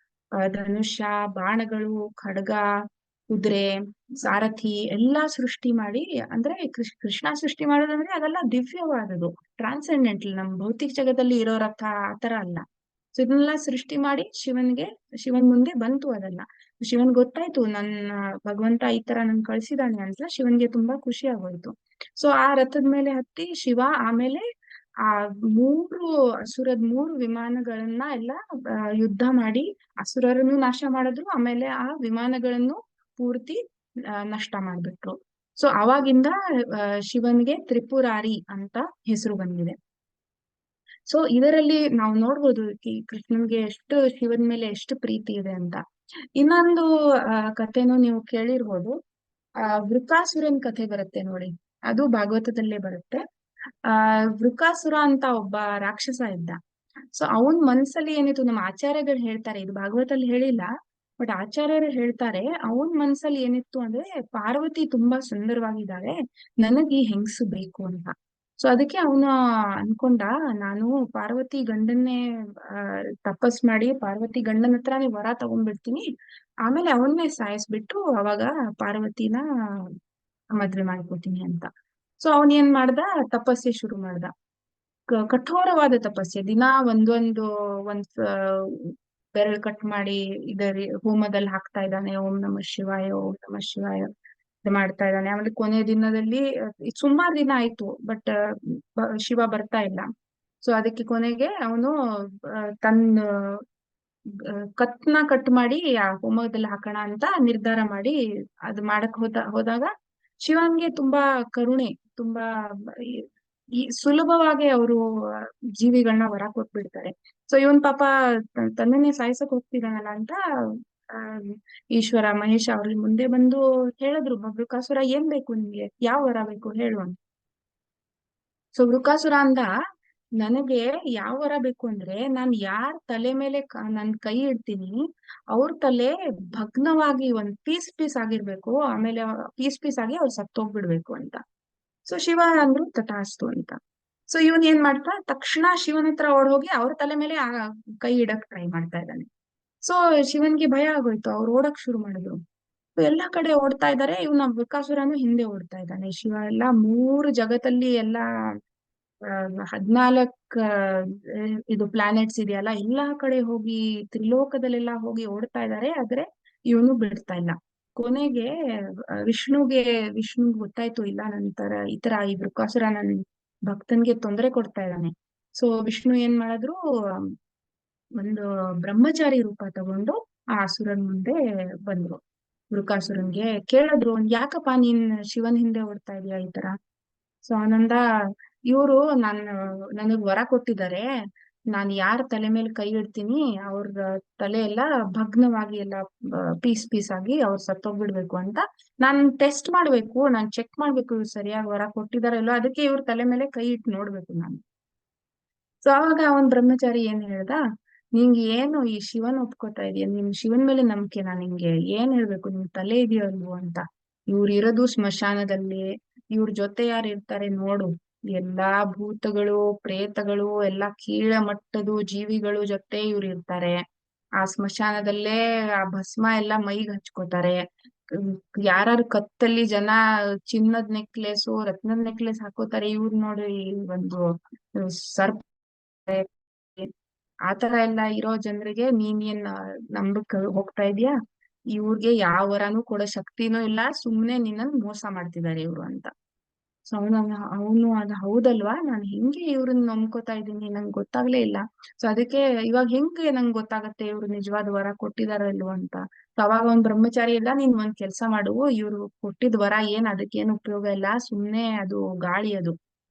ಧನುಷ್ಯ, ಬಾಣಗಳು, ಖಡ್ಗ, ಕುದುರೆ, ಸಾರಥಿ ಎಲ್ಲಾ ಸೃಷ್ಟಿ ಮಾಡಿ, ಅಂದ್ರೆ ಕೃಷ್ಣ ಸೃಷ್ಟಿ ಮಾಡೋದಂದ್ರೆ ಅದೆಲ್ಲ ದಿವ್ಯವಾದದು, ಟ್ರಾನ್ಸೆಂಡೆಂಟಲ್, ನಮ್ ಭೌತಿಕ ಜಗದಲ್ಲಿ ಇರೋ ರಥ ಆತರ ಅಲ್ಲ. ಸೊ ಇದನ್ನೆಲ್ಲ ಸೃಷ್ಟಿ ಮಾಡಿ ಶಿವನ್ ಮುಂದೆ ಬಂತು ಅದೆಲ್ಲ. ಶಿವನ್ ಗೊತ್ತಾಯ್ತು, ನನ್ನ ಭಗವಂತ ಈ ತರ ನನ್ ಕಳ್ಸಿದಾನೆ ಅಂತ. ಶಿವನ್ಗೆ ತುಂಬಾ ಖುಷಿ ಆಗೋಯ್ತು. ಸೊ ಆ ರಥದ ಮೇಲೆ ಹತ್ತಿ ಶಿವ ಆಮೇಲೆ ಆ ಮೂರು ವಿಮಾನಗಳನ್ನ ಎಲ್ಲ ಯುದ್ಧ ಮಾಡಿ ಅಸುರರನ್ನು ನಾಶ ಮಾಡಿದ್ರು. ಆಮೇಲೆ ಆ ವಿಮಾನಗಳನ್ನು ಪೂರ್ತಿ ನಷ್ಟ ಮಾಡ್ಬಿಟ್ರು. ಸೊ ಅವಾಗಿಂದ ಶಿವನ್ಗೆ ತ್ರಿಪುರಾರಿ ಅಂತ ಹೆಸರು ಬಂದಿದೆ. ಸೊ ಇದರಲ್ಲಿ ನಾವು ನೋಡ್ಬೋದು ಕೃಷ್ಣನ್ಗೆ ಎಷ್ಟು ಶಿವನ್ ಮೇಲೆ ಎಷ್ಟು ಪ್ರೀತಿ ಇದೆ ಅಂತ. ಇನ್ನೊಂದು ಕಥೆನೂ ನೀವು ಕೇಳಿರ್ಬೋದು, ವೃಕಾಸುರನ್ ಕಥೆ ಬರುತ್ತೆ ನೋಡಿ, ಅದು ಭಾಗವತದಲ್ಲೇ ಬರುತ್ತೆ. ವೃಕಾಸುರ ಅಂತ ಒಬ್ಬ ರಾಕ್ಷಸ ಇದ್ದ. ಸೊ ಅವನ್ ಮನ್ಸಲ್ಲಿ ಏನಿತ್ತು, ನಮ್ಮ ಆಚಾರ್ಯಗಳು ಹೇಳ್ತಾರೆ, ಇದು ಭಾಗವತಲ್ಲಿ ಹೇಳಿಲ್ಲ, ಬಟ್ ಆಚಾರ್ಯರು ಹೇಳ್ತಾರೆ, ಅವನ್ ಮನ್ಸಲ್ಲಿ ಏನಿತ್ತು ಅಂದ್ರೆ, ಪಾರ್ವತಿ ತುಂಬಾ ಸುಂದರವಾಗಿದ್ದಾಳೆ, ನನಗ್ ಈ ಹೆಂಗಸು ಬೇಕು ಅಂತ. ಸೊ ಅದಕ್ಕೆ ಅವನು ಅನ್ಕೊಂಡ, ನಾನು ಪಾರ್ವತಿ ಗಂಡನ್ನೇ ತಪಸ್ ಮಾಡಿ ಪಾರ್ವತಿ ಗಂಡನ ಹತ್ರನೇ ವರ ತಗೊಂಡ್ಬಿಡ್ತೀನಿ, ಆಮೇಲೆ ಅವನ್ನೇ ಸಾಯಿಸ್ಬಿಟ್ಟು ಅವಾಗ ಪಾರ್ವತಿನ ಮದ್ವೆ ಮಾಡ್ಕೋತೀನಿ ಅಂತ. ಸೊ ಅವನ್ ಏನ್ ಮಾಡ್ದ, ತಪಸ್ಸೆ ಶುರು ಮಾಡ್ದ. ಕಠೋರವಾದ ತಪಸ್ಸೆ, ದಿನ ಒಂದ್ ಬೆರಳು ಕಟ್ ಮಾಡಿ ಹೋಮದಲ್ಲಿ ಹಾಕ್ತಾ ಇದ್ದಾನೆ, ಓಂ ನಮಃ ಶಿವಾಯ ಓಂ ನಮಃ ಶಿವಾಯ ಮಾಡ್ತಾ ಇದ್ದಾನೆ. ಆಮೇಲೆ ಕೊನೆ ದಿನದಲ್ಲಿ ಸುಮಾರು ದಿನ ಆಯ್ತು, ಬಟ್ ಶಿವ ಬರ್ತಾ ಇಲ್ಲ. ಸೊ ಅದಕ್ಕೆ ಕೊನೆಗೆ ಅವನು ತನ್ನ ಕಟ್ ಮಾಡಿ ಆ ಹೋಮದಲ್ಲಿ ಹಾಕೋಣ ಅಂತ ನಿರ್ಧಾರ ಮಾಡಿ ಅದು ಮಾಡಕ್ ಹೋದಾಗ ಶಿವನ್ಗೆ ತುಂಬಾ ಕರುಣೆ, ತುಂಬಾ ಸುಲಭವಾಗಿ ಅವರು ಜೀವಿಗಳನ್ನ ಹೊರ ಕೊಟ್ಬಿಡ್ತಾರೆ. ಸೊ ಇವನ್ ಪಾಪ ತನ್ನನ್ನೇ ಸಾಯ್ಸಕ್ ಹೋಗ್ತಿದ್ದಾನಲ್ಲ ಅಂತ ಈಶ್ವರ ಮಹೇಶ ಅವ್ರಿಗೆ ಮುಂದೆ ಬಂದು ಹೇಳಿದ್ರು, ವೃಕಾಸುರ ಏನ್ ಬೇಕು ನಿಮ್ಗೆ, ಯಾವ ವರ ಬೇಕು ಹೇಳು ಅಂತ. ಸೊ ವೃಕಾಸುರ ಅಂದ, ನನಗೆ ಯಾವ ವರ ಬೇಕು ಅಂದ್ರೆ ನಾನ್ ಯಾರ್ ತಲೆ ಮೇಲೆ ನನ್ ಕೈ ಇಡ್ತೀನಿ ಅವ್ರ ತಲೆ ಭಗ್ನವಾಗಿ ಒಂದ್ ಪೀಸ್ ಆಗಿರ್ಬೇಕು, ಆಮೇಲೆ ಪೀಸ್ ಆಗಿ ಅವ್ರು ಸತ್ತೋಗ್ಬಿಡ್ಬೇಕು ಅಂತ. ಸೊ ಶಿವ ಅಂದ್ರು ತಥಾಸ್ತು ಅಂತ. ಸೊ ಇವನ್ ಏನ್ ಮಾಡ್ತಾ ತಕ್ಷಣ ಶಿವನ ಹತ್ರ ಓಡ್ ಹೋಗಿ ಅವ್ರ ತಲೆ ಮೇಲೆ ಕೈ ಇಡಕ್ ಟ್ರೈ ಮಾಡ್ತಾ ಇದ್ದಾನೆ. ಸೊ ಶಿವನ್ಗೆ ಭಯ ಆಗೋಯ್ತು, ಅವ್ರು ಓಡಕ್ ಶುರು ಮಾಡಿದ್ರು. ಎಲ್ಲಾ ಕಡೆ ಓಡ್ತಾ ಇದಾರೆ, ಇವನ ಬೃಕಾಸುರನು ಹಿಂದೆ ಓಡ್ತಾ ಇದ್ದಾನೆ. ಶಿವ ಎಲ್ಲಾ 3 ಜಗತ್ತಲ್ಲಿ ಎಲ್ಲಾ 14 ಇದು ಪ್ಲಾನೆಟ್ಸ್ ಇದೆಯಲ್ಲ, ಎಲ್ಲಾ ಕಡೆ ಹೋಗಿ ತ್ರಿಲೋಕದಲ್ಲೆಲ್ಲಾ ಹೋಗಿ ಓಡ್ತಾ ಇದಾರೆ, ಆದ್ರೆ ಇವನು ಬಿಡ್ತಾ ಇಲ್ಲ. ಕೊನೆಗೆ ವಿಷ್ಣುಗ್ ಗೊತ್ತಾಯ್ತು, ಇಲ್ಲ ನಂತರ ಈ ಬೃಕಾಸುರ ನನ್ ಭಕ್ತನ್ಗೆ ತೊಂದರೆ ಕೊಡ್ತಾ ಇದ್ದಾನೆ. ಸೊ ವಿಷ್ಣು ಏನ್ ಮಾಡಿದ್ರು, ಒಂದು ಬ್ರಹ್ಮಚಾರಿ ರೂಪ ತಗೊಂಡು ಆ ಅಸುರನ್ ಮುಂದೆ ಬಂದ್ರು. ಬೃಕಾಸುರನ್ಗೆ ಕೇಳಿದ್ರು, ಯಾಕಪ್ಪ ನೀನ್ ಶಿವನ್ ಹಿಂದೆ ಓಡ್ತಾ ಇದೀಯ ಈ ತರ? ಸೊ ಆನಂದ, ಇವ್ರು ನನಗ್ ವರ ಕೊಟ್ಟಿದ್ದಾರೆ, ನಾನ್ ಯಾರ ತಲೆ ಮೇಲೆ ಕೈ ಇಡ್ತೀನಿ ಅವ್ರ ತಲೆ ಎಲ್ಲ ಭಗ್ನವಾಗಿ ಎಲ್ಲ ಪೀಸ್ ಆಗಿ ಅವ್ರು ಸತ್ತೋಗ್ಬಿಡ್ಬೇಕು ಅಂತ ನಾನ್ ಟೆಸ್ಟ್ ಮಾಡ್ಬೇಕು, ನಾನ್ ಚೆಕ್ ಮಾಡ್ಬೇಕು ಇವ್ರು ಸರಿಯಾಗಿ ವರ ಕೊಟ್ಟಿದಾರಲ್ಲೋ, ಅದಕ್ಕೆ ಇವ್ರ ತಲೆ ಮೇಲೆ ಕೈ ಇಟ್ಟು ನೋಡ್ಬೇಕು ನಾನು. ಸೊ ಅವಾಗ ಅವನ್ ಬ್ರಹ್ಮಚಾರಿ ಏನ್ ಹೇಳ್ದ, ನಿಂಗೆ ಏನು ಈ ಶಿವನ್ ಒಪ್ಕೋತಾ ಇದೀಯ, ನಿನ್ ಶಿವನ್ ಮೇಲೆ ನಂಬಿಕೆನಾ ನಿಂಗೆ? ಏನ್ ಹೇಳ್ಬೇಕು, ನಿನ್ ತಲೆ ಇದೆಯೋ ಅಲ್ವೋ ಅಂತ. ಇವ್ರು ಇರೋದು ಸ್ಮಶಾನದಲ್ಲಿ, ಇವ್ರ ಜೊತೆ ಯಾರು ಇರ್ತಾರೆ ನೋಡು, ಎಲ್ಲಾ ಭೂತಗಳು ಪ್ರೇತಗಳು ಎಲ್ಲಾ ಕೀಳ ಮಟ್ಟದ ಜೀವಿಗಳು ಜೊತೆ ಇವ್ರು ಇರ್ತಾರೆ. ಆ ಸ್ಮಶಾನದಲ್ಲೇ ಆ ಭಸ್ಮ ಎಲ್ಲಾ ಮೈಗೆ ಹಚ್ಕೋತಾರೆ. ಯಾರು ಕತ್ತಲ್ಲಿ ಜನ ಚಿನ್ನದ ನೆಕ್ಲೆಸ್ ರತ್ನದ ನೆಕ್ಲೆಸ್ ಹಾಕೋತಾರೆ, ಇವ್ರು ನೋಡಿ ಒಂದು ಸರ್ಪ. ಆತರ ಎಲ್ಲ ಇರೋ ಜನರಿಗೆ ನೀನೇನ್ ನಂಬಕ್ ಹೋಗ್ತಾ ಇದೀಯಾ? ಇವ್ರಿಗೆ ಯಾವ ವರನೂ ಕೊಡೋ ಶಕ್ತಿನೂ ಇಲ್ಲ, ಸುಮ್ನೆ ನಿನ್ನನ್ ಮೋಸ ಮಾಡ್ತಿದ್ದಾರೆ ಇವ್ರು ಅಂತ. ಸೊ ಅವನು ಅದು ಹೌದಲ್ವಾ, ನಾನು ಹೆಂಗೆ ಇವ್ರನ್ನ ನಂಬ್ಕೋತಾ ಇದ್ದೀನಿ, ನಂಗೆ ಗೊತ್ತಾಗ್ಲೇ ಇಲ್ಲ. ಸೊ ಅದಕ್ಕೆ ಇವಾಗ ಹೆಂಗೆ ನಂಗೆ ಗೊತ್ತಾಗತ್ತೆ ಇವ್ರು ನಿಜವಾದ ವರ ಕೊಟ್ಟಿದಾರಲ್ವ ಅಂತ. ಸೊ ಅವಾಗ ಒಂದ್ ಬ್ರಹ್ಮಚಾರಿ ಇಲ್ಲ, ನೀನ್ ಒಂದ್ ಕೆಲ್ಸ ಮಾಡು, ಇವ್ರು ಕೊಟ್ಟಿದ್ ವರ ಏನ್ ಅದಕ್ಕೇನು ಉಪಯೋಗ ಇಲ್ಲ, ಸುಮ್ನೆ ಅದು ಗಾಳಿ,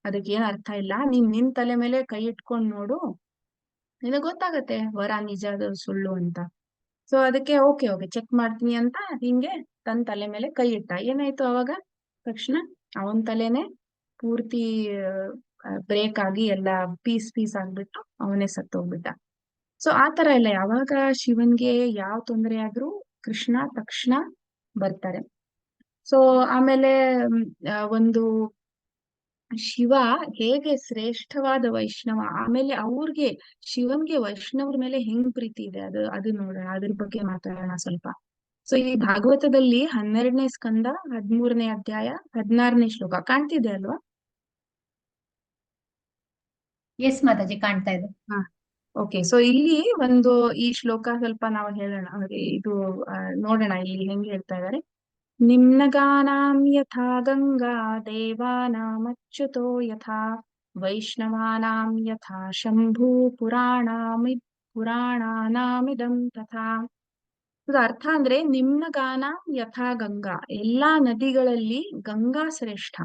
ಅದಕ್ಕೇನ್ ಅರ್ಥ ಇಲ್ಲ. ನಿನ್ ತಲೆ ಮೇಲೆ ಕೈ ಇಟ್ಕೊಂಡ್ ನೋಡು, ನಿನಗ್ ಗೊತ್ತಾಗತ್ತೆ ವರ ನಿಜ ಸುಳ್ಳು ಅಂತ. ಸೊ ಅದಕ್ಕೆ ಓಕೆ ಚೆಕ್ ಮಾಡ್ತೀನಿ ಅಂತ ಹಿಂಗೆ ತನ್ನ ತಲೆ ಮೇಲೆ ಕೈ ಇಟ್ಟ. ಏನಾಯ್ತು ಅವಾಗ ತಕ್ಷಣ ಅವನ್ ತಲೆನೆ ಪೂರ್ತಿ ಬ್ರೇಕ್ ಆಗಿ ಎಲ್ಲ ಪೀಸ್ ಆಗ್ಬಿಟ್ಟು ಅವನೇ ಸತ್ತೋಗ್ಬಿಟ್ಟ. ಸೊ ಆತರ ಎಲ್ಲ ಯಾವಾಗ ಶಿವನ್ಗೆ ಯಾವ ತೊಂದರೆ ಆದ್ರೂ ಕೃಷ್ಣ ತಕ್ಷಣ ಬರ್ತಾರೆ. ಸೊ ಆಮೇಲೆ ಒಂದು ಶಿವ ಹೇಗೆ ಶ್ರೇಷ್ಠವಾದ ವೈಷ್ಣವ, ಆಮೇಲೆ ಅವ್ರಿಗೆ ಶಿವನ್ಗೆ ವೈಷ್ಣವ್ರ ಮೇಲೆ ಹೆಂಗ್ ಪ್ರೀತಿ ಇದೆ ಅದು ನೋಡೋಣ, ಅದ್ರ ಬಗ್ಗೆ ಮಾತಾಡೋಣ ಸ್ವಲ್ಪ. ಸೊ ಈ ಭಾಗವತದಲ್ಲಿ 12ನೇ ಸ್ಕಂದ 13ನೇ ಅಧ್ಯಾಯ 16ನೇ ಶ್ಲೋಕ ಕಾಣ್ತಿದೆ ಅಲ್ವಾ? ಎಸ್ ಮಾತಾಜಿ, ಕಾಣ್ತಾ ಇದೆ. ಹಾ, ಓಕೆ. ಸೊ ಇಲ್ಲಿ ಒಂದು ಈ ಶ್ಲೋಕ ಸ್ವಲ್ಪ ನಾವು ಹೇಳೋಣ, ಇದು ನೋಡೋಣ ಇಲ್ಲಿ ಹೆಂಗ್ ಹೇಳ್ತಾ ಇದಾರೆ. ನಿಮ್ನಗಾನಾಂ ಯಥಾ ಗಂಗಾ ದೇವಾನಾಮಚ್ಯುತೋ ಯಥಾ ವೈಷ್ಣವಾನಾಂ ಯಥಾ ಶಂಭು ಪುರಾಣಾನಾಮಿದಂ ತಥಾ. ಇದು ಅರ್ಥ ಅಂದ್ರೆ, ನಿಮ್ನಗಾನ ಯಥಾ ಗಂಗಾ, ಎಲ್ಲಾ ನದಿಗಳಲ್ಲಿ ಗಂಗಾ ಶ್ರೇಷ್ಠ.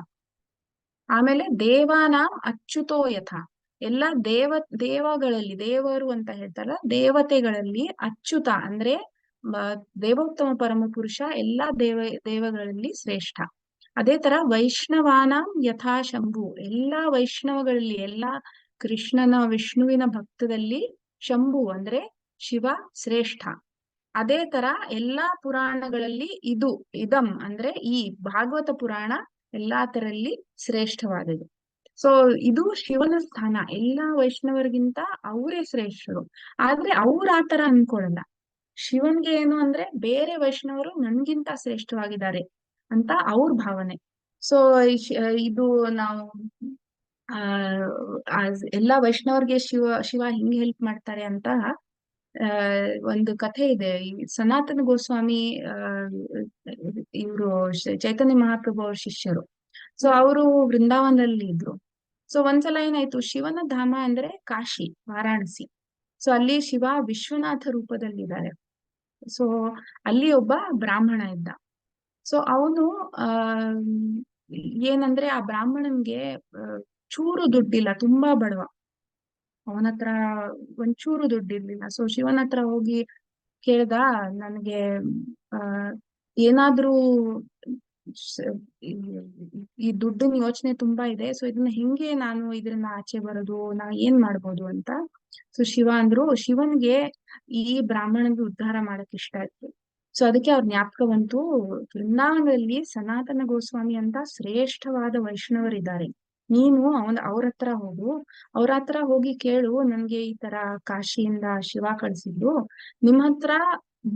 ಆಮೇಲೆ ದೇವಾನಾಂ ಅಚ್ಯುತೋ ಯಥಾ, ಎಲ್ಲಾ ದೇವಗಳಲ್ಲಿ ದೇವರು ಅಂತ ಹೇಳ್ತಾರಲ್ಲ, ದೇವತೆಗಳಲ್ಲಿ ಅಚ್ಯುತ ಅಂದ್ರೆ ದೇವೋತ್ತಮ ಪರಮ ಪುರುಷ, ಎಲ್ಲಾ ದೇವಗಳಲ್ಲಿ ಶ್ರೇಷ್ಠ. ಅದೇ ತರ ವೈಷ್ಣವಾನಾಂ ಯಥಾ ಶಂಭು, ಎಲ್ಲಾ ವೈಷ್ಣವಗಳಲ್ಲಿ, ಎಲ್ಲಾ ವಿಷ್ಣುವಿನ ಭಕ್ತದಲ್ಲಿ ಶಂಭು ಅಂದ್ರೆ ಶಿವ ಶ್ರೇಷ್ಠ. ಅದೇ ತರ ಎಲ್ಲಾ ಪುರಾಣಗಳಲ್ಲಿ ಇದಂ ಅಂದ್ರೆ ಈ ಭಾಗವತ ಪುರಾಣ ಎಲ್ಲಾ ತರಲ್ಲಿ ಶ್ರೇಷ್ಠವಾದದ್ದು. ಸೊ ಇದು ಶಿವನ ಸ್ಥಾನ, ಎಲ್ಲಾ ವೈಷ್ಣವರಿಗಿಂತ ಅವರೇ ಶ್ರೇಷ್ಠರು. ಆದ್ರೆ ಅವ್ರ ಆತರ ಅನ್ಕೊಳಲ್ಲ. ಶಿವನ್ಗೆ ಏನು ಅಂದ್ರೆ, ಬೇರೆ ವೈಷ್ಣವರು ನನ್ಗಿಂತ ಶ್ರೇಷ್ಠವಾಗಿದ್ದಾರೆ ಅಂತ ಅವ್ರ ಭಾವನೆ. ಸೊ ಇದು ನಾವು ಎಲ್ಲಾ ವೈಷ್ಣವರಿಗೆ ಶಿವ ಹಿಂಗ್ ಹೆಲ್ಪ್ ಮಾಡ್ತಾರೆ ಅಂತ ಒಂದು ಕಥೆ ಇದೆ. ಈ ಸನಾತನ ಗೋಸ್ವಾಮಿ ಇವರು ಚೈತನ್ಯ ಮಹಾಪ್ರಭು ಅವ್ರ ಶಿಷ್ಯರು. ಸೊ ಅವರು ವೃಂದಾವನದಲ್ಲಿ ಇದ್ರು. ಸೊ ಒಂದ್ಸಲ ಏನಾಯ್ತು, ಶಿವನ ಧಾಮ ಅಂದ್ರೆ ಕಾಶಿ, ವಾರಾಣಸಿ. ಸೊ ಅಲ್ಲಿ ಶಿವ ವಿಶ್ವನಾಥ ರೂಪದಲ್ಲಿದ್ದಾರೆ. ಸೊ ಅಲ್ಲಿ ಒಬ್ಬ ಬ್ರಾಹ್ಮಣ ಇದ್ದ. ಸೊ ಅವನು ಏನಂದ್ರೆ ಆ ಬ್ರಾಹ್ಮಣನ್ಗೆ ಚೂರು ದುಡ್ಡಿಲ್ಲ, ತುಂಬಾ ಬಡವ, ಅವನತ್ರ ಒಂಚೂರು ದುಡ್ಡಿರ್ಲಿಲ್ಲ. ಸೊ ಶಿವನ ಹತ್ರ ಹೋಗಿ ಕೇಳ್ದ, ನನಗೆ ಏನಾದ್ರೂ ಸ- ಈ ಈ ದುಡ್ಡಿನ ಯೋಚನೆ ತುಂಬಾ ಇದೆ. ಸೊ ಇದನ್ನ ಹೆಂಗೆ ನಾನು ಇದನ್ನ ಆಚೆ ಬರೋದು, ನಾ ಏನ್ ಮಾಡ್ಬೋದು ಅಂತ. ಸೊ ಶಿವ ಅಂದ್ರು, ಶಿವನ್ಗೆ ಈ ಬ್ರಾಹ್ಮಣನಿಗೆ ಉದ್ಧಾರ ಮಾಡಕ್ ಇಷ್ಟ ಇತ್ತು. ಸೊ ಅದಕ್ಕೆ ಅವ್ರ ಜ್ಞಾಪಕ ಬಂತು, ವೃಂದಾವನದಲ್ಲಿ ಸನಾತನ ಗೋಸ್ವಾಮಿ ಅಂತ ಶ್ರೇಷ್ಠವಾದ ವೈಷ್ಣವರಿದ್ದಾರೆ, ನೀನು ಅವ್ರ ಹತ್ರ ಹೋಗು, ಅವ್ರ ಹತ್ರ ಹೋಗಿ ಕೇಳು, ನನ್ಗೆ ಈ ತರ ಕಾಶಿಯಿಂದ ಶಿವ ಕಳ್ಸಿದ್ದು, ನಿಮ್ ಹತ್ರ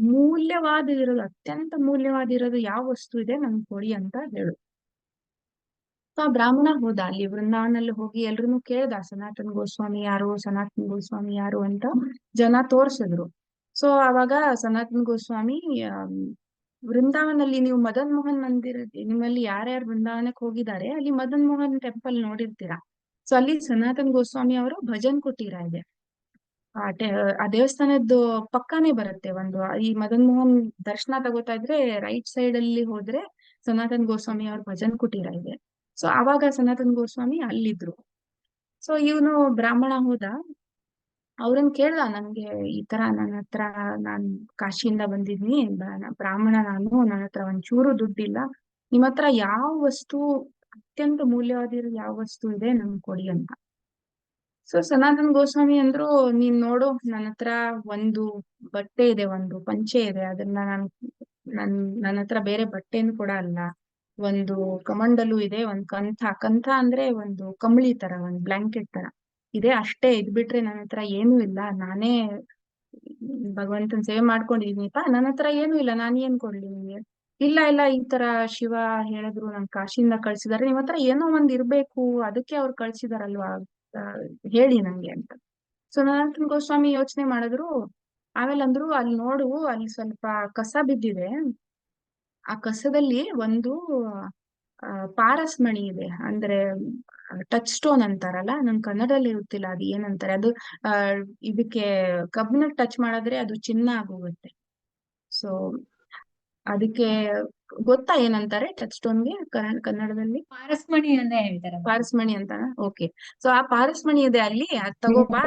ಮೂಲ್ಯವಾದಿರೋದು, ಅತ್ಯಂತ ಮೂಲ್ಯವಾದಿರೋದು ಯಾವ ವಸ್ತು ಇದೆ ನನ್ಗೆ ಕೊಡಿ ಅಂತ ಹೇಳು. ಸೊ ಆ ಬ್ರಾಹ್ಮಣ ಹೋದ, ಅಲ್ಲಿ ವೃಂದಾವನಲ್ಲಿ ಹೋಗಿ ಎಲ್ರನ್ನೂ ಕೇಳ್ದ, ಸನಾತನ ಗೋಸ್ವಾಮಿ ಯಾರು, ಸನಾತನ ಗೋಸ್ವಾಮಿ ಯಾರು ಅಂತ ಜನ ತೋರ್ಸಿದ್ರು. ಸೊ ಅವಾಗ ಸನಾತನ ಗೋಸ್ವಾಮಿ, ವೃಂದಾವನಲ್ಲಿ ನೀವು ಮದನ್ ಮೋಹನ್ ಮಂದಿರ, ನಿಮ್ಮಲ್ಲಿ ಯಾರ್ಯಾರು ವೃಂದಾವನಕ್ಕೆ ಹೋಗಿದ್ದಾರೆ ಅಲ್ಲಿ ಮದನ್ ಮೋಹನ್ ಟೆಂಪಲ್ ನೋಡಿರ್ತೀರಾ. ಸೊ ಅಲ್ಲಿ ಸನಾತನ ಗೋಸ್ವಾಮಿ ಅವರು ಭಜನ್ ಕುಟೀರ ಇದೆ. ಆ ದೇವಸ್ಥಾನದ್ದು ಪಕ್ಕಾನೇ ಬರುತ್ತೆ. ಈ ಮದನ್ ಮೋಹನ್ ದರ್ಶನ ತಗೋತಾ ಇದ್ರೆ ರೈಟ್ ಸೈಡ್ ಅಲ್ಲಿ ಹೋದ್ರೆ ಸನಾತನ್ ಗೋಸ್ವಾಮಿ ಅವ್ರ ಭಜನ್ ಕುಟೀರ ಇದೆ. ಸೊ ಅವಾಗ ಸನಾತನ್ ಗೋಸ್ವಾಮಿ ಅಲ್ಲಿದ್ರು. ಸೊ ಇವನು ಬ್ರಾಹ್ಮಣ ಹೋದ, ಅವ್ರನ್ನ ಕೇಳ್ದ, ನನ್ಗೆ ಈ ತರ ನಾನ್ ಕಾಶಿಯಿಂದ ಬಂದಿದ್ನಿ, ಬ್ರಾಹ್ಮಣ ನಾನು, ನನ್ನ ಹತ್ರ ಒಂಚೂರು ದುಡ್ಡಿಲ್ಲ, ನಿಮ್ ಹತ್ರ ಯಾವ ವಸ್ತು ಅತ್ಯಂತ ಮೂಲ್ಯವಾದಿರೋ ಯಾವ ವಸ್ತು ಇದೆ ನನ್ಗೆ ಕೊಡಿ ಅಂತ. ಸೊ ಸನಾತನ್ ಗೋಸ್ವಾಮಿ ಅಂದ್ರು, ನೀನ್ ನೋಡು, ನನ್ನ ಹತ್ರ ಒಂದು ಬಟ್ಟೆ ಇದೆ, ಒಂದು ಪಂಚೆ ಇದೆ, ಅದನ್ನ ನನ್ನ ಹತ್ರ ಬೇರೆ ಬಟ್ಟೆನು ಕೂಡ ಅಲ್ಲ, ಒಂದು ಕಮಂಡಲು ಇದೆ, ಒಂದ್ ಕಂಠ ಅಂದ್ರೆ ಒಂದು ಕಂಬಳಿ ತರ, ಒಂದ್ ಬ್ಲಾಂಕೆಟ್ ತರ ಇದೆ, ಅಷ್ಟೇ. ಇದ್ ಬಿಟ್ರೆ ನನ್ನ ಹತ್ರ ಏನೂ ಇಲ್ಲ, ನಾನೇ ಭಗವಂತನ ಸೇವೆ ಮಾಡ್ಕೊಂಡಿದೀನಿಪ್ಪ, ನನ್ನ ಹತ್ರ ಏನೂ ಇಲ್ಲ, ನಾನ್ ಏನ್ ಕೊಡ್ಲಿ ನಿಮ್ಗೆ. ಇಲ್ಲ ಈ ತರ ಶಿವ ಹೇಳಿದ್ರು, ನನ್ ಕಾಶಿಯಿಂದ ಕಳ್ಸಿದಾರೆ, ನಿಮ್ ಹತ್ರ ಏನೋ ಒಂದ್ ಇರ್ಬೇಕು, ಅದಕ್ಕೆ ಅವ್ರು ಕಳ್ಸಿದಾರಲ್ವಾ, ಹೇಳಿ ನಂಗೆ ಅಂತ. ಸೊ ಸನಾತನ ಗೋಸ್ವಾಮಿ ಯೋಚನೆ ಮಾಡಿದ್ರು. ಆಮೇಲೆ ಅಂದ್ರು, ಅಲ್ಲಿ ನೋಡು, ಅಲ್ಲಿ ಸ್ವಲ್ಪ ಕಸ ಬಿದ್ದಿದೆ, ಆ ಕಸದಲ್ಲಿ ಒಂದು ಪಾರಸ್ಮಣಿ ಇದೆ, ಅಂದ್ರೆ ಟಚ್ ಸ್ಟೋನ್ ಅಂತಾರಲ್ಲ, ನನ್ ಕನ್ನಡದಲ್ಲಿ ಗೊತ್ತಿಲ್ಲ ಅದು ಏನಂತಾರೆ. ಅದು ಇದಕ್ಕೆ ಕಬ್ಬಿನ ಟಚ್ ಮಾಡಿದ್ರೆ ಅದು ಚಿನ್ನ ಆಗೋಗುತ್ತೆ. ಸೊ ಅದಕ್ಕೆ ಗೊತ್ತಾ ಏನಂತಾರೆ ಟಚ್ ಸ್ಟೋನ್ಗೆ ಕನ್ನಡದಲ್ಲಿ? ಪಾರಸ್ಮಣಿ ಅಂತ ಹೇಳ್ತಾರೆ. ಪಾರಸ್ಮಣಿ ಅಂತಾನ? ಓಕೆ. ಸೊ ಆ ಪಾರಸ್ಮಣಿ ಇದೆ ಅಲ್ಲಿ, ಅದ್ ತಗೋಬಾ,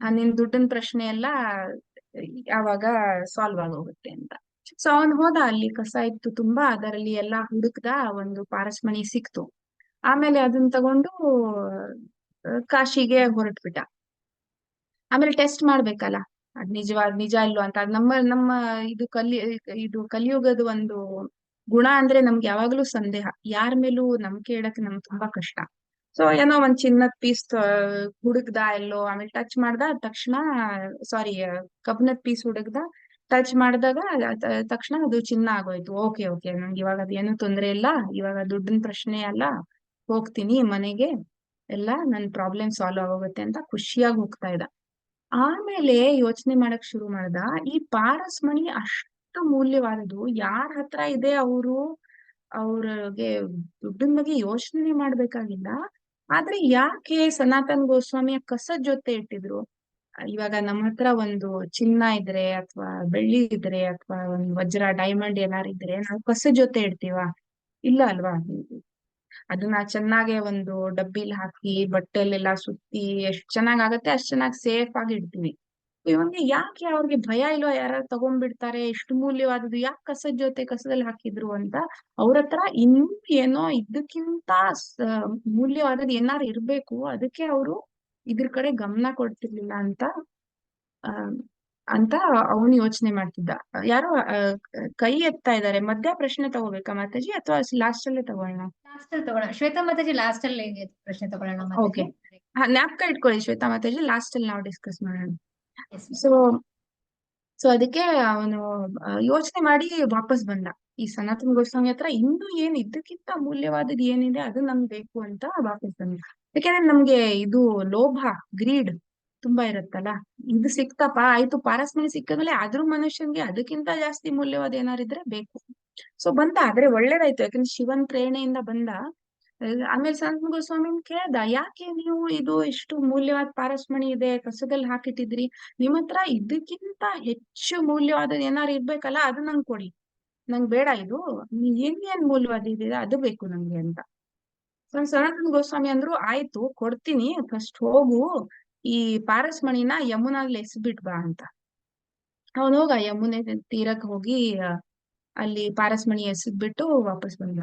ನಿನ್ ದುಡ್ಡಿನ ಪ್ರಶ್ನೆ ಎಲ್ಲ ಯಾವಾಗ ಸಾಲ್ವ್ ಆಗೋಗುತ್ತೆ ಅಂತ. ಸೊ ಅವನ್ ಹೋದ, ಅಲ್ಲಿ ಕಸ ಇತ್ತು ತುಂಬಾ, ಅದರಲ್ಲಿ ಎಲ್ಲಾ ಹುಡುಕ್ದ, ಒಂದು ಪಾರಸ್ಮಣಿ ಸಿಕ್ತು. ಆಮೇಲೆ ಅದನ್ನ ತಗೊಂಡು ಕಾಶಿಗೆ ಹೊರಟ್ಬಿಟ್ಟ. ಆಮೇಲೆ ಟೆಸ್ಟ್ ಮಾಡ್ಬೇಕಲ್ಲ, ಅದ್ ನಿಜ ಇಲ್ವೋ ಅಂತ. ಅದ್ ನಮ್ಮ ಇದು ಕಲಿಯುಗದ ಒಂದು ಗುಣ ಅಂದ್ರೆ ನಮ್ಗೆ ಯಾವಾಗ್ಲೂ ಸಂದೇಹ, ಯಾರ ಮೇಲೂ ನಂಬಿಕೆ ಇಡಕ್ಕೆ ನಮ್ಗೆ ತುಂಬಾ ಕಷ್ಟ. ಸೊ ಏನೋ ಒಂದ್ ಚಿನ್ನದ ಪೀಸ್ ಹುಡುಕ್ದ ಎಲ್ಲೋ, ಆಮೇಲೆ ಟಚ್ ಮಾಡ್ದ, ತಕ್ಷಣ ಕಬ್ಬಿಣದ ಪೀಸ್ ಹುಡುಕ್ದ, ಟಚ್ ಮಾಡಿದಾಗ ತಕ್ಷಣ ಅದು ಚಿನ್ನ ಆಗೋಯ್ತು. ಓಕೆ ನಂಗೆ ಇವಾಗ ಅದೇನು ತೊಂದ್ರೆ ಇಲ್ಲ, ಇವಾಗ ದುಡ್ಡಿನ ಪ್ರಶ್ನೆ ಅಲ್ಲ, ಹೋಗ್ತೀನಿ ಮನೆಗೆ, ಎಲ್ಲ ನನ್ ಪ್ರಾಬ್ಲಮ್ ಸಾಲ್ವ್ ಆಗೋಗುತ್ತೆ ಅಂತ ಖುಷಿಯಾಗಿ ಹೋಗ್ತಾ ಇದ್ದ. ಆಮೇಲೆ ಯೋಚನೆ ಮಾಡಕ್ ಶುರು ಮಾಡ್ದ, ಈ ಪಾರಸ್ಮಣಿ ಅಷ್ಟು ಮೂಲ್ಯವಾದದ್ದು, ಯಾರ ಹತ್ರ ಇದೆ ಅವ್ರಿಗೆ ದುಡ್ಡಿನ ಬಗ್ಗೆ ಯೋಚನೆ ಮಾಡ್ಬೇಕಾಗಿಲ್ಲ, ಆದ್ರೆ ಯಾಕೆ ಸನಾತನ್ ಗೋಸ್ವಾಮಿಯ ಕಸದ ಜೊತೆ ಇಟ್ಟಿದ್ರು? ಇವಾಗ ನಮ್ಮ ಹತ್ರ ಒಂದು ಚಿನ್ನ ಇದ್ರೆ, ಅಥವಾ ಬೆಳ್ಳಿ ಇದ್ರೆ, ಅಥವಾ ಒಂದು ವಜ್ರ ಡೈಮಂಡ್ ಏನಾರು ಇದ್ರೆ, ನಾವು ಕಸದ ಜೊತೆ ಇಡ್ತೀವ? ಇಲ್ಲ ಅಲ್ವಾ? ಅದನ್ನ ಚೆನ್ನಾಗೆ ಒಂದು ಡಬ್ಬಿಲಿ ಹಾಕಿ ಬಟ್ಟೆಲೆಲ್ಲ ಸುತ್ತಿ ಎಷ್ಟ್ ಚೆನ್ನಾಗ್ ಆಗತ್ತೆ ಅಷ್ಟ್ ಚೆನ್ನಾಗ್ ಸೇಫ್ ಆಗಿ ಇಡ್ತೀವಿ. ಇವನ್ಗೆ ಯಾಕೆ, ಅವ್ರಿಗೆ ಭಯ ಇಲ್ವಾ ಯಾರು ತಗೊಂಡ್ಬಿಡ್ತಾರೆ, ಎಷ್ಟು ಮೂಲ್ಯವಾದದ್ದು ಯಾಕೆ ಕಸದಲ್ಲಿ ಹಾಕಿದ್ರು ಅಂತ. ಅವ್ರ ಹತ್ರ ಇನ್ನೂ ಏನೋ ಇದಕ್ಕಿಂತ ಮೂಲ್ಯವಾದದ್ದು ಏನಾರು ಇರ್ಬೇಕು, ಅದಕ್ಕೆ ಅವರು ಇದ್ರ ಕಡೆ ಗಮನ ಕೊಡ್ತಿರ್ಲಿಲ್ಲ ಅಂತ ಅವನು ಯೋಚನೆ ಮಾಡ್ತಿದ್ದ. ಯಾರೋ ಕೈ ಎತ್ತಾ ಇದ್ದಾರೆ, ಮಧ್ಯ ಪ್ರಶ್ನೆ ತಗೋಬೇಕಾ ಮಾತಾಜಿ, ಅಥವಾ ಲಾಸ್ಟ್ ಅಲ್ಲೇ ತಗೊಳ್ಳೋಣ? ಲಾಸ್ಟ್ ಅಲ್ಲಿ ತಗೊಳ್ಳೋಣ ಶ್ವೇತಾ ಮಾತಾಜಿ, ಲಾಸ್ಟ್ ಅಲ್ಲಿ ಪ್ರಶ್ನೆ ತಗೊಳ್ಳೋಣ ಓಕೆ. ಮಾತಾಜಿ. ಜ್ಞಾಪಕ ಇಟ್ಕೊಳ್ಳಿ ಶ್ವೇತಾ ಮಾತಾಜಿ, ಲಾಸ್ಟ್ ಅಲ್ಲಿ ನಾವು ಡಿಸ್ಕಸ್ ಮಾಡೋಣ. Yes, ma'am. ಸೊ ಅದಕ್ಕೆ ಅವನು ಯೋಚನೆ ಮಾಡಿ ವಾಪಸ್ ಬಂದ. ಈ ಸನಾತನ ಗೋಸ್ವಾಮಿ ಹತ್ರ ಇನ್ನೂ ಏನ್ ಇದಕ್ಕಿಂತ ಮೂಲ್ಯವಾದದ್ದು ಏನಿದೆ ಅದು ನಮ್ಗೆ ಬೇಕು ಅಂತ ವಾಪಸ್ ಬಂದ. ಯಾಕೆಂದ್ರೆ ನಮ್ಗೆ ಇದು ಲೋಭ, ಗ್ರೀಡ್ ತುಂಬಾ ಇರುತ್ತಲ್ಲ. ಇದು ಸಿಕ್ತಪ್ಪ ಆಯ್ತು, ಪಾರಸ್ಮಣಿ ಸಿಕ್ಕದ್ಮೇಲೆ ಆದ್ರೂ ಮನುಷ್ಯನ್ಗೆ ಅದಕ್ಕಿಂತ ಜಾಸ್ತಿ ಮೂಲ್ಯವಾದ ಏನಾರಿದ್ರೆ ಬೇಕು. ಸೊ ಬಂದ, ಆದ್ರೆ ಒಳ್ಳೇದಾಯ್ತು, ಯಾಕಂದ್ರೆ ಶಿವನ್ ಪ್ರೇರಣೆಯಿಂದ ಬಂದ. ಆಮೇಲೆ ಸನಾತನ ಗೋಸ್ವಾಮಿನ್ ಕೇಳ್ದ, ಯಾಕೆ ನೀವು ಇದು ಇಷ್ಟು ಮೂಲ್ಯವಾದ ಪಾರಸ್ಮಣಿ ಇದೆ, ಕಸದಲ್ಲಿ ಹಾಕಿಟ್ಟಿದ್ರಿ, ನಿಮ್ ಹತ್ರ ಇದಕ್ಕಿಂತ ಹೆಚ್ಚು ಮೂಲ್ಯವಾದ ಏನಾರು ಇರ್ಬೇಕಲ್ಲ, ಅದು ನಂಗೆ ಕೊಡಿ, ನಂಗೆ ಬೇಡ ಇದು, ಏನ್ ಮೂಲ್ಯವಾದ ಇದೆ ಅದು ಬೇಕು ನಂಗೆ ಅಂತ. ಸನಾತನ ಗೋಸ್ವಾಮಿ ಅಂದ್ರು, ಆಯ್ತು ಕೊಡ್ತೀನಿ, ಫಸ್ಟ್ ಹೋಗು ಈ ಪಾರಸ್ಮಣಿನ ಯಮುನಾಗ್ಲಿ ಎಸ್ಬಿಟ್ ಬಾ ಅಂತ. ಅವನು ಹೋಗ ಯಮುನೆ ತೀರಕ್ ಹೋಗಿ ಅಲ್ಲಿ ಪಾರಸ್ಮಣಿ ಎಸೆದ್ಬಿಟ್ಟು ವಾಪಸ್ ಬಂದ.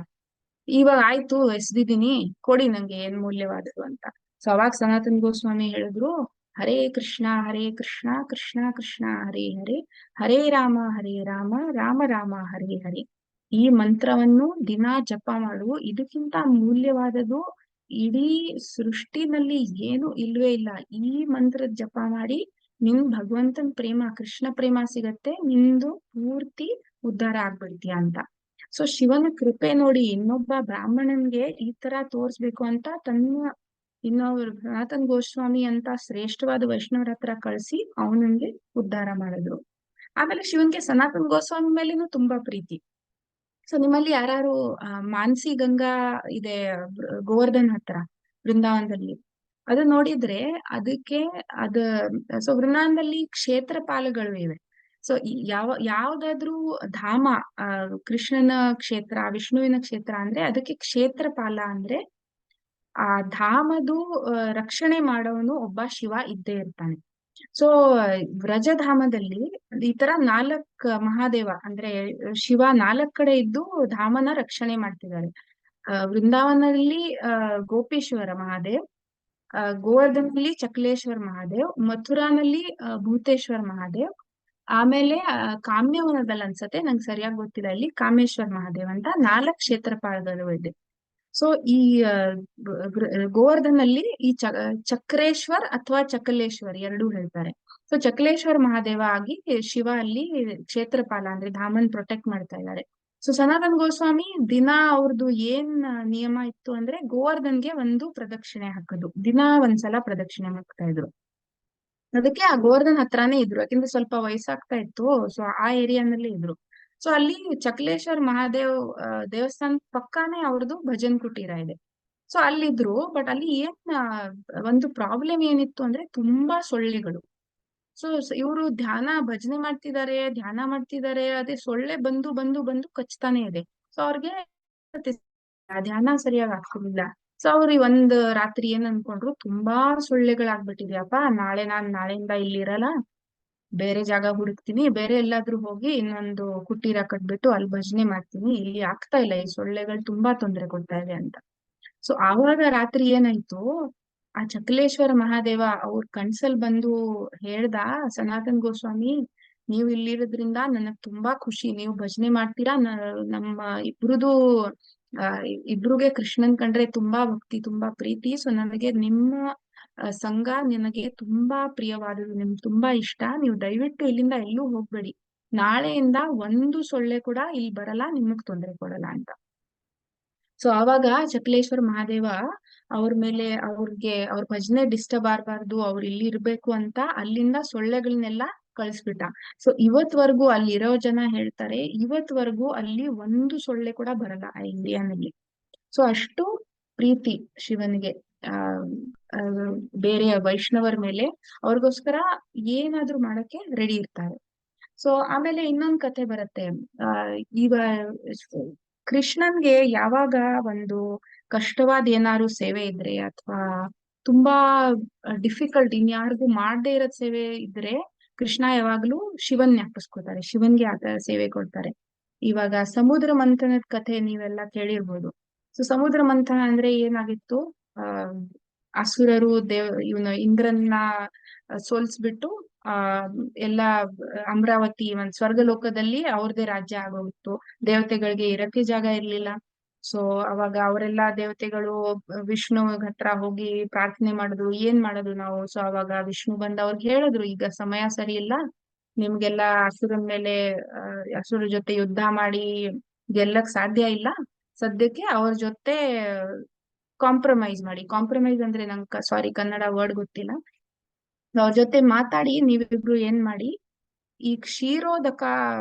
ಇವಾಗ ಆಯ್ತು ಎಸ್ದಿದ್ದೀನಿ, ಕೊಡಿ ನಂಗೆ ಏನ್ ಮೂಲ್ಯವಾದದ್ದು ಅಂತ. ಸೊ ಅವಾಗ ಸನಾತನ್ ಗೋಸ್ವಾಮಿ ಹೇಳಿದ್ರು, ಹರೇ ಕೃಷ್ಣ ಕೃಷ್ಣ ಕೃಷ್ಣ ಹರೇ ಹರೇ, ಹರೇ ರಾಮ ರಾಮ ರಾಮ ಹರೇ ಹರೇ. ಈ ಮಂತ್ರವನ್ನು ದಿನಾ ಜಪ ಮಾಡು. ಇದಕ್ಕಿಂತ ಮೂಲ್ಯವಾದದ್ದು ಇಡೀ ಸೃಷ್ಟಿನಲ್ಲಿ ಏನು ಇಲ್ವೇ ಇಲ್ಲ. ಈ ಮಂತ್ರದ ಜಪ ಮಾಡಿ ನಿನ್ ಭಗವಂತನ ಪ್ರೇಮ, ಕೃಷ್ಣ ಪ್ರೇಮ ಸಿಗತ್ತೆ, ನಿಂದು ಪೂರ್ತಿ ಉದ್ಧಾರ ಆಗ್ಬಿಡ್ತೀಯ ಅಂತ. ಸೊ ಶಿವನ ಕೃಪೆ ನೋಡಿ ಇನ್ನೊಬ್ಬ ಬ್ರಾಹ್ಮಣನ್ಗೆ ಈ ತರ ತೋರ್ಸ್ಬೇಕು ಅಂತ ಇನ್ನೊಬ್ರು ಸನಾತನ್ ಗೋಸ್ವಾಮಿ ಅಂತ ಶ್ರೇಷ್ಠವಾದ ವೈಷ್ಣವರ ಹತ್ರ ಕಳ್ಸಿ ಅವನಿಗೆ ಉದ್ಧಾರ ಮಾಡಿದ್ರು. ಆಮೇಲೆ ಶಿವನ್ಗೆ ಸನಾತನ್ ಗೋಸ್ವಾಮಿ ಮೇಲೇನು ತುಂಬಾ ಪ್ರೀತಿ. ಸೊ ನಿಮ್ಮಲ್ಲಿ ಯಾರು ಮಾನ್ಸಿ ಗಂಗಾ ಇದೆ ಗೋವರ್ಧನ್ ಹತ್ರ ಬೃಂದಾವನದಲ್ಲಿ, ಅದು ನೋಡಿದ್ರೆ ಅದಕ್ಕೆ ಸೊ ವೃಂದಾವನದಲ್ಲಿ ಕ್ಷೇತ್ರಪಾಲಗಳು ಇವೆ. ಸೊ ಯಾವ್ದಾದ್ರೂ ಧಾಮ, ಕೃಷ್ಣನ ಕ್ಷೇತ್ರ, ವಿಷ್ಣುವಿನ ಕ್ಷೇತ್ರ ಅಂದ್ರೆ ಅದಕ್ಕೆ ಕ್ಷೇತ್ರಪಾಲ ಅಂದ್ರೆ ಆ ಧಾಮದು ರಕ್ಷಣೆ ಮಾಡೋನು ಒಬ್ಬ ಶಿವ ಇದ್ದೇ ಇರ್ತಾನೆ. ಸೊ ವ್ರಜಧಾಮದಲ್ಲಿ ಈ ತರ 4 ಮಹಾದೇವ ಅಂದ್ರೆ ಶಿವ 4 ಕಡೆ ಇದ್ದು ಧಾಮನ ರಕ್ಷಣೆ ಮಾಡ್ತಿದ್ದಾರೆ. ವೃಂದಾವನದಲ್ಲಿ ಗೋಪೇಶ್ವರ ಮಹಾದೇವ್, ಗೋವರ್ಧನಲ್ಲಿ ಚಕ್ಲೇಶ್ವರ್ ಮಹಾದೇವ್, ಮಥುರಾನಲ್ಲಿ ಭೂತೇಶ್ವರ್ ಮಹಾದೇವ್, ಆಮೇಲೆ ಕಾಮ್ಯವನದಲ್ಲಿ ಅನ್ಸತ್ತೆ, ನಂಗೆ ಸರಿಯಾಗಿ ಗೊತ್ತಿಲ್ಲ, ಇಲ್ಲಿ ಕಾಮೇಶ್ವರ್ ಮಹಾದೇವ್ ಅಂತ 4 ಕ್ಷೇತ್ರಪಾಲಗಳು ಇದೆ. ಸೊ ಈ ಗೋವರ್ಧನಲ್ಲಿ ಈ ಚಕ್ರೇಶ್ವರ್ ಅಥವಾ ಚಕಲೇಶ್ವರ್ ಎರಡೂ ಹೇಳ್ತಾರೆ. ಸೊ ಚಕಲೇಶ್ವರ್ ಮಹಾದೇವ ಆಗಿ ಶಿವ ಅಲ್ಲಿ ಕ್ಷೇತ್ರಪಾಲ ಅಂದ್ರೆ ಧಾಮನ್ ಪ್ರೊಟೆಕ್ಟ್ ಮಾಡ್ತಾ ಇದ್ದಾರೆ. ಸೊ ಸನಾತನ್ ಗೋಸ್ವಾಮಿ ದಿನಾ ಅವ್ರದ್ದು ಏನ್ ನಿಯಮ ಇತ್ತು ಅಂದ್ರೆ ಗೋವರ್ಧನ್ಗೆ ಒಂದು ಪ್ರದಕ್ಷಿಣೆ ಹಾಕೋದು, ದಿನಾ ಒಂದ್ಸಲ ಪ್ರದಕ್ಷಿಣೆ ಹಾಕ್ತಾ ಇದ್ರು. ಅದಕ್ಕೆ ಆ ಗೋವರ್ಧನ್ ಹತ್ರಾನೇ ಇದ್ರು, ಯಾಕಂದ್ರೆ ಸ್ವಲ್ಪ ವಯಸ್ಸಾಗ್ತಾ ಇತ್ತು. ಸೊ ಆ ಏರಿಯಾನಲ್ಲಿ ಇದ್ರು. ಸೊ ಅಲ್ಲಿ ಚಕ್ಲೇಶ್ವರ್ ಮಹಾದೇವ್ ದೇವಸ್ಥಾನ ಪಕ್ಕಾನೇ ಅವ್ರದ್ದು ಭಜನ್ ಕುಟೀರ ಇದೆ. ಸೊ ಅಲ್ಲಿದ್ರು. ಬಟ್ ಅಲ್ಲಿ ಒಂದು ಪ್ರಾಬ್ಲಮ್ ಏನಿತ್ತು ಅಂದ್ರೆ ತುಂಬಾ ಸೊಳ್ಳೆಗಳು. ಸೊ ಇವರು ಭಜನೆ ಮಾಡ್ತಿದ್ದಾರೆ, ಅದೇ ಸೊಳ್ಳೆ ಬಂದು ಬಂದು ಬಂದು ಕಚ್ತಾನೆ ಇದೆ. ಸೊ ಅವ್ರಿಗೆ ಧ್ಯಾನ ಸರಿಯಾಗಿ ಆಗ್ತಿರ್ಲಿಲ್ಲ. ಸೊ ಅವ್ರು ಒಂದ್ ರಾತ್ರಿ ಏನ್ ಅನ್ಕೊಂಡ್ರು, ತುಂಬಾ ಸೊಳ್ಳೆಗಳಾಗ್ಬಿಟ್ಟಿದ್ಯಪ್ಪ, ನಾಳೆಯಿಂದ ಇಲ್ಲಿ ಇರಲ್ಲ, ಬೇರೆ ಜಾಗ ಹುಡುಕ್ತೀನಿ, ಬೇರೆ ಎಲ್ಲಾದ್ರೂ ಹೋಗಿ ಇನ್ನೊಂದು ಕುಟೀರ ಕಟ್ಬಿಟ್ಟು ಅಲ್ಲಿ ಭಜನೆ ಮಾಡ್ತೀನಿ, ಇಲ್ಲಿ ಆಗ್ತಾ ಇಲ್ಲ, ಈ ಸೊಳ್ಳೆಗಳು ತುಂಬಾ ತೊಂದರೆ ಕೊಡ್ತಾ ಇದೆ ಅಂತ. ಸೊ ಆವಾಗ ರಾತ್ರಿ ಏನಾಯ್ತು, ಆ ಚಕಲೇಶ್ವರ ಮಹಾದೇವ ಅವ್ರ ಕನ್ಸಲ್ ಬಂದು ಹೇಳ್ದ, ಸನಾತನ್ ಗೋಸ್ವಾಮಿ ನೀವು ಇಲ್ಲಿರೋದ್ರಿಂದ ನನಗ್ ತುಂಬಾ ಖುಷಿ, ನೀವು ಭಜನೆ ಮಾಡ್ತೀರಾ, ನಮ್ಮ ಇಬ್ರುಗೆ ಕೃಷ್ಣನ್ ಕಂಡ್ರೆ ತುಂಬಾ ಭಕ್ತಿ, ತುಂಬಾ ಪ್ರೀತಿ. ಸೊ ನನಗೆ ನಿಮ್ಮ ಸಂಘ ನನಗೆ ತುಂಬಾ ಪ್ರಿಯವಾದದ್ದು, ನಿಮ್ಗೆ ತುಂಬಾ ಇಷ್ಟ, ನೀವು ದಯವಿಟ್ಟು ಇಲ್ಲಿಂದ ಎಲ್ಲೂ ಹೋಗ್ಬೇಡಿ, ನಾಳೆಯಿಂದ ಒಂದು ಸೊಳ್ಳೆ ಕೂಡ ಇಲ್ಲಿ ಬರಲ್ಲ, ನಿಮಗ್ ತೊಂದರೆ ಕೊಡಲ್ಲ ಅಂತ. ಸೊ ಅವಾಗ ಚಕಲೇಶ್ವರ ಮಹಾದೇವ ಅವ್ರ ಮೇಲೆ ಅವ್ರ ಭಜನೆ ಡಿಸ್ಟರ್ಬ್ ಆಗ್ಬಾರ್ದು, ಅವ್ರು ಇಲ್ಲಿ ಇರ್ಬೇಕು ಅಂತ ಅಲ್ಲಿಂದ ಸೊಳ್ಳೆಗಳನ್ನೆಲ್ಲ ಕಳಿಸ್ಬಿಟ್ಟ. ಸೊ ಇವತ್ವರೆಗೂ ಅಲ್ಲಿರೋ ಜನ ಹೇಳ್ತಾರೆ, ಇವತ್ವರೆಗೂ ಅಲ್ಲಿ ಒಂದು ಸೊಳ್ಳೆ ಕೂಡ ಬರಲ್ಲ ಆ ಇಂಡಿಯಾನಲ್ಲಿ. ಸೊ ಅಷ್ಟು ಪ್ರೀತಿ ಶಿವನಿಗೆ ಬೇರೆ ವೈಷ್ಣವರ ಮೇಲೆ, ಅವ್ರಿಗೋಸ್ಕರ ಏನಾದ್ರೂ ಮಾಡಕ್ಕೆ ರೆಡಿ ಇರ್ತಾರೆ. ಸೊ ಆಮೇಲೆ ಇನ್ನೊಂದ್ ಕಥೆ ಬರುತ್ತೆ. ಈಗ ಕೃಷ್ಣನ್ಗೆ ಯಾವಾಗ ಒಂದು ಕಷ್ಟವಾದ ಏನಾದ್ರು ಸೇವೆ ಇದ್ರೆ ಅಥವಾ ತುಂಬಾ ಡಿಫಿಕಲ್ಟ್ ಇನ್ಯಾರಿಗೂ ಮಾಡದೇ ಇರೋದ್ ಸೇವೆ ಇದ್ರೆ ಕೃಷ್ಣ ಯಾವಾಗ್ಲೂ ಶಿವನ್ ಜ್ಞಾಪಿಸ್ಕೊತಾರೆ, ಶಿವನ್ಗೆ ಆತ ಸೇವೆ ಕೊಡ್ತಾರೆ. ಇವಾಗ ಸಮುದ್ರ ಮಂಥನದ ಕಥೆ ನೀವೆಲ್ಲ ಕೇಳಿರ್ಬೋದು. ಸೊ ಸಮುದ್ರ ಮಂಥನ ಅಂದ್ರೆ ಏನಾಗಿತ್ತು, ಅಸುರರು ಇಂದ್ರನ್ನ ಸೋಲ್ಸ್ಬಿಟ್ಟು ಎಲ್ಲ ಅಮರಾವತಿ ಒಂದ್ ಸ್ವರ್ಗಲೋಕದಲ್ಲಿ ಅವ್ರದೇ ರಾಜ್ಯ ಆಗೋಗಿತ್ತು, ದೇವತೆಗಳಿಗೆ ಇರಕ್ಕೆ ಜಾಗ ಇರ್ಲಿಲ್ಲ. ಸೊ ಅವಾಗ ಅವರೆಲ್ಲಾ ದೇವತೆಗಳು ವಿಷ್ಣು ಹತ್ರ ಹೋಗಿ ಪ್ರಾರ್ಥನೆ ಮಾಡಿದ್ರು, ಏನ್ ಮಾಡೋದು ನಾವು. ಸೊ ಅವಾಗ ವಿಷ್ಣು ಬಂದ ಅವ್ರಿಗೆ ಹೇಳಿದ್ರು, ಈಗ ಸಮಯ ಸರಿ ಇಲ್ಲ, ನಿಮ್ಗೆಲ್ಲಾ ಅಸುರ ಜೊತೆ ಯುದ್ಧ ಮಾಡಿ ಗೆಲ್ಲಕ್ ಸಾಧ್ಯ ಇಲ್ಲ, ಸದ್ಯಕ್ಕೆ ಅವ್ರ ಜೊತೆ ಕಾಂಪ್ರಮೈಸ್ ಮಾಡಿ. ಕಾಂಪ್ರಮೈಸ್ ಅಂದ್ರೆ ನಂಗೆ ಸಾರಿ ಕನ್ನಡ ವರ್ಡ್ ಗೊತ್ತಿಲ್ಲ. ಅವ್ರ ಜೊತೆ ಮಾತಾಡಿ ನೀವಿಬ್ರು ಏನ್ ಮಾಡಿ, ಈ ಕ್ಷೀರೋದಕ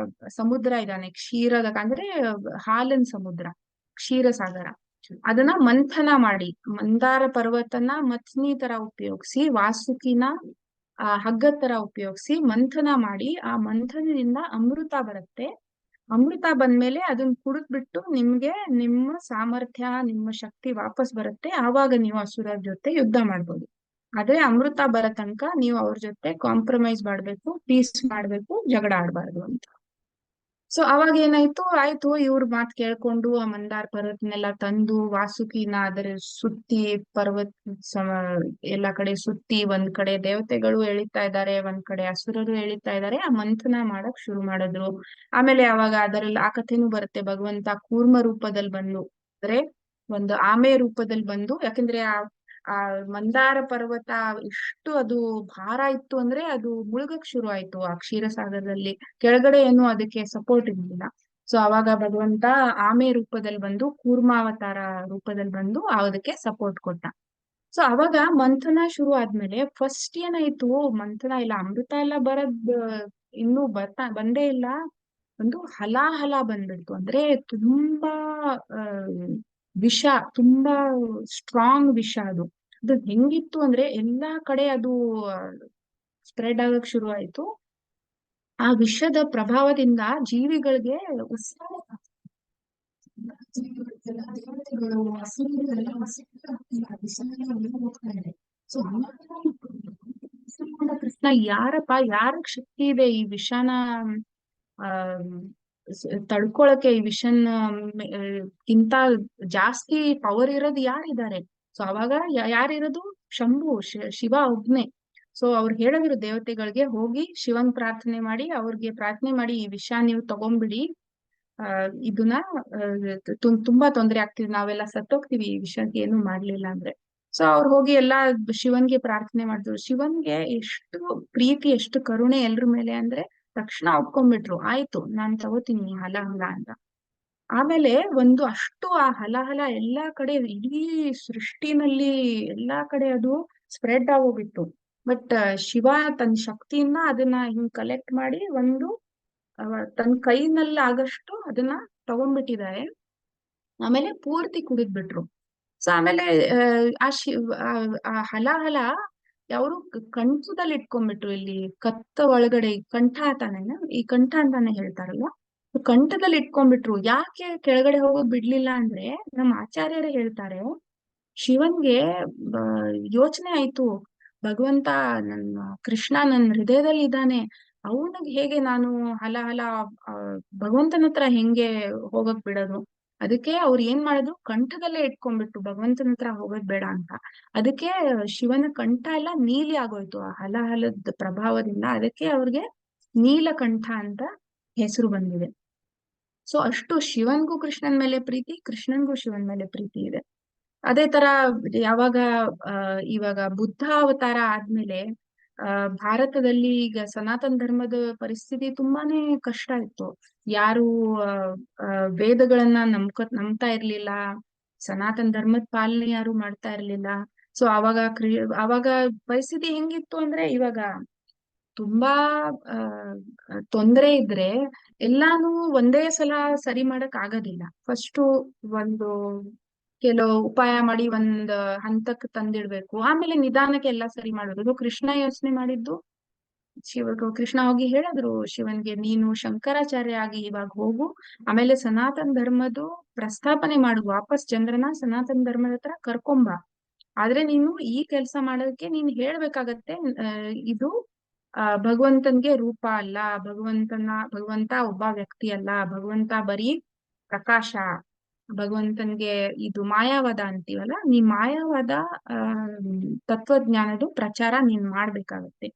ಸಮುದ್ರ ಇದಾನೆ, ಕ್ಷೀರೋದಕ ಅಂದ್ರೆ ಹಾಲಿನ ಸಮುದ್ರ, ಕ್ಷೀರಸಾಗರ, ಅದನ್ನ ಮಂಥನ ಮಾಡಿ, ಮಂದಾರ ಪರ್ವತನ ಮಥ್ನಿ ತರ ಉಪಯೋಗಿಸಿ, ವಾಸುಕಿನ ಹಗ್ಗದ ತರ ಉಪಯೋಗಿಸಿ ಮಂಥನ ಮಾಡಿ, ಆ ಮಂಥನದಿಂದ ಅಮೃತ ಬರುತ್ತೆ. ಅಮೃತ ಬಂದ್ಮೇಲೆ ಅದನ್ನ ಕುಡಿದ್ಬಿಟ್ಟು ನಿಮ್ಗೆ ನಿಮ್ಮ ಸಾಮರ್ಥ್ಯ, ನಿಮ್ಮ ಶಕ್ತಿ ವಾಪಸ್ ಬರುತ್ತೆ. ಆವಾಗ ನೀವು ಅಸುರರ ಜೊತೆ ಯುದ್ಧ ಮಾಡ್ಬೋದು. ಆದ್ರೆ ಅಮೃತ ಬರೋ ತನಕ ನೀವು ಅವ್ರ ಜೊತೆ ಕಾಂಪ್ರಮೈಸ್ ಮಾಡ್ಬೇಕು, ಪೀಸ್ ಮಾಡ್ಬೇಕು, ಜಗಳ ಆಡ್ಬಾರ್ದು ಅಂತ. ಸೊ ಅವಾಗ ಏನಾಯ್ತು, ಆಯ್ತು ಇವ್ರ ಮಾತ್ ಕೇಳ್ಕೊಂಡು ಆ ಮಂದಾರ ಪರ್ವತನೆಲ್ಲ ತಂದು ವಾಸುಕಿನ ಅದರ ಸುತ್ತಿ ಪರ್ವತ ಎಲ್ಲಾ ಕಡೆ ಸುತ್ತಿ, ಒಂದ್ ಕಡೆ ದೇವತೆಗಳು ಎಳಿತಾ ಇದ್ದಾರೆ, ಒಂದ್ ಕಡೆ ಅಸುರರು ಎಳಿತಾ ಇದ್ದಾರೆ, ಆ ಮಂಥನ ಮಾಡಕ್ ಶುರು ಮಾಡಿದ್ರು. ಆಮೇಲೆ ಅವಾಗ ಅದರಲ್ಲಿ ಆ ಕಥೆನೂ ಬರುತ್ತೆ, ಭಗವಂತ ಕೂರ್ಮ ರೂಪದಲ್ಲಿ ಬಂದು, ಅಂದ್ರೆ ಒಂದು ಆಮೆ ರೂಪದಲ್ಲಿ ಬಂದು, ಯಾಕಂದ್ರೆ ಆ ಮಂದಾರ ಪರ್ವತ ಎಷ್ಟು ಅದು ಭಾರ ಇತ್ತು ಅಂದ್ರೆ ಅದು ಮುಳುಗಕ್ ಶುರು ಆಯ್ತು ಆ ಕ್ಷೀರಸಾಗರದಲ್ಲಿ, ಕೆಳಗಡೆ ಏನು ಅದಕ್ಕೆ ಸಪೋರ್ಟ್ ಇರ್ಲಿಲ್ಲ. ಸೊ ಅವಾಗ ಭಗವಂತ ಆಮೆ ರೂಪದಲ್ಲಿ ಬಂದು, ಕೂರ್ಮಾವತಾರ ರೂಪದಲ್ಲಿ ಬಂದು ಅದಕ್ಕೆ ಸಪೋರ್ಟ್ ಕೊಟ್ಟ. ಸೊ ಅವಾಗ ಮಂಥನ ಶುರು ಆದ್ಮೇಲೆ ಫಸ್ಟ್ ಏನಾಯ್ತು, ಮಂಥನ ಇಲ್ಲ, ಅಮೃತ ಎಲ್ಲ ಇನ್ನೂ ಬಂದೇ ಇಲ್ಲ, ಒಂದು ಹಲಾಹಲ ಬಂದ್ಬಿಡ್ತು. ಅಂದ್ರೆ ತುಂಬಾ ಆ ವಿಷ, ತುಂಬಾ ಸ್ಟ್ರಾಂಗ್ ವಿಷ ಅದು. ಅದು ಹೆಂಗಿತ್ತು ಅಂದ್ರೆ ಎಲ್ಲಾ ಕಡೆ ಅದು ಸ್ಪ್ರೆಡ್ ಆಗಕ್ ಶುರು ಆಯ್ತು. ಆ ವಿಷದ ಪ್ರಭಾವದಿಂದ ಜೀವಿಗಳಿಗೆ ಉಸಿರಾಟ ದೇವತೆಗಳು, ಅಸುರರೆಲ್ಲ ಹೋಗ್ತಾ ಇದೆ. ಸೊ ಕೃಷ್ಣ ಯಾರಪ್ಪ, ಯಾರಕ್ ಶಕ್ತಿ ಇದೆ ಈ ವಿಷನ ಆ ತಡ್ಕೊಳಕ್ಕೆ, ಈ ವಿಷನ್ ಗಿಂತ ಜಾಸ್ತಿ ಪವರ್ ಇರೋದು ಯಾರಿದ್ದಾರೆ? ಸೊ ಅವಾಗ ಯಾರಿರೋದು? ಶಂಭು, ಶಿವ ಒಬ್ನೇ. ಸೊ ಅವ್ರು ಹೇಳಿದ್ರು ದೇವತೆಗಳಿಗೆ, ಹೋಗಿ ಶಿವನ್ ಪ್ರಾರ್ಥನೆ ಮಾಡಿ, ಅವ್ರಿಗೆ ಪ್ರಾರ್ಥನೆ ಮಾಡಿ, ಈ ವಿಷ ನೀವು ತಗೊಂಡ್ಬಿಡಿ, ಇದನ್ನ ತುಂಬಾ ತೊಂದರೆ ಆಗ್ತಿದೆ, ನಾವೆಲ್ಲ ಸತ್ತೋಗ್ತೀವಿ ಈ ವಿಷಯಕ್ಕೆ ಏನು ಮಾಡ್ಲಿಲ್ಲ ಅಂದ್ರೆ. ಸೊ ಅವ್ರು ಹೋಗಿ ಎಲ್ಲಾ ಶಿವನ್ಗೆ ಪ್ರಾರ್ಥನೆ ಮಾಡಿದ್ರು. ಶಿವನ್ಗೆ ಎಷ್ಟು ಪ್ರೀತಿ, ಎಷ್ಟು ಕರುಣೆ ಎಲ್ರ ಮೇಲೆ ಅಂದ್ರೆ ತಕ್ಷಣ ಒಪ್ಕೊಂಡ್ಬಿಟ್ರು, ಆಯ್ತು ನಾನ್ ತಗೋತೀನಿ ಹಲಾಹಲ ಅಂತ. ಆಮೇಲೆ ಒಂದು ಅಷ್ಟು ಆ ಹಲಾಹಲ ಎಲ್ಲಾ ಕಡೆ, ಇಡೀ ಸೃಷ್ಟಿನಲ್ಲಿ ಎಲ್ಲಾ ಕಡೆ ಅದು ಸ್ಪ್ರೆಡ್ ಆಗೋಗಿತ್ತು. ಬಟ್ ಶಿವ ತನ್ನ ಶಕ್ತಿಯಿಂದ ಅದನ್ನ ಹಿಂಗ್ ಕಲೆಕ್ಟ್ ಮಾಡಿ ಒಂದು ತನ್ನ ಕೈನಲ್ಲಿ ಆಗಷ್ಟು ಅದನ್ನ ತಗೊಂಡ್ಬಿಟ್ಟಿದ್ದಾರೆ. ಆಮೇಲೆ ಪೂರ್ತಿ ಕುಡಿದ್ಬಿಟ್ರು. ಸೊ ಆಮೇಲೆ ಆ ಹಲಾಹಲ ಅವರು ಕಂಠದಲ್ಲಿ ಇಟ್ಕೊಂಡ್ಬಿಟ್ರು. ಇಲ್ಲಿ ಕತ್ತ ಒಳಗಡೆ ಕಂಠ ತಾನೇನ, ಈ ಕಂಠ ಅಂತಾನೆ ಹೇಳ್ತಾರಲ್ವ, ಕಂಠದಲ್ಲಿ ಇಟ್ಕೊಂಡ್ಬಿಟ್ರು. ಯಾಕೆ ಕೆಳಗಡೆ ಹೋಗೋದ್ ಬಿಡ್ಲಿಲ್ಲ ಅಂದ್ರೆ, ನಮ್ಮ ಆಚಾರ್ಯರೇ ಹೇಳ್ತಾರೆ, ಶಿವನ್ಗೆ ಯೋಚನೆ ಆಯ್ತು, ಭಗವಂತ ಕೃಷ್ಣ ನನ್ನ ಹೃದಯದಲ್ಲಿ ಇದ್ದಾನೆ, ಅವನಿಗೆ ಹೇಗೆ ನಾನು ಹಲಾಹಲ ಭಗವಂತನ ಹತ್ರ ಹೆಂಗೆ ಹೋಗಕ್ ಬಿಡೋದು? ಅದಕ್ಕೆ ಅವ್ರು ಏನ್ ಮಾಡಿದ್ರು, ಕಂಠದಲ್ಲೇ ಇಟ್ಕೊಂಡ್ಬಿಟ್ರು, ಭಗವಂತನ ಹತ್ರ ಹೋಗೋದ್ ಬೇಡ ಅಂತ. ಅದಕ್ಕೆ ಶಿವನ ಕಂಠ ಎಲ್ಲ ನೀಲಿ ಆಗೋಯ್ತು ಆ ಹಲಾಹಲದ ಪ್ರಭಾವದಿಂದ. ಅದಕ್ಕೆ ಅವ್ರಿಗೆ ನೀಲಕಂಠ ಅಂತ ಹೆಸರು ಬಂದಿದೆ. ಸೊ ಅಷ್ಟು ಶಿವನ್ಗೂ ಕೃಷ್ಣನ್ ಮೇಲೆ ಪ್ರೀತಿ, ಕೃಷ್ಣನ್ಗೂ ಶಿವನ್ ಮೇಲೆ ಪ್ರೀತಿ ಇದೆ. ಅದೇ ತರ ಯಾವಾಗ ಇವಾಗ ಬುದ್ಧ ಅವತಾರ ಆದ್ಮೇಲೆ ಭಾರತದಲ್ಲಿ ಈಗ ಸನಾತನ ಧರ್ಮದ ಪರಿಸ್ಥಿತಿ ತುಂಬಾನೇ ಕಷ್ಟ ಇತ್ತು. ಯಾರು ವೇದಗಳನ್ನ ನಂಬ್ತಾ ಇರ್ಲಿಲ್ಲ, ಸನಾತನ ಧರ್ಮದ ಪಾಲನೆ ಯಾರು ಮಾಡ್ತಾ ಇರ್ಲಿಲ್ಲ. ಸೊ ಅವಾಗ ಪರಿಸ್ಥಿತಿ ಹೆಂಗಿತ್ತು ಅಂದ್ರೆ, ಇವಾಗ ತುಂಬಾ ತೊಂದರೆ ಇದ್ರೆ ಎಲ್ಲಾನು ಒಂದೇ ಸಲ ಸರಿ ಮಾಡಕ್ ಆಗೋದಿಲ್ಲ. ಫಸ್ಟು ಒಂದು ಕೆಲವು ಉಪಾಯ ಮಾಡಿ ಒಂದ್ ಹಂತಕ್ಕೆ ತಂದಿಡ್ಬೇಕು, ಆಮೇಲೆ ನಿಧಾನಕ್ಕೆ ಎಲ್ಲಾ ಸರಿ ಮಾಡೋದು. ಕೃಷ್ಣ ಯೋಚನೆ ಮಾಡಿದ್ದು, ಕೃಷ್ಣ ಹೋಗಿ ಹೇಳಿದ್ರು ಶಿವನ್ಗೆ, ನೀನು ಶಂಕರಾಚಾರ್ಯ ಆಗಿ ಇವಾಗ ಹೋಗು, ಆಮೇಲೆ ಸನಾತನ ಧರ್ಮದ್ದು ಪ್ರಸ್ಥಾಪನೆ ಮಾಡು, ವಾಪಸ್ ಜನರನ್ನ ಸನಾತನ ಧರ್ಮದ ಹತ್ರ ಕರ್ಕೊಂಬ. ಆದ್ರೆ ನೀನು ಈ ಕೆಲಸ ಮಾಡೋದಕ್ಕೆ ನೀನ್ ಹೇಳ್ಬೇಕಾಗತ್ತೆ, ಇದು ಭಗವಂತನ್ಗೆ ರೂಪ ಅಲ್ಲ, ಭಗವಂತ ಒಬ್ಬ ವ್ಯಕ್ತಿ ಅಲ್ಲ, ಭಗವಂತ ಬರೀ ಪ್ರಕಾಶ, ಭಗವಂತನ್ಗೆ ಇದು ಮಾಯಾವಾದ ಅಂತೀವಲ್ಲ, ನೀ ಮಾಯಾವಾದ ತತ್ವಜ್ಞಾನದ ಪ್ರಚಾರ ನೀನ್ ಮಾಡ್ಬೇಕಾಗತ್ತೆ.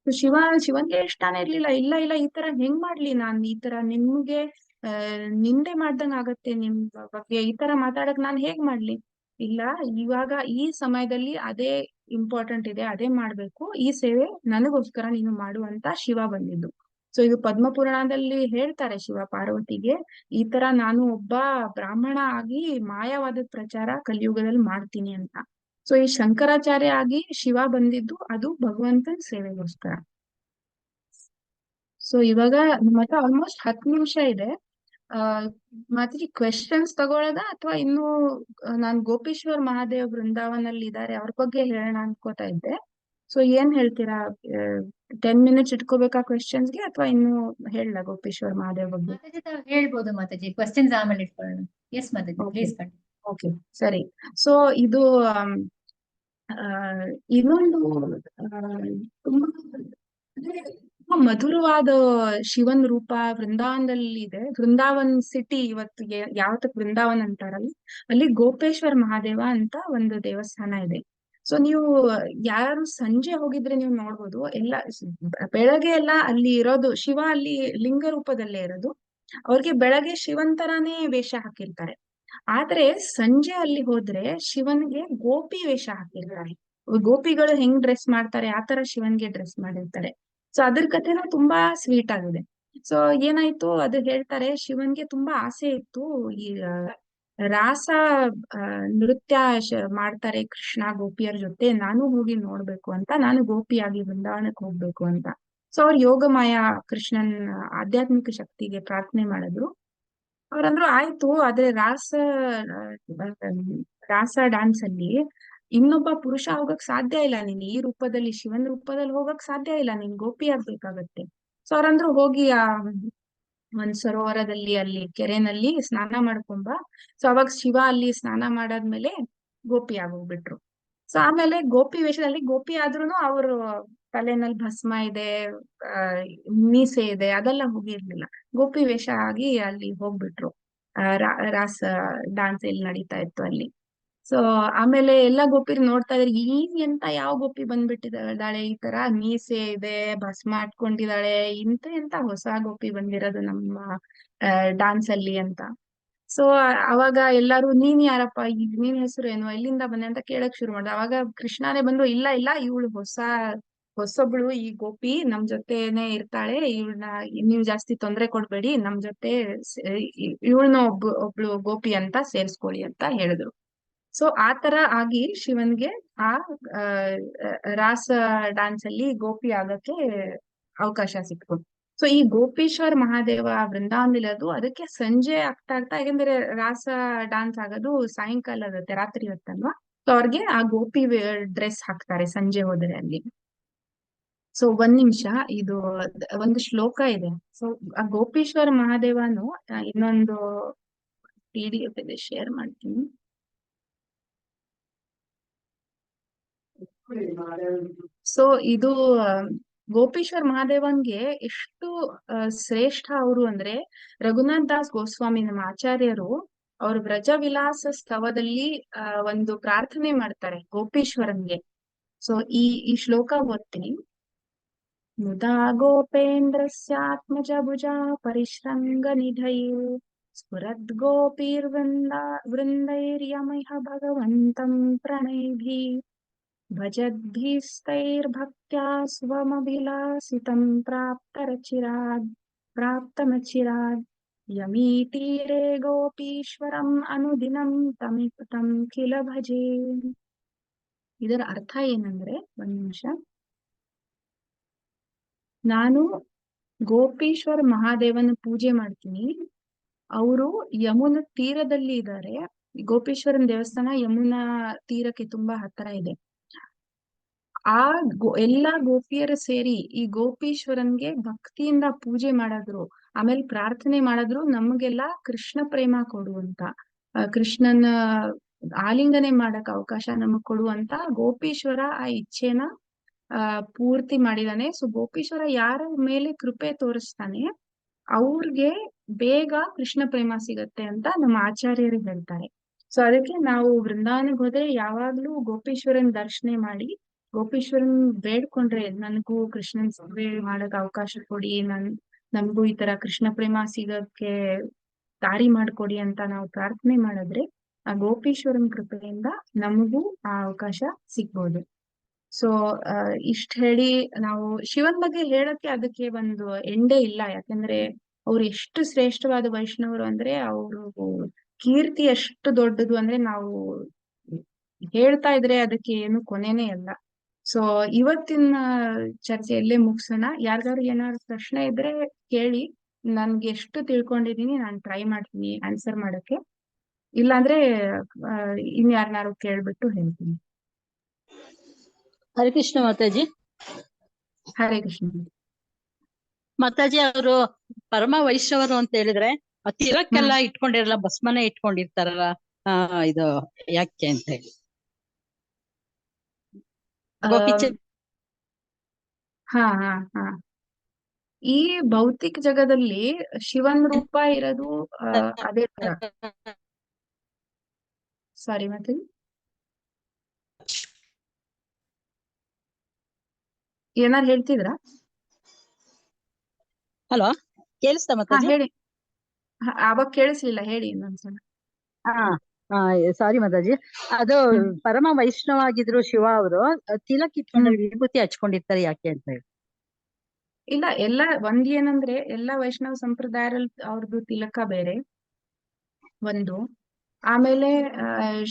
ಶಿವನ್ಗೆ ಇಷ್ಟಾನೇ ಇರ್ಲಿಲ್ಲ, ಇಲ್ಲ ಈ ತರ ಹೆಂಗ್ ಮಾಡ್ಲಿ, ನಾನ್ ಈ ತರ ನಿಮ್ಗೆ ನಿಂದೆ ಮಾಡ್ದಂಗ್ ಆಗತ್ತೆ, ನಿಮ್ ಬಗ್ಗೆ ಈ ತರ ಮಾತಾಡಕ್ ನಾನ್ ಹೇಗ್ ಮಾಡ್ಲಿ? ಇಲ್ಲ, ಇವಾಗ ಈ ಸಮಯದಲ್ಲಿ ಅದೇ ಇಂಪಾರ್ಟೆಂಟ್ ಇದೆ, ಅದೇ ಮಾಡ್ಬೇಕು, ಈ ಸೇವೆ ನನಗೋಸ್ಕರ ನೀನು ಮಾಡು ಅಂತ ಶಿವ ಬಂದಿದ್ದು. ಸೊ ಇದು ಪದ್ಮಪುರಾಣದಲ್ಲಿ ಹೇಳ್ತಾರೆ ಶಿವ ಪಾರ್ವತಿಗೆ, ಈ ತರ ನಾನು ಒಬ್ಬ ಬ್ರಾಹ್ಮಣ ಆಗಿ ಮಾಯಾವಾದದ ಪ್ರಚಾರ ಕಲಿಯುಗದಲ್ಲಿ ಮಾಡ್ತೀನಿ ಅಂತ. ಸೊ ಈ ಶಂಕರಾಚಾರ್ಯ ಆಗಿ ಶಿವ ಬಂದಿದ್ದು ಅದು ಭಗವಂತನ ಸೇವೆಗೋಸ್ಕರ. ಸೊ ಇವಾಗ ನಮ್ಮ ಹತ್ರ ಆಲ್ಮೋಸ್ಟ್ 10 ನಿಮಿಷ ಇದೆ. ಮಾತಾಜಿ ಕ್ವೆಶನ್ಸ್ ತಗೊಳ್ಳೋದಾ, ಅಥವಾ ಇನ್ನು ನಾನ್ ಗೋಪೇಶ್ವರ್ ಮಹಾದೇವ್ ಬೃಂದಾವನಲ್ಲಿ ಇದ್ದಾರೆ, ಅವ್ರ ಬಗ್ಗೆ ಹೇಳೋಣ ಅನ್ಕೋತಾ ಇದ್ದೆ. ಸೊ ಏನ್ ಹೇಳ್ತೀರಾ, 10 ಮಿನಿಟ್ಸ್ ಇಟ್ಕೋಬೇಕಾ ಕ್ವೆಶನ್ಸ್ಗೆ, ಅಥವಾ ಇನ್ನು ಹೇಳ ಗೋಪೇಶ್ವರ್ ಮಹಾದೇವ್ ಬಗ್ಗೆ? ಮಾತಾಜಿ ತಾವ್ ಹೇಳ್ಬೋದು ಮಾತಾಜಿ, ಕ್ವೆಶ್ಚನ್ಸ್ ಆಮೇಲೆ ಇಟ್ಕೊಳ್ಳೋಣ. Yes Mataji, please continue. Okay, ಸರಿ. ಸೊ ಇದು ಇನ್ನೊಂದು ತುಂಬಾ ಮಧುರವಾದ ಶಿವನ್ ರೂಪ ವೃಂದಾವನದಲ್ಲಿ ಇದೆ. ವೃಂದಾವನ್ ಸಿಟಿ ಇವತ್ತು ಯಾವತ್ತಕ್ ವೃಂದಾವನ್ ಅಂತಾರಲ್ಲ, ಅಲ್ಲಿ ಗೋಪೇಶ್ವರ್ ಮಹಾದೇವ ಅಂತ ಒಂದು ದೇವಸ್ಥಾನ ಇದೆ. ಸೊ ನೀವು ಯಾರು ಸಂಜೆ ಹೋಗಿದ್ರೆ ನೀವು ನೋಡ್ಬೋದು, ಎಲ್ಲ ಬೆಳಗ್ಗೆ ಎಲ್ಲ ಅಲ್ಲಿ ಇರೋದು ಶಿವ ಅಲ್ಲಿ ಲಿಂಗ ರೂಪದಲ್ಲೇ ಇರೋದು. ಅವ್ರಿಗೆ ಬೆಳಗ್ಗೆ ಶಿವನ್ ತರಾನೇ ವೇಷ ಹಾಕಿರ್ತಾರೆ. ಆದ್ರೆ ಸಂಜೆ ಅಲ್ಲಿ ಹೋದ್ರೆ ಶಿವನ್ಗೆ ಗೋಪಿ ವೇಷ ಹಾಕಿರ್ತಾರೆ. ಗೋಪಿಗಳು ಹೆಂಗ್ ಡ್ರೆಸ್ ಮಾಡ್ತಾರೆ ಆತರ ಶಿವನ್ಗೆ ಡ್ರೆಸ್ ಮಾಡಿರ್ತಾರೆ. ಸೊ ಅದ್ರ ಕಥೆನೂ ತುಂಬಾ ಸ್ವೀಟ್ ಆಗಿದೆ. ಸೊ ಏನಾಯ್ತು ಅದು ಹೇಳ್ತಾರೆ, ಶಿವನ್ಗೆ ತುಂಬಾ ಆಸೆ ಇತ್ತು ಈ ರಾಸ ನೃತ್ಯ ಮಾಡ್ತಾರೆ ಕೃಷ್ಣ ಗೋಪಿಯರ ಜೊತೆ, ನಾನು ಹೋಗಿ ನೋಡ್ಬೇಕು ಅಂತ, ನಾನು ಗೋಪಿಯಾಗಿ ಬೃಂದಾವನಕ್ಕೆ ಹೋಗ್ಬೇಕು ಅಂತ. ಸೊ ಅವ್ರು ಯೋಗಮಾಯ ಕೃಷ್ಣನ್ ಆಧ್ಯಾತ್ಮಿಕ ಶಕ್ತಿಗೆ ಪ್ರಾರ್ಥನೆ ಮಾಡಿದ್ರು. ಅವ್ರಂದ್ರು ಆಯ್ತು, ಆದ್ರೆ ರಾಸ ಡಾನ್ಸ್ ಅಲ್ಲಿ ಇನ್ನೊಬ್ಬ ಪುರುಷ ಹೋಗಕ್ ಸಾಧ್ಯ ಇಲ್ಲ, ನೀನ್ ಈ ರೂಪದಲ್ಲಿ ಶಿವನ್ ರೂಪದಲ್ಲಿ ಹೋಗಕ್ ಸಾಧ್ಯ ಇಲ್ಲ, ನೀನ್ ಗೋಪಿ ಆಗ್ಬೇಕಾಗತ್ತೆ. ಸೊ ಅವ್ರಂದ್ರು ಹೋಗಿ ಆ ಒಂದ್ ಸರೋವರದಲ್ಲಿ ಅಲ್ಲಿ ಕೆರೆನಲ್ಲಿ ಸ್ನಾನ ಮಾಡ್ಕೊಂಬ. ಸೊ ಅವಾಗ ಶಿವ ಅಲ್ಲಿ ಸ್ನಾನ ಮಾಡಾದ್ಮೇಲೆ ಗೋಪಿ ಆಗೋಗ್ಬಿಟ್ರು. ಸೊ ಆಮೇಲೆ ಗೋಪಿ ವೇಷದಲ್ಲಿ ಗೋಪಿ ಆದ್ರೂನು ಅವರು ತಲೆನಲ್ಲಿ ಭಸ್ಮ ಇದೆ, ಆ ಮೀಸೆ ಇದೆ, ಅದೆಲ್ಲ ಹೋಗಿರ್ಲಿಲ್ಲ. ಗೋಪಿ ವೇಷ ಆಗಿ ಅಲ್ಲಿ ಹೋಗ್ಬಿಟ್ರು. ರಾಸ ಡಾನ್ಸ್ ಎಲ್ಲಿ ನಡೀತಾ ಇತ್ತು ಅಲ್ಲಿ. ಸೊ ಆಮೇಲೆ ಎಲ್ಲಾ ಗೋಪಿರು ನೋಡ್ತಾ ಇದ್ರೆ ಈ ಎಂತ ಯಾವ ಗೋಪಿ ಬಂದ್ಬಿಟ್ಟಿದ್ದಾಳೆ, ಈ ತರ ಮೀಸೆ ಇದೆ, ಭಸ್ಮ ಹಾಕೊಂಡಿದ್ದಾಳೆ, ಎಂತ ಹೊಸ ಗೋಪಿ ಬಂದಿರೋದು ನಮ್ಮ ಡಾನ್ಸ್ ಅಲ್ಲಿ ಅಂತ. ಸೊ ಅವಾಗ ಎಲ್ಲಾರು ನೀನ್ ಯಾರಪ್ಪ, ನಿನ್ ಹೆಸರು ಏನು, ಎಲ್ಲಿಂದ ಬಂದೆ ಅಂತ ಕೇಳಕ್ ಶುರು ಮಾಡ್ದ. ಅವಾಗ ಕೃಷ್ಣನೇ ಬಂದು ಇಲ್ಲ ಇಲ್ಲ ಇವಳು ಹೊಸೊಬ್ಳು, ಈ ಗೋಪಿ ನಮ್ ಜೊತೆನೆ ಇರ್ತಾಳೆ, ಇವಳನ್ನ ನೀವ್ ಜಾಸ್ತಿ ತೊಂದ್ರೆ ಕೊಡ್ಬೇಡಿ, ನಮ್ ಜೊತೆ ಇವಳನ್ನ ಒಬ್ಳು ಗೋಪಿ ಅಂತ ಸೇರ್ಸ್ಕೊಳ್ಳಿ ಅಂತ ಹೇಳಿದ್ರು. ಸೊ ಆತರ ಆಗಿ ಶಿವನ್ಗೆ ಆ ರಾಸ ಡಾನ್ಸ್ ಅಲ್ಲಿ ಗೋಪಿ ಆಗಕ್ಕೆ ಅವಕಾಶ ಸಿಕ್ತು. ಸೊ ಈ ಗೋಪೀಶ್ವರ್ ಮಹಾದೇವ ವೃಂದಾವನದಲ್ಲದು ಅದಕ್ಕೆ ಸಂಜೆ ಆಗ್ತಾ ಯಾಕಂದ್ರೆ ರಾಸ ಡಾನ್ಸ್ ಆಗೋದು ಸಾಯಂಕಾಲ ಇರುತ್ತೆ, ರಾತ್ರಿ ಹೊತ್ತಲ್ವಾ. ಸೊ ಅವ್ರಿಗೆ ಆ ಗೋಪಿ ಡ್ರೆಸ್ ಹಾಕ್ತಾರೆ ಸಂಜೆ ಹೋದ್ರೆ ಅಲ್ಲಿ. ಸೊ ಒಂದ್ ನಿಮಿಷ, ಇದು ಒಂದು ಶ್ಲೋಕ ಇದೆ. ಸೊ ಆ ಗೋಪೀಶ್ವರ ಮಹಾದೇವನು ಇನ್ನೊಂದು PDF ಇದೆ, ಶೇರ್ ಮಾಡ್ತೀನಿ. ಸೊ ಇದು ಗೋಪೀಶ್ವರ್ ಮಹಾದೇವನ್ಗೆ ಎಷ್ಟು ಶ್ರೇಷ್ಠ ಅವರು ಅಂದ್ರೆ, ರಘುನಾಥ್ ದಾಸ್ ಗೋಸ್ವಾಮಿ ನಮ್ಮ ಆಚಾರ್ಯರು ಅವ್ರ ವ್ರಜ ವಿಲಾಸ ಸ್ತವದಲ್ಲಿ ಒಂದು ಪ್ರಾರ್ಥನೆ ಮಾಡ್ತಾರೆ ಗೋಪೀಶ್ವರನ್ಗೆ. ಸೊ ಈ ಶ್ಲೋಕ ಓದ್ತೀನಿ. ಮುದಾ ಗೋಪೇಂದ್ರಸ್ಯಾತ್ಮಜ ಭುಜಾ ಪರಿಶ್ರಂಗ ನಿಧಯೇ ಸ್ಫುರದ್ ವೃಂದೈರ್ಯಮೈಹ ಭಗವಂತಂ ಪ್ರಣೈಭಿ ಭಜದ್ಭಿಸ್ತೈರ್ಭಕ್ತ್ಯಾ ಸ್ವಮಭಿಲಾಸಿತಂ ಪ್ರಾಪ್ತಮಚಿರಾದ್ ಯಮೀತೀರೆ ಗೋಪೀಶ್ವರಂ ಅನುದಿನಂ ತಂ ಕಿಲ ಭಜೆ. ಇದರ ಅರ್ಥ ಏನಂದ್ರೆ, ಒಂದ್ ನಿಮಿಷ, ನಾನು ಗೋಪೀಶ್ವರ ಮಹಾದೇವನ ಪೂಜೆ ಮಾಡ್ತೀನಿ. ಅವರು ಯಮುನಾ ತೀರದಲ್ಲಿ ಇದ್ದಾರೆ. ಗೋಪೀಶ್ವರನ ದೇವಸ್ಥಾನ ಯಮುನಾ ತೀರಕ್ಕೆ ತುಂಬಾ ಹತ್ತಿರ ಇದೆ. ಆ ಎಲ್ಲಾ ಗೋಪಿಯರು ಸೇರಿ ಈ ಗೋಪೀಶ್ವರನ್ಗೆ ಭಕ್ತಿಯಿಂದ ಪೂಜೆ ಮಾಡಿದ್ರು, ಆಮೇಲೆ ಪ್ರಾರ್ಥನೆ ಮಾಡಿದ್ರು, ನಮಗೆಲ್ಲ ಕೃಷ್ಣ ಪ್ರೇಮ ಕೊಡುವಂತ, ಕೃಷ್ಣನ ಆಲಿಂಗನೆ ಮಾಡಕ್ ಅವಕಾಶ ನಮಗ್ ಕೊಡುವಂತ ಗೋಪೀಶ್ವರ ಆ ಇಚ್ಛೆನ ಪೂರ್ತಿ ಮಾಡಿದಾನೆ. ಸೊ ಗೋಪೀಶ್ವರ ಯಾರ ಮೇಲೆ ಕೃಪೆ ತೋರಿಸ್ತಾನೆ ಅವ್ರಿಗೆ ಬೇಗ ಕೃಷ್ಣ ಪ್ರೇಮ ಸಿಗತ್ತೆ ಅಂತ ನಮ್ಮ ಆಚಾರ್ಯರು ಹೇಳ್ತಾರೆ. ಸೊ ಅದಕ್ಕೆ ನಾವು ವೃಂದಾವನಕ್ಕೆ ಹೋದ್ರೆ ಯಾವಾಗ್ಲೂ ಗೋಪೀಶ್ವರನ್ ದರ್ಶನ ಮಾಡಿ ಗೋಪೀಶ್ವರನ್ ಬೇಡ್ಕೊಂಡ್ರೆ, ನನಗೂ ಕೃಷ್ಣನ್ ಸೇವೆ ಮಾಡಕ್ ಅವಕಾಶ ಕೊಡಿ, ನಮಗೂ ಈ ತರ ಕೃಷ್ಣ ಪ್ರೇಮ ಸಿಗಕ್ಕೆ ದಾರಿ ಮಾಡ್ಕೊಡಿ ಅಂತ ನಾವು ಪ್ರಾರ್ಥನೆ ಮಾಡಿದ್ರೆ ಆ ಗೋಪೀಶ್ವರನ್ ಕೃಪೆಯಿಂದ ನಮಗೂ ಆ ಅವಕಾಶ ಸಿಗ್ಬೋದು. ಸೊ ಇಷ್ಟ ಹೇಳಿ, ನಾವು ಶಿವನ್ ಬಗ್ಗೆ ಹೇಳಕ್ಕೆ ಅದಕ್ಕೆ ಒಂದು ಎಂಡೇ ಇಲ್ಲ. ಯಾಕಂದ್ರೆ ಅವ್ರು ಎಷ್ಟು ಶ್ರೇಷ್ಠವಾದ ವೈಷ್ಣವರು ಅಂದ್ರೆ, ಅವರು ಕೀರ್ತಿ ಎಷ್ಟು ದೊಡ್ಡದು ಅಂದ್ರೆ ನಾವು ಹೇಳ್ತಾ ಇದ್ರೆ ಅದಕ್ಕೆ ಏನು ಕೊನೆನೇ ಇಲ್ಲ. ಸೊ ಇವತ್ತಿನ ಚರ್ಚೆಯಲ್ಲೇ ಮುಗಿಸೋಣ. ಯಾರಿಗಾರು ಏನಾದ್ರು ಪ್ರಶ್ನೆ ಇದ್ರೆ ಕೇಳಿ, ನನ್ಗೆ ಎಷ್ಟು ತಿಳ್ಕೊಂಡಿದೀನಿ ನಾನು ಟ್ರೈ ಮಾಡ್ತೀನಿ ಆನ್ಸರ್ ಮಾಡಕ್ಕೆ. ಇಲ್ಲಾಂದ್ರೆ ಇನ್ಯಾರನ್ನಾರು ಕೇಳ್ಬಿಟ್ಟು ಹೇಳ್ತೀನಿ. ಹರೇ ಕೃಷ್ಣ ಮಾತಾಜಿ. ಹರೇ ಕೃಷ್ಣ ಮಾತಾಜಿ, ಅವರು ಪರಮ ವೈಷ್ಣವರು ಅಂತ ಹೇಳಿದ್ರೆ ತಿಲಕ್ಕೆಲ್ಲ ಇಟ್ಕೊಂಡಿರಲ್ಲ, ಭಸ್ಮನೆ ಇಟ್ಕೊಂಡಿರ್ತಾರಲ್ಲ, ಇದು ಯಾಕೆ ಅಂತ ಹೇಳಿ. ಹಾ ಹಾ ಹಾ ಈ ಭೌತಿಕ ಜಗದಲ್ಲಿ ಶಿವನ್ ರೂಪ ಇರೋದು ಅದೇ ತರ. ಸಾರಿ ಮತ್ತೆ ಏನಾರು ಹೇಳ್ತಿದ್ರಾ? ಹಲೋ, ಕೇಳಿಸ್ತಾ ಹಾ ಮಾತಾಜಿ? ಹೇಳಿ. ಅವಾಗ ಕೇಳಿಸ್ಲಿಲ್ಲ, ಹೇಳಿ ಇನ್ನೊಂದ್ಸಲ. ಹಾ ಸಾರಿ ಮಾತಾಜಿ. ಅದು ಪರಮ ವೈಷ್ಣವ ಆಗಿದ್ರು ಶಿವ ಅವರು ತಿಲಕ್ ಇಟ್ಕೊಂಡ್ರೆ ವಿಭೂತಿ ಹಚ್ಕೊಂಡಿರ್ತಾರೆ ಯಾಕೆ ಅಂತ ಹೇಳಿ. ಇಲ್ಲ, ಏನಂದ್ರೆ ಎಲ್ಲಾ ವೈಷ್ಣವ ಸಂಪ್ರದಾಯದಲ್ಲಿ ಅವ್ರದ್ದು ತಿಲಕ ಬೇರೆ ಒಂದು. ಆಮೇಲೆ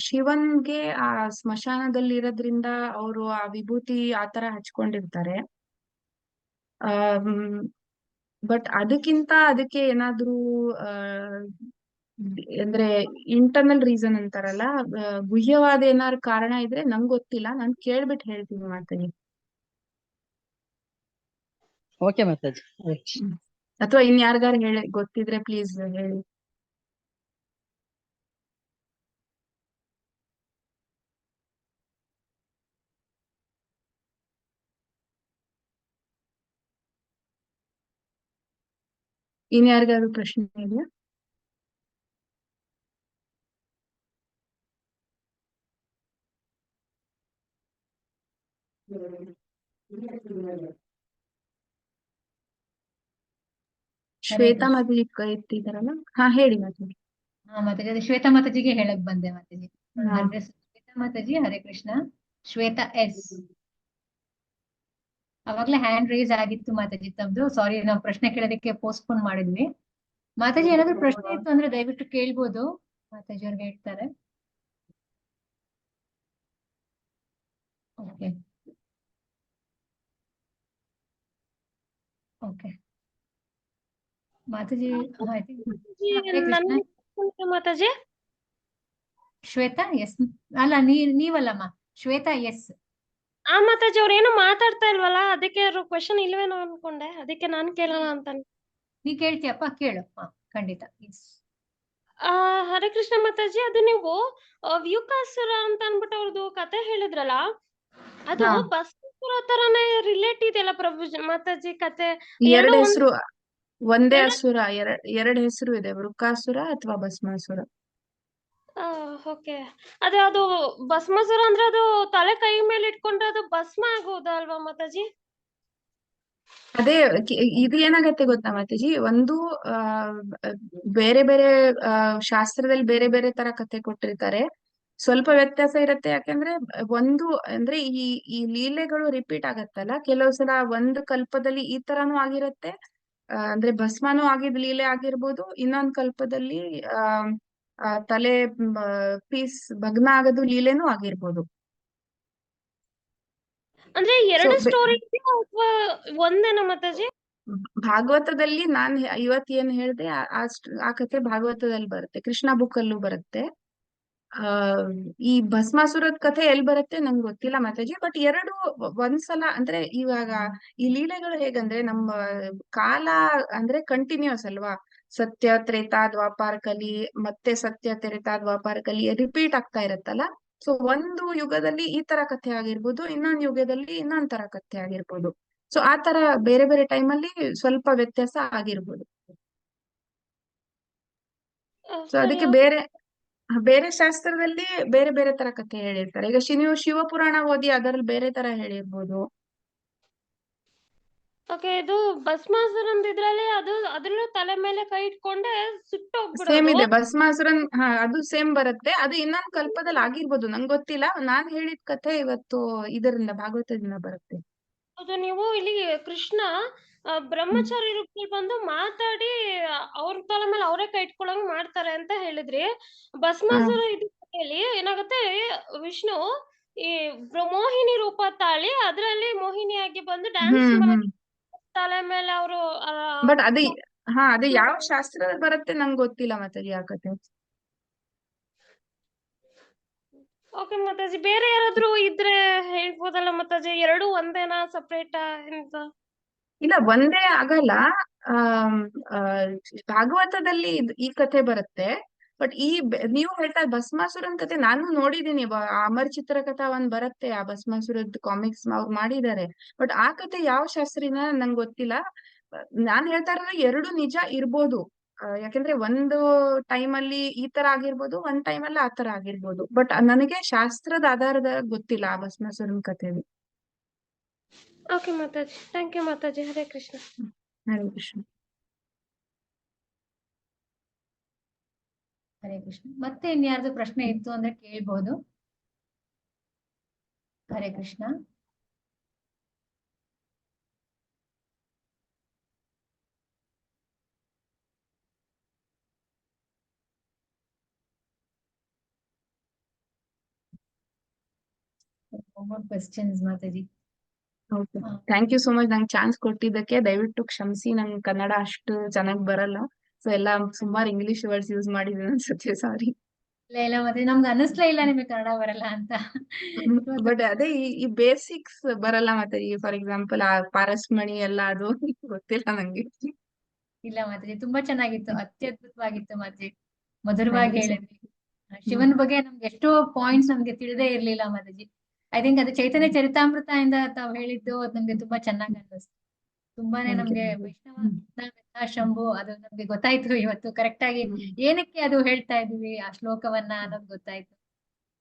ಶಿವನ್ಗೆ ಆ ಸ್ಮಶಾನದಲ್ಲಿ ಇರೋದ್ರಿಂದ ಅವರು ಆ ವಿಭೂತಿ ಆತರ ಹಚ್ಕೊಂಡಿರ್ತಾರೆ. ಬಟ್ ಅದಕ್ಕೆ ಏನಾದ್ರೂ ಅಂದ್ರೆ ಇಂಟರ್ನಲ್ ರೀಸನ್ ಅಂತಾರಲ್ಲ, ಗುಹ್ಯವಾದ ಏನಾದ್ರು ಕಾರಣ ಇದ್ರೆ ನಂಗೆ ಗೊತ್ತಿಲ್ಲ, ನಾನ್ ಕೇಳ್ಬಿಟ್ಟು ಹೇಳ್ತೀನಿ ಮಾತಾಡಿ. ಓಕೆ ಮಾತಾಜಿ. ಅಥವಾ ಇನ್ಯಾರಿಗಾರು ಗೊತ್ತಿದ್ರೆ ಪ್ಲೀಸ್ ಹೇಳಿ. ಇನ್ಯಾರಿಗಾದ್ರು ಪ್ರಶ್ನೆ ಇದೆಯಾ? ಶ್ವೇತಾ ಮಾತಾಜಿ ಕೈ ಎತ್ತಿದಾರಲ್ಲ, ಹಾ ಹೇಳಿ ಮಾತಾಡಿ. ಹಾ ಮಾತಾಜಿ, ಅದೇ ಶ್ವೇತಾ ಮಾತಾಜಿಗೆ ಹೇಳಕ್ ಬಂದೆ ಮಾತಾಜಿ. ಹಾ. ಶ್ವೇತಾ ಮಾತಾಜಿ, ಹರೇ ಕೃಷ್ಣ. ಶ್ವೇತಾ ಎಸ್, ಅವಾಗ್ಲೇ ಹ್ಯಾಂಡ್ ರೈಸ್ ಆಗಿತ್ತು ಮಾತಾಜಿ ತಮ್ದು. ಸಾರಿ, ನಾವು ಪ್ರಶ್ನೆ ಕೇಳೋದಕ್ಕೆ ಪೋಸ್ಟ್ಪೋನ್ ಮಾಡಿದ್ವಿ. ಮಾತಾಜಿ ಏನಾದ್ರು ಪ್ರಶ್ನೆ ಇತ್ತು ಅಂದ್ರೆ ದಯವಿಟ್ಟು ಕೇಳ್ಬೋದು, ಮಾತಾಜಿ ಅವ್ರಿಗೆ ಹೇಳ್ತಾರೆ. Okay okay Mataji, Hare Krishna. Mataji Shweta S, ಅಲ್ಲ ನೀವಲ್ಲಮ್ಮ, ಶ್ವೇತಾ ಎಸ್. ಆ ಮಾತಾಜಿ ಅವ್ರು ಏನು ಮಾತಾಡ್ತಾ ಇಲ್ವಲ್ಲ, ಅದಕ್ಕೆ ಅವ್ರು ಕ್ವಶನ್ ಇಲ್ವೇನೋ ಅನ್ಕೊಂಡೆ, ಅದಕ್ಕೆ ನಾನ್ ಕೇಳೋಣ ಅಂತ. ನೀ ಕೇಳ್ತೀಯಪ್ಪ, ಕೇಳು. ಖಂಡಿತ. ಹರೇ ಕೃಷ್ಣ ಮಾತಾಜಿ, ಅದು ನೀವು ವ್ಯೂಕಾಸುರ ಅಂತ ಅನ್ಬಿಟ್ಟು ಅವ್ರದ್ದು ಕತೆ ಹೇಳಿದ್ರಲ್ಲ, ಅದು ಹಾ. ಬಸವಸುರ ತರನೇ ರಿಲೇಟ್ ಇದೆಯಲ್ಲ ಪ್ರಭು ಮಾತಾಜಿ ಕತೆ? ಎರಡು ಹೆಸರು, ಒಂದೇ ಎರಡು- ಅಸುರ, ಎರಡು ಹೆಸರು ಇದೆ, ವೃಕಾಸುರ ಅಥವಾ ಭಸ್ಮಾಸುರ. ಓಕೆ. ಅದು ಭಸ್ಮಾಸುರ ಅಂದ್ರೆ ಅದು ತಲೆ ಕೈ ಮೇಲೆ ಇಟ್ಕೊಂಡ್ರೆ ಅದು ಭಸ್ಮ ಆಗೋದಲ್ವಾ ಮಾತಾಜಿ? ಅದೇ ಇದು ಏನಾಗತ್ತೆ ಗೊತ್ತಾ ಮಾತಾಜಿ, ಒಂದು ಬೇರೆ ಬೇರೆ ಶಾಸ್ತ್ರದಲ್ಲಿ ಬೇರೆ ಬೇರೆ ತರ ಕತೆ ಕೊಟ್ಟಿರ್ತಾರೆ. ಸ್ವಲ್ಪ ವ್ಯತ್ಯಾಸ ಇರುತ್ತೆ, ಯಾಕಂದ್ರೆ ಒಂದು ಅಂದ್ರೆ ಈ ಲೀಲೆಗಳು ರಿಪೀಟ್ ಆಗತ್ತಲ್ಲ, ಕೆಲವು ಸಲ ಒಂದು ಕಲ್ಪದಲ್ಲಿ ಈ ತರಾನು ಆಗಿರತ್ತೆ. ಅಂದ್ರೆ ಭಸ್ಮನೂ ಆಗಿದ್ ಲೀಲೆ ಆಗಿರ್ಬೋದು, ಇನ್ನೊಂದ್ ಕಲ್ಪದಲ್ಲಿ ತಲೆ ಪೀಸ್ ಭಗ್ನ ಆಗೋದು ಲೀಲೆನೂ ಆಗಿರ್ಬೋದು. ಅಂದ್ರೆ ಎರಡು ಸ್ಟೋರಿ ಇದೆಯಾ ಅಥವಾ ಒಂದೇನಾ ಮಾತಾಜಿ? ಭಾಗವತದಲ್ಲಿ ನಾನ್ ಇವತ್ ಏನ್ ಹೇಳ್ದೆ ಆ ಕಥೆ ಭಾಗವತದಲ್ಲಿ ಬರುತ್ತೆ, ಕೃಷ್ಣ ಬುಕ್ ಅಲ್ಲೂ ಬರುತ್ತೆ. ಈ ಭಸ್ಮಾಸುರದ ಕಥೆ ಎಲ್ಲಿ ಬರುತ್ತೆ ನಂಗೆ ಗೊತ್ತಿಲ್ಲ ಮಾತಾಜಿ. ಬಟ್ ಎರಡು ಒಂದ್ಸಲ ಅಂದ್ರೆ ಇವಾಗ ಈ ಲೀಲೆಗಳು ಹೇಗಂದ್ರೆ ನಮ್ಮ ಕಾಲ ಅಂದ್ರೆ ಕಂಟಿನ್ಯೂಸ್ ಅಲ್ವಾ, ಸತ್ಯ ತ್ರೇತಾ ದ್ವಾಪಾರ ಕಲಿ, ಮತ್ತೆ ಸತ್ಯ ತ್ರೇತಾ ದ್ವಾಪಾರ ಕಲಿ ರಿಪೀಟ್ ಆಗ್ತಾ ಇರತ್ತಲ್ಲ. ಸೊ ಒಂದು ಯುಗದಲ್ಲಿ ಈ ತರ ಕಥೆ ಆಗಿರ್ಬೋದು, ಇನ್ನೊಂದು ಯುಗದಲ್ಲಿ ಇನ್ನೊಂದ್ ತರ ಕಥೆ ಆಗಿರ್ಬೋದು. ಸೊ ಆ ತರ ಬೇರೆ ಬೇರೆ ಟೈಮಲ್ಲಿ ಸ್ವಲ್ಪ ವ್ಯತ್ಯಾಸ ಆಗಿರ್ಬೋದು. ಸೊ ಅದಕ್ಕೆ ಬೇರೆ ಶಾಸ್ತ್ರದಲ್ಲಿ ಬೇರೆ ಬೇರೆ ತರ ಕಥೆ ಹೇಳಿರ್ತಾರೆ. ಈಗ ನೀವು ಶಿವಪುರಾಣ ಓದಿ ಅದರಲ್ಲಿ ಬೇರೆ ತರ ಹೇಳಿರ್ಬೋದು. ಓಕೆ, ಇದು ಭಸ್ಮಾಸುರನ್ ಇದ್ರಲ್ಲಿ ಅದ್ರಲ್ಲೂ ತಲೆ ಮೇಲೆ ಕೈ ಇಟ್ಕೊಂಡೆ ಸೇಮ್ ಇದೆ ಸುಟ್ಟೋಗ್ಬಿಡೋದು. ಭಸ್ಮಾಸುರನ್, ಅದು ಸೇಮ್ ಬರುತ್ತೆ. ಅದು ಇನ್ನೊಂದ್ ಕಲ್ಪದಲ್ಲಿ ಆಗಿರ್ಬೋದು, ನಂಗೆ ಗೊತ್ತಿಲ್ಲ. ನಾನ್ ಹೇಳಿದ ಕಥೆ ಇವತ್ತು ಇದರಿಂದ ಭಾಗವತದಿಂದ ಬರುತ್ತೆ. ಅದು ನೀವು ಇಲ್ಲಿ ಕೃಷ್ಣ ಬ್ರಹ್ಮಚಾರಿ ರೂಪದಲ್ಲಿ ಬಂದು ಮಾತಾಡಿ ಅವ್ರ ತಲೆ ಮೇಲೆ ಅವರೇ ಕೈ ಇಟ್ಕೊಳ್ಳಂಗ್ ಮಾಡ್ತಾರೆ ಅಂತ ಹೇಳಿದ್ರಿ. ಭಸ್ಮಾಸುರ ಇದು ಹೇಳಿ ಏನಾಗುತ್ತೆ, ವಿಷ್ಣು ಈ ಮೋಹಿನಿ ರೂಪ ತಾಳಿ ಅದ್ರಲ್ಲಿ ಮೋಹಿನಿಯಾಗಿ ಬಂದು ಡ್ಯಾನ್ಸ್ ಮಾಡಿ ತಲೆ ಮೇಲೆ ಅವರು ಬಟ್ ಅದು ಯಾವ ಶಾಸ್ತ್ರದಲ್ಲಿ ಬರುತ್ತೆ ನಂಗೆ ಗೊತ್ತಿಲ್ಲ ಮಾತಾಜಿ ಆ ಕಥೆ. ಓಕೆ ಮಾತಾಜಿ, ಬೇರೆ ಯಾರಾದ್ರೂ ಇದ್ರೆ ಹೇಳ್ಬೋದಲ್ಲ ಮಾತಾಜಿ? ಎರಡು ಒಂದೇನಾ ಸಪ್ರೇಟಾ ಅಂತ? ಇಲ್ಲ, ಒಂದೇ ಆಗಲ್ಲ. ಭಾಗವತದಲ್ಲಿ ಈ ಕಥೆ ಬರುತ್ತೆ. ಬಟ್ ನೀವು ಹೇಳ್ತಾ ಭಸ್ಮಾಸುರನ್ ಕಥೆ ನಾನು ನೋಡಿದೀನಿ. ಅಮರ್ ಚಿತ್ರಕಥಾ ಒಂದ್ ಬರುತ್ತೆ, ಆ ಭಸ್ಮಾಸುರದ್ ಕಾಮಿಕ್ಸ್ ಅವ್ರು ಮಾಡಿದ್ದಾರೆ. ಬಟ್ ಆ ಕಥೆ ಯಾವ ಶಾಸ್ತ್ರಿನ ನಂಗೆ ಗೊತ್ತಿಲ್ಲ. ನಾನ್ ಹೇಳ್ತಾ ಇರೋದು ಎರಡು ನಿಜ ಇರ್ಬೋದು. ಯಾಕೆಂದ್ರೆ ಒಂದು ಟೈಮ್ ಅಲ್ಲಿ ಈ ತರ ಆಗಿರ್ಬೋದು, ಒಂದ್ ಟೈಮ್ ಅಲ್ಲಿ ಆ ತರ ಆಗಿರ್ಬೋದು. ಬಟ್ ನನಗೆ ಶಾಸ್ತ್ರದ ಆಧಾರದ ಗೊತ್ತಿಲ್ಲ ಆ ಭಸ್ಮಾಸುರನ್ ಕಥೆಯಲ್ಲಿ. Okay Mataji, thank you Mataji. Hare Krishna. Hare Krishna. Hare Krishna. ಮತ್ತೆ ಇನ್ಯಾರ್ದು ಪ್ರಶ್ನೆ ಇತ್ತು ಅಂದ್ರೆ ಕೇಳ್ಬೋದು. Hare Krishna. more questions Mataji. Okay, thank you so much. ನಂಗೆ ಚಾನ್ಸ್ ಕೊಟ್ಟಿದ್ದಕ್ಕೆ ದಯವಿಟ್ಟು ಕ್ಷಮಿಸಿ. ನಂಗೆ ಕನ್ನಡ ಅಷ್ಟು ಚೆನ್ನಾಗಿ ಬರಲ್ಲ, ಸೊ ಎಲ್ಲ ಸುಮಾರು ಇಂಗ್ಲಿಷ್ ವರ್ಡ್ಸ್ ಯೂಸ್ ಮಾಡಿದ್ದೀನಿ ಅನ್ಸುತ್ತೆ, ಸಾರಿ. ಇಲ್ಲ ಇಲ್ಲ ಮತ್ತೆ ನಮ್ಗೆ ಅನ್ನಿಸ್ಲೇ ಇಲ್ಲ ನಿಮಗೆ ಕನ್ನಡ ಬರಲ್ಲ ಅಂತ. ಬಟ್ ಅದೇ ಈ ಬೇಸಿಕ್ಸ್ ಬರಲ್ಲ. ಮತ್ತೆ ಈ ಫಾರ್ ಎಕ್ಸಾಂಪಲ್ ಆ ಪಾರಸ್ಮಣಿ ಎಲ್ಲ ಅದು ಗೊತ್ತಿಲ್ಲ ನಂಗೆ. ಇಲ್ಲ ಮಾತಾಜಿ, ತುಂಬಾ ಚೆನ್ನಾಗಿತ್ತು, ಅತ್ಯದ್ಭುತವಾಗಿತ್ತು ಮಾತಾಜಿ, ಮಧುರವಾಗಿ Thank you so ಹೇಳಿದ್ರಿ. ಶಿವನ್ ಬಗ್ಗೆ ನಮ್ಗೆ ಎಷ್ಟೋ ಪಾಯಿಂಟ್ಸ್ ನಮ್ಗೆ ತಿಳಿದೇ ಇರ್ಲಿಲ್ಲ ಮಾತಾಜಿ. ಐ ಥಿಂಕ್ ಅದು ಚೈತನ್ಯ ಚರಿತಾಮೃತ ಇಂದ ತಾವ್ ಹೇಳಿದ್ದು ಅದು ನಮ್ಗೆ ತುಂಬಾ ಚೆನ್ನಾಗಿ ಅನ್ನಿಸ್ತು. ತುಂಬಾನೇ Thank you. ನಮ್ಗೆ ವೈಷ್ಣವ ಶಂಭು ಅದು ನಮ್ಗೆ ಗೊತ್ತಾಯ್ತು ಇವತ್ತು ಕರೆಕ್ಟ್ ಆಗಿ ಏನಕ್ಕೆ ಅದು ಹೇಳ್ತಾ ಇದೀವಿ ಆ ಶ್ಲೋಕವನ್ನ ಅನ್ನೋದು ಗೊತ್ತಾಯ್ತು.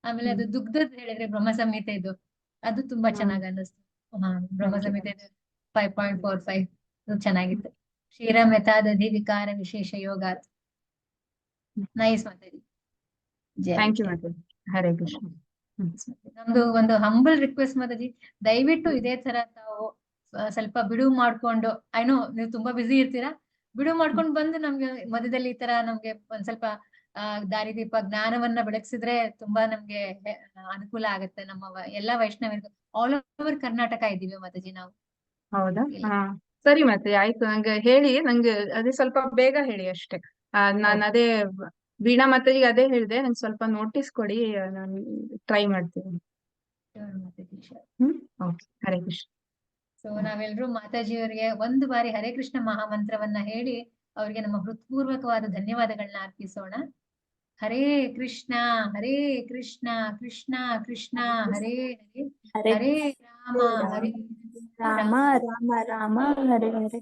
ಆಮೇಲೆ ಅದು ದುಗ್ಧದ್ ಹೇಳಿದ್ರೆ ಬ್ರಹ್ಮ ಸಂಹಿತೆದು ಅದು ತುಂಬಾ ಚೆನ್ನಾಗಿ ಅನ್ನಿಸ್ತು. ಬ್ರಹ್ಮ ಸಂಹಿತೆ 5.45 ಅದು ಚೆನ್ನಾಗಿತ್ತು. ಕ್ಷೀರ ಮೆತಾದಧಿ ವಿಕಾರ ವಿಶೇಷ ಯೋಗ. ನೈಸ್ ಮಾತಾಡಿ. Thank you Mataji. ಹರೇ ಕೃಷ್ಣ. ನಮ್ದು ಒಂದು ಹಂಬಲ್ ರಿಕ್ವೆಸ್ಟ್ ಮಾತಾಜಿ, ದಯವಿಟ್ಟು ಇದೇ ತರ ತಾವು ಸ್ವಲ್ಪ ಬಿಡುವು ಮಾಡ್ಕೊಂಡು, ಐನೋ ನೀವು ತುಂಬಾ ಬಿಸಿ ಇರ್ತೀರಾ, ಬಿಡುವು ಮಾಡ್ಕೊಂಡು ಬಂದು ನಮ್ಗೆ ಮಧ್ಯದಲ್ಲಿ ಈ ತರ ನಮ್ಗೆ ಒಂದ್ ಸ್ವಲ್ಪ ದಾರಿದೀಪ ಜ್ಞಾನವನ್ನ ಬೆಳಗ್ಸಿದ್ರೆ ತುಂಬಾ ನಮ್ಗೆ ಅನುಕೂಲ ಆಗುತ್ತೆ. ನಮ್ಮ ಎಲ್ಲಾ ವೈಷ್ಣವರಿಗೂ ಆಲ್ ಓವರ್ ಕರ್ನಾಟಕ ಇದ್ದೀವಿ ಮಾತಾಜಿ ನಾವು. ಹೌದಾ? ಸರಿ ಮತ್ತೆ ಆಯ್ತು. ನಂಗೆ ಹೇಳಿ, ನಂಗೆ ಅದೇ ಸ್ವಲ್ಪ ಬೇಗ ಹೇಳಿ ಅಷ್ಟೇ. ನಾನು ಅದೇ ವೀಣಾ ಮಾತಾಜಿಗೆ ಅದೇ ಹೇಳಿದೆ, ನಂಗೆ ಸ್ವಲ್ಪ ನೋಟಿಸ್ ಕೊಡಿ, ನಾನು ಟ್ರೈ ಮಾಡ್ತೀನಿ. ಓಕೆ, ಹರೇ ಕೃಷ್ಣ. ಸೊ ನಾವೆಲ್ಲರೂ ಮಾತಾಜಿಯವರಿಗೆ ಒಂದು ಬಾರಿ ಹರೇ ಕೃಷ್ಣ ಮಹಾಮಂತ್ರವನ್ನ ಹೇಳಿ ಅವರಿಗೆ ನಮ್ಮ ಹೃತ್ಪೂರ್ವಕವಾದ ಧನ್ಯವಾದಗಳನ್ನ ಅರ್ಪಿಸೋಣ. ಹರೇ ಕೃಷ್ಣ ಹರೇ ಕೃಷ್ಣ ಕೃಷ್ಣ ಕೃಷ್ಣ ಹರೇ ಹರೇ, ಹರೇ ರಾಮ ಹರೇ ರಾಮ ರಾಮ ರಾಮ ಹರೇ ಹರೇ.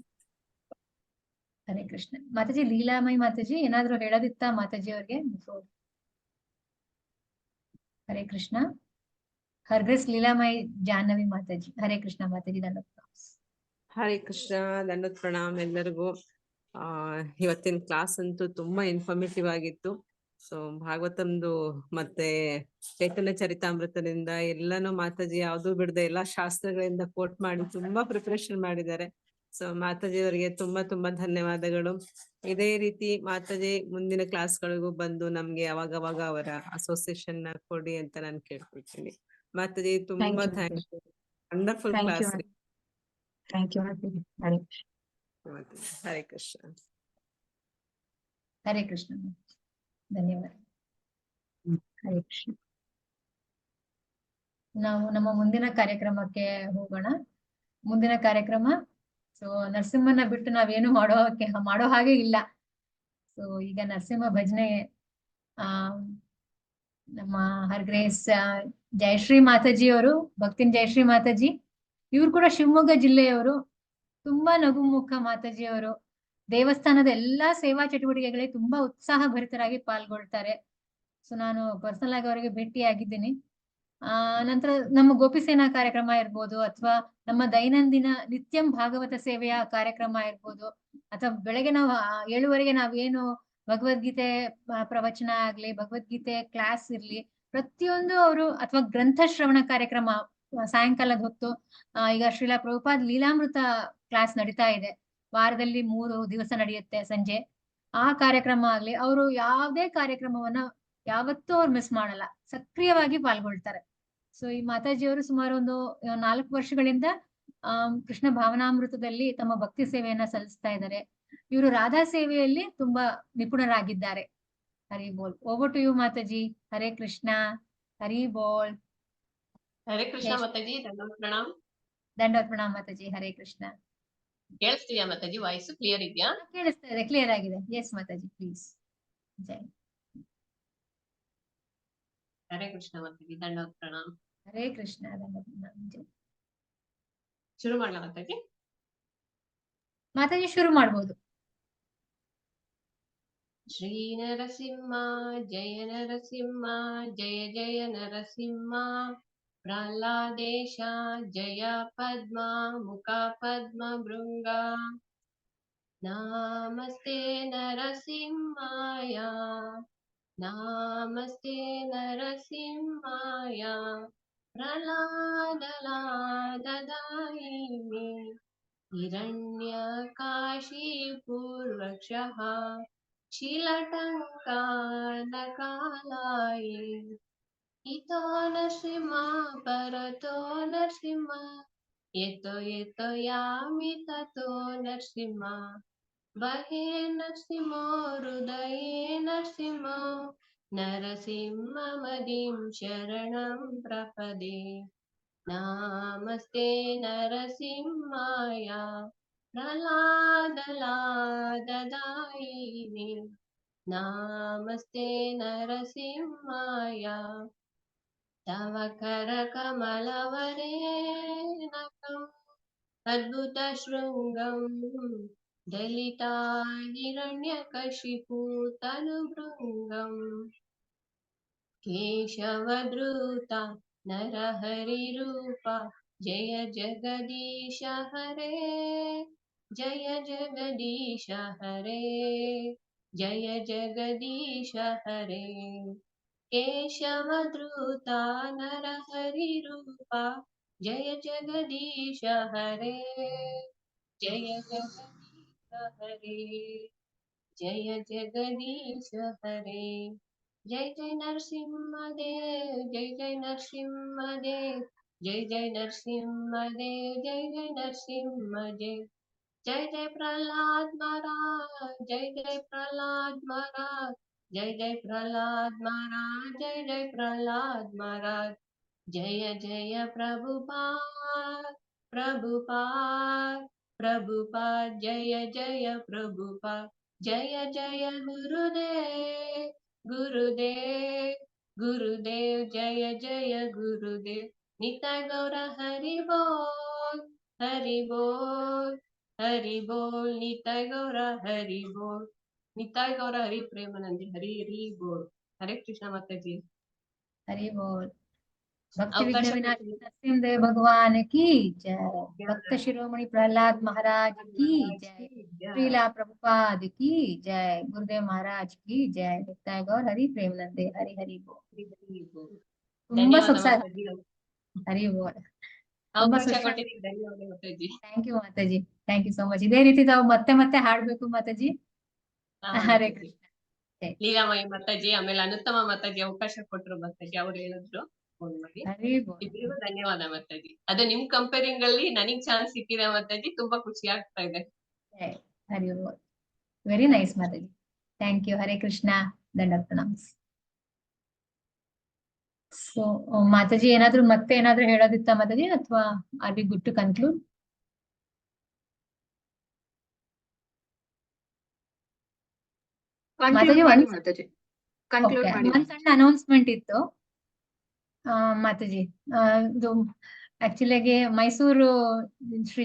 ಹರೇ ಕೃಷ್ಣ. ಮಾತಾಜಿ ಲೀಲಾಮಯಿ ಮಾತಾಜಿ ಏನಾದ್ರು ಹೇಳೋದಿತ್ತಾ ಮಾತಾಜಿ ಅವ್ರಿಗೆ? ಹರೇ ಕೃಷ್ಣ. ಹರ್ಗ್ರೆಸ್ ಲೀಲಾಮಯಿ ಜಾಹ್ನವಿ ಮಾತಾಜಿ. ಹರೇ ಕೃಷ್ಣ ಮಾತಾಜಿ. ಹರೇ ಕೃಷ್ಣ, ದಂಡೋತ್ ಪ್ರಣಾಮ್ ಎಲ್ಲರಿಗೂ. ಇವತ್ತಿನ ಕ್ಲಾಸ್ ಅಂತೂ ತುಂಬಾ ಇನ್ಫಾರ್ಮೇಟಿವ್ ಆಗಿತ್ತು. ಸೊ ಭಾಗವತಂದು ಮತ್ತೆ ಚೈತನ್ಯ ಚರಿತಾಮೃತದಿಂದ ಎಲ್ಲಾನು ಮಾತಾಜಿ ಯಾವ್ದು ಬಿಡದೆ ಎಲ್ಲಾ ಶಾಸ್ತ್ರಗಳಿಂದ ಕೋಟ್ ಮಾಡಿ ತುಂಬಾ ಪ್ರಿಪರೇಷನ್ ಮಾಡಿದ್ದಾರೆ. ಸೊ ಮಾತಾಜಿ ಅವರಿಗೆ ತುಂಬಾ ತುಂಬಾ ಧನ್ಯವಾದಗಳು. ಇದೇ ರೀತಿ ಮಾತಾಜಿ ಮುಂದಿನ ಕ್ಲಾಸ್ಗಳಿಗೂ ಬಂದು ನಮ್ಗೆ ಅವಾಗವಾಗ ಅವರ ಅಸೋಸಿಯೇಷನ್ ನ ಕೊಡಿ ಅಂತ ನಾನು ಕೇಳ್ಕೊಳ್ತೀನಿ. ಮಾತಾಜಿ ತುಂಬಾ thank you. Wonderful class. Thank you Mataji. Hare Krishna. Hare Krishna. Hare Krishna. ಧನ್ಯವಾದ. ಹರೇ ಕೃಷ್ಣ. ನಾವು ನಮ್ಮ ಮುಂದಿನ ಕಾರ್ಯಕ್ರಮಕ್ಕೆ ಹೋಗೋಣ. ಮುಂದಿನ ಕಾರ್ಯಕ್ರಮ, ಸೊ ನರಸಿಂಹನ ಬಿಟ್ಟು ನಾವೇನು ಮಾಡೋ ಹಾಗೆ ಇಲ್ಲ. ಸೊ ಈಗ ನರಸಿಂಹ ಭಜನೆ ನಮ್ಮ ಹರ್ಗ್ರೇಸ್ ಜಯಶ್ರೀ ಮಾತಾಜಿ ಅವರು, ಭಕ್ತಿನ್ ಜಯಶ್ರೀ ಮಾತಾಜಿ, ಇವ್ರು ಕೂಡ ಶಿವಮೊಗ್ಗ ಜಿಲ್ಲೆಯವರು. ತುಂಬಾ ನಗುಮುಖ ಮಾತಾಜಿ ಅವರು. ದೇವಸ್ಥಾನದ ಎಲ್ಲಾ ಸೇವಾ ಚಟುವಟಿಕೆಗಳಿಗೆ ತುಂಬಾ ಉತ್ಸಾಹ ಭರಿತರಾಗಿ ಪಾಲ್ಗೊಳ್ತಾರೆ. ಸೊ ನಾನು ಪರ್ಸನಲ್ ಆಗಿ ಅವರಿಗೆ ಭೇಟಿಯಾಗಿದ್ದೀನಿ. ನಂತರ ನಮ್ಮ ಗೋಪಿಸೇನಾ ಕಾರ್ಯಕ್ರಮ ಇರ್ಬೋದು, ಅಥವಾ ನಮ್ಮ ದೈನಂದಿನ ನಿತ್ಯಂ ಭಾಗವತ ಸೇವೆಯ ಕಾರ್ಯಕ್ರಮ ಇರ್ಬೋದು, ಅಥವಾ ಬೆಳಗ್ಗೆ ನಾವು 7:30ಗೆ ನಾವೇನು ಭಗವದ್ಗೀತೆ ಪ್ರವಚನ ಆಗ್ಲಿ, ಭಗವದ್ಗೀತೆ ಕ್ಲಾಸ್ ಇರ್ಲಿ, ಪ್ರತಿಯೊಂದು ಅವರು, ಅಥವಾ ಗ್ರಂಥ ಶ್ರವಣ ಕಾರ್ಯಕ್ರಮ ಸಾಯಂಕಾಲದ ಹೊತ್ತು, ಈಗ ಶ್ರೀಲಾ ಪ್ರಭುಪಾದ್ ಲೀಲಾಮೃತ ಕ್ಲಾಸ್ ನಡೀತಾ ಇದೆ, ವಾರದಲ್ಲಿ 3 ದಿವಸ ನಡೆಯುತ್ತೆ ಸಂಜೆ. ಆ ಕಾರ್ಯಕ್ರಮ ಆಗ್ಲಿ, ಅವರು ಯಾವುದೇ ಕಾರ್ಯಕ್ರಮವನ್ನ ಯಾವತ್ತೂ ಅವ್ರು ಮಿಸ್ ಮಾಡಲ್ಲ, ಸಕ್ರಿಯವಾಗಿ ಪಾಲ್ಗೊಳ್ತಾರೆ. ಸೊ ಈ ಮಾತಾಜಿಯವರು ಸುಮಾರು ಒಂದು 4 ವರ್ಷಗಳಿಂದ ಕೃಷ್ಣ ಭಾವನಾಮೃತದಲ್ಲಿ ತಮ್ಮ ಭಕ್ತಿ ಸೇವೆಯನ್ನ ಸಲ್ಲಿಸ್ತಾ ಇದ್ದಾರೆ. ಇವರು ರಾಧಾ ಸೇವೆಯಲ್ಲಿ ತುಂಬಾ ನಿಪುಣರಾಗಿದ್ದಾರೆ. ಹರಿ ಬೋಲ್. Over to you Mataji. Hare Krishna. Hari ಬೋಲ್. ಹರೇ ಕೃಷ್ಣ ಮಾತಾಜಿ. ದಂಡೋತ್ ಪ್ರಣಾಮ್. ದಂಡೋತ್ ಪ್ರಣಾಮ್ ಮಾತಾಜಿ. ಹರೇ ಕೃಷ್ಣ. ಕೇಳಿಸ್ತಿದ್ಯಾ ಮಾತಾಜಿ? ವಾಯ್ಸ್ ಕ್ಲಿಯರ್ ಇದೆಯಾ? ಕೇಳಿಸ್ತಾ ಇದೆ, ಕ್ಲಿಯರ್ ಆಗಿದೆ. Yes Mataji, please. ಜೈ. ಹರೇ ಕೃಷ್ಣ ಮಾತಾಜಿ. ದಂಡೋತ್ ಪ್ರಣಾಮ್. ಹರೇ ಕೃಷ್ಣ. ದಂಡೋತ್ ಪ್ರಣಾಮ್. ಜೈ. ಶುರು ಮಾಡ್ಲಾ ಮಾತಾಜಿ? ಮಾತಾಜಿ ಶುರು ಮಾಡ್ಬೋದು. ಶ್ರೀ ನರಸಿಂಹ ಜಯ ನರಸಿಂಹ ಜಯ ಜಯ ನರಸಿಂಹ ಪ್ರಹ್ಲಾದೇಶ ಜಯ ಪದ್ಮ ಮುಖ ಪದ್ಮ ಭೃಂಗ ನಮಸ್ತೆ ನರಸಿಂಹಾಯ ನಮಸ್ತೆ ನರಸಿಂಹಾಯ ಪ್ರಹ್ಲಾದಲಾದದಾಯಿನಿ हिरण्यकाशीपूर्वक्षः शीलटङ्कानकालाये इतो नरसिंह परतो नरसिंह यतो यामि ततो नरसिंह बहे नरसिंहो हृदये नरसिंहो नरसिंहमदिं शरणं प्रपदे नमस्ते नरसिंहाय प्रह्लादलाददायिनि नमस्ते नरसिंहाय तव करकमलवरेणकम् अद्भुतशृङ्गम् दलिता हिरण्यकशिपूतनुभृङ्गम् केशवधृता नरहरिरूप जय जगदीश हरे जय जगदीश हरे जय जगदीश हरे केशवधृता नरहरिरूप जय जगदीश हरे जय जगदीश हरे जय जगदीश हरे जय जय नरसिंहदेव जय जय नरसिंहदेव जय जय नरसिंहदेव जय जय नरसिंहदेव जय जय प्रहलाद महाराज जय जय प्रहलाद महाराज जय जय प्रहलाद महाराज जय जय प्रहलाद महाराज जय जय प्रभुपाद प्रभुपाद प्रभुपाद जय जय प्रभुपाद जय जय गुरुदेव गुरुदेव गुरुदेव जय जय गुरुदेव निताय गौर हरि बोल हरि बोल हरि बोल निताय गौर हरि बोल निताय गौर हरि प्रेमानंदी हरि हरि बोल हरे कृष्ण माताजी हरि बोल. भक्ति अवकाश विघ्न विनाशक ಕೊಟ್ಟಿದ್ದಕ್ಕೆ नरसिंहदेव भगवान की जय. भक्त शिरोमणि प्रहलाद महाराज की जय. श्रीला प्रभुपाद की जय. गुरुदेव महाराज की जय. नित्य गौर हरि प्रेमानंदे हरि हरि बोल. ತುಂಬಾ ಧನ್ಯವಾದ ಸೊಗಸಾಗಿ ಮಾತಾಜಿ ಹರಿ ಬೋಲ್. ತುಂಬಾ ಅವಕಾಶ ಸೊಗಸಾಗಿ. ಕೊಟ್ಟಿದ್ದಕ್ಕೆ ಧನ್ಯವಾದ ಮಾತಾಜಿ ಥ್ಯಾಂಕ್ ಯು ಮಾತಾಜಿ, ಥ್ಯಾಂಕ್ ಯು ಸೋ ಮಚ್. ಇದೇ ರೀತಿ ತಾವು ಮತ್ತೆ ಮತ್ತೆ ಹಾಡ್ಬೇಕು ಮಾತಾಜಿ. ಹಾ ಹರೇ ಮಾತಾಜಿ ಕೃಷ್ಣ. ಜೈ. ಲೀಲಾಮಯಿ ಮಾತಾಜಿ ಆಮೇಲೆ ಅನುತ್ತಮ ಮಾತಾಜಿ ಅವಕಾಶ ಕೊಟ್ರು ಮಾತಾಜಿ ಅವ್ರು ಹೇಳಿದ್ರು ಫೋನ್ ಮಾಡಿ ಹರಿ ಬೋಲ್. ಇಬ್ಬರಿಗೂ ಧನ್ಯವಾದ ಮಾತಾಜಿ. ಅದು ನಿಮ್ ಕಂಪೇರಿಂಗ್ ಅಲ್ಲಿ ನನಗ್ ಚಾನ್ಸ್ ಸಿಕ್ಕಿದೆ ಮಾತಾಜಿ, ತುಂಬಾ ಖುಷಿ ಆಗ್ತಾ ಇದೆ. ಜೈ. ಹರಿ ಬೋಲ್. Very nice Mataji. Thank you. Hare Krishna. ದಂಡ ಪ್ರಣಾಮ್ಸ್. ಸೊ ಮಾತಾಜಿ ಏನಾದ್ರು ಮತ್ತೆ ಏನಾದ್ರು ಹೇಳೋದಿತ್ತ ಮಾತಾಜಿ, ಅಥವಾ are we good to conclude? Conclude ಮಾಡಿ ಮಾತಾಜಿ, ಕನ್ಕ್ಲೂಡ್ ಮಾಡಿ. ಒಂದ್ ಸಣ್ಣ ಅನೌನ್ಸ್ಮೆಂಟ್ ಇತ್ತು ಮಾತಾಜಿ. ಇದು ಆಕ್ಚುಲಿ ಮೈಸೂರು ಶ್ರೀ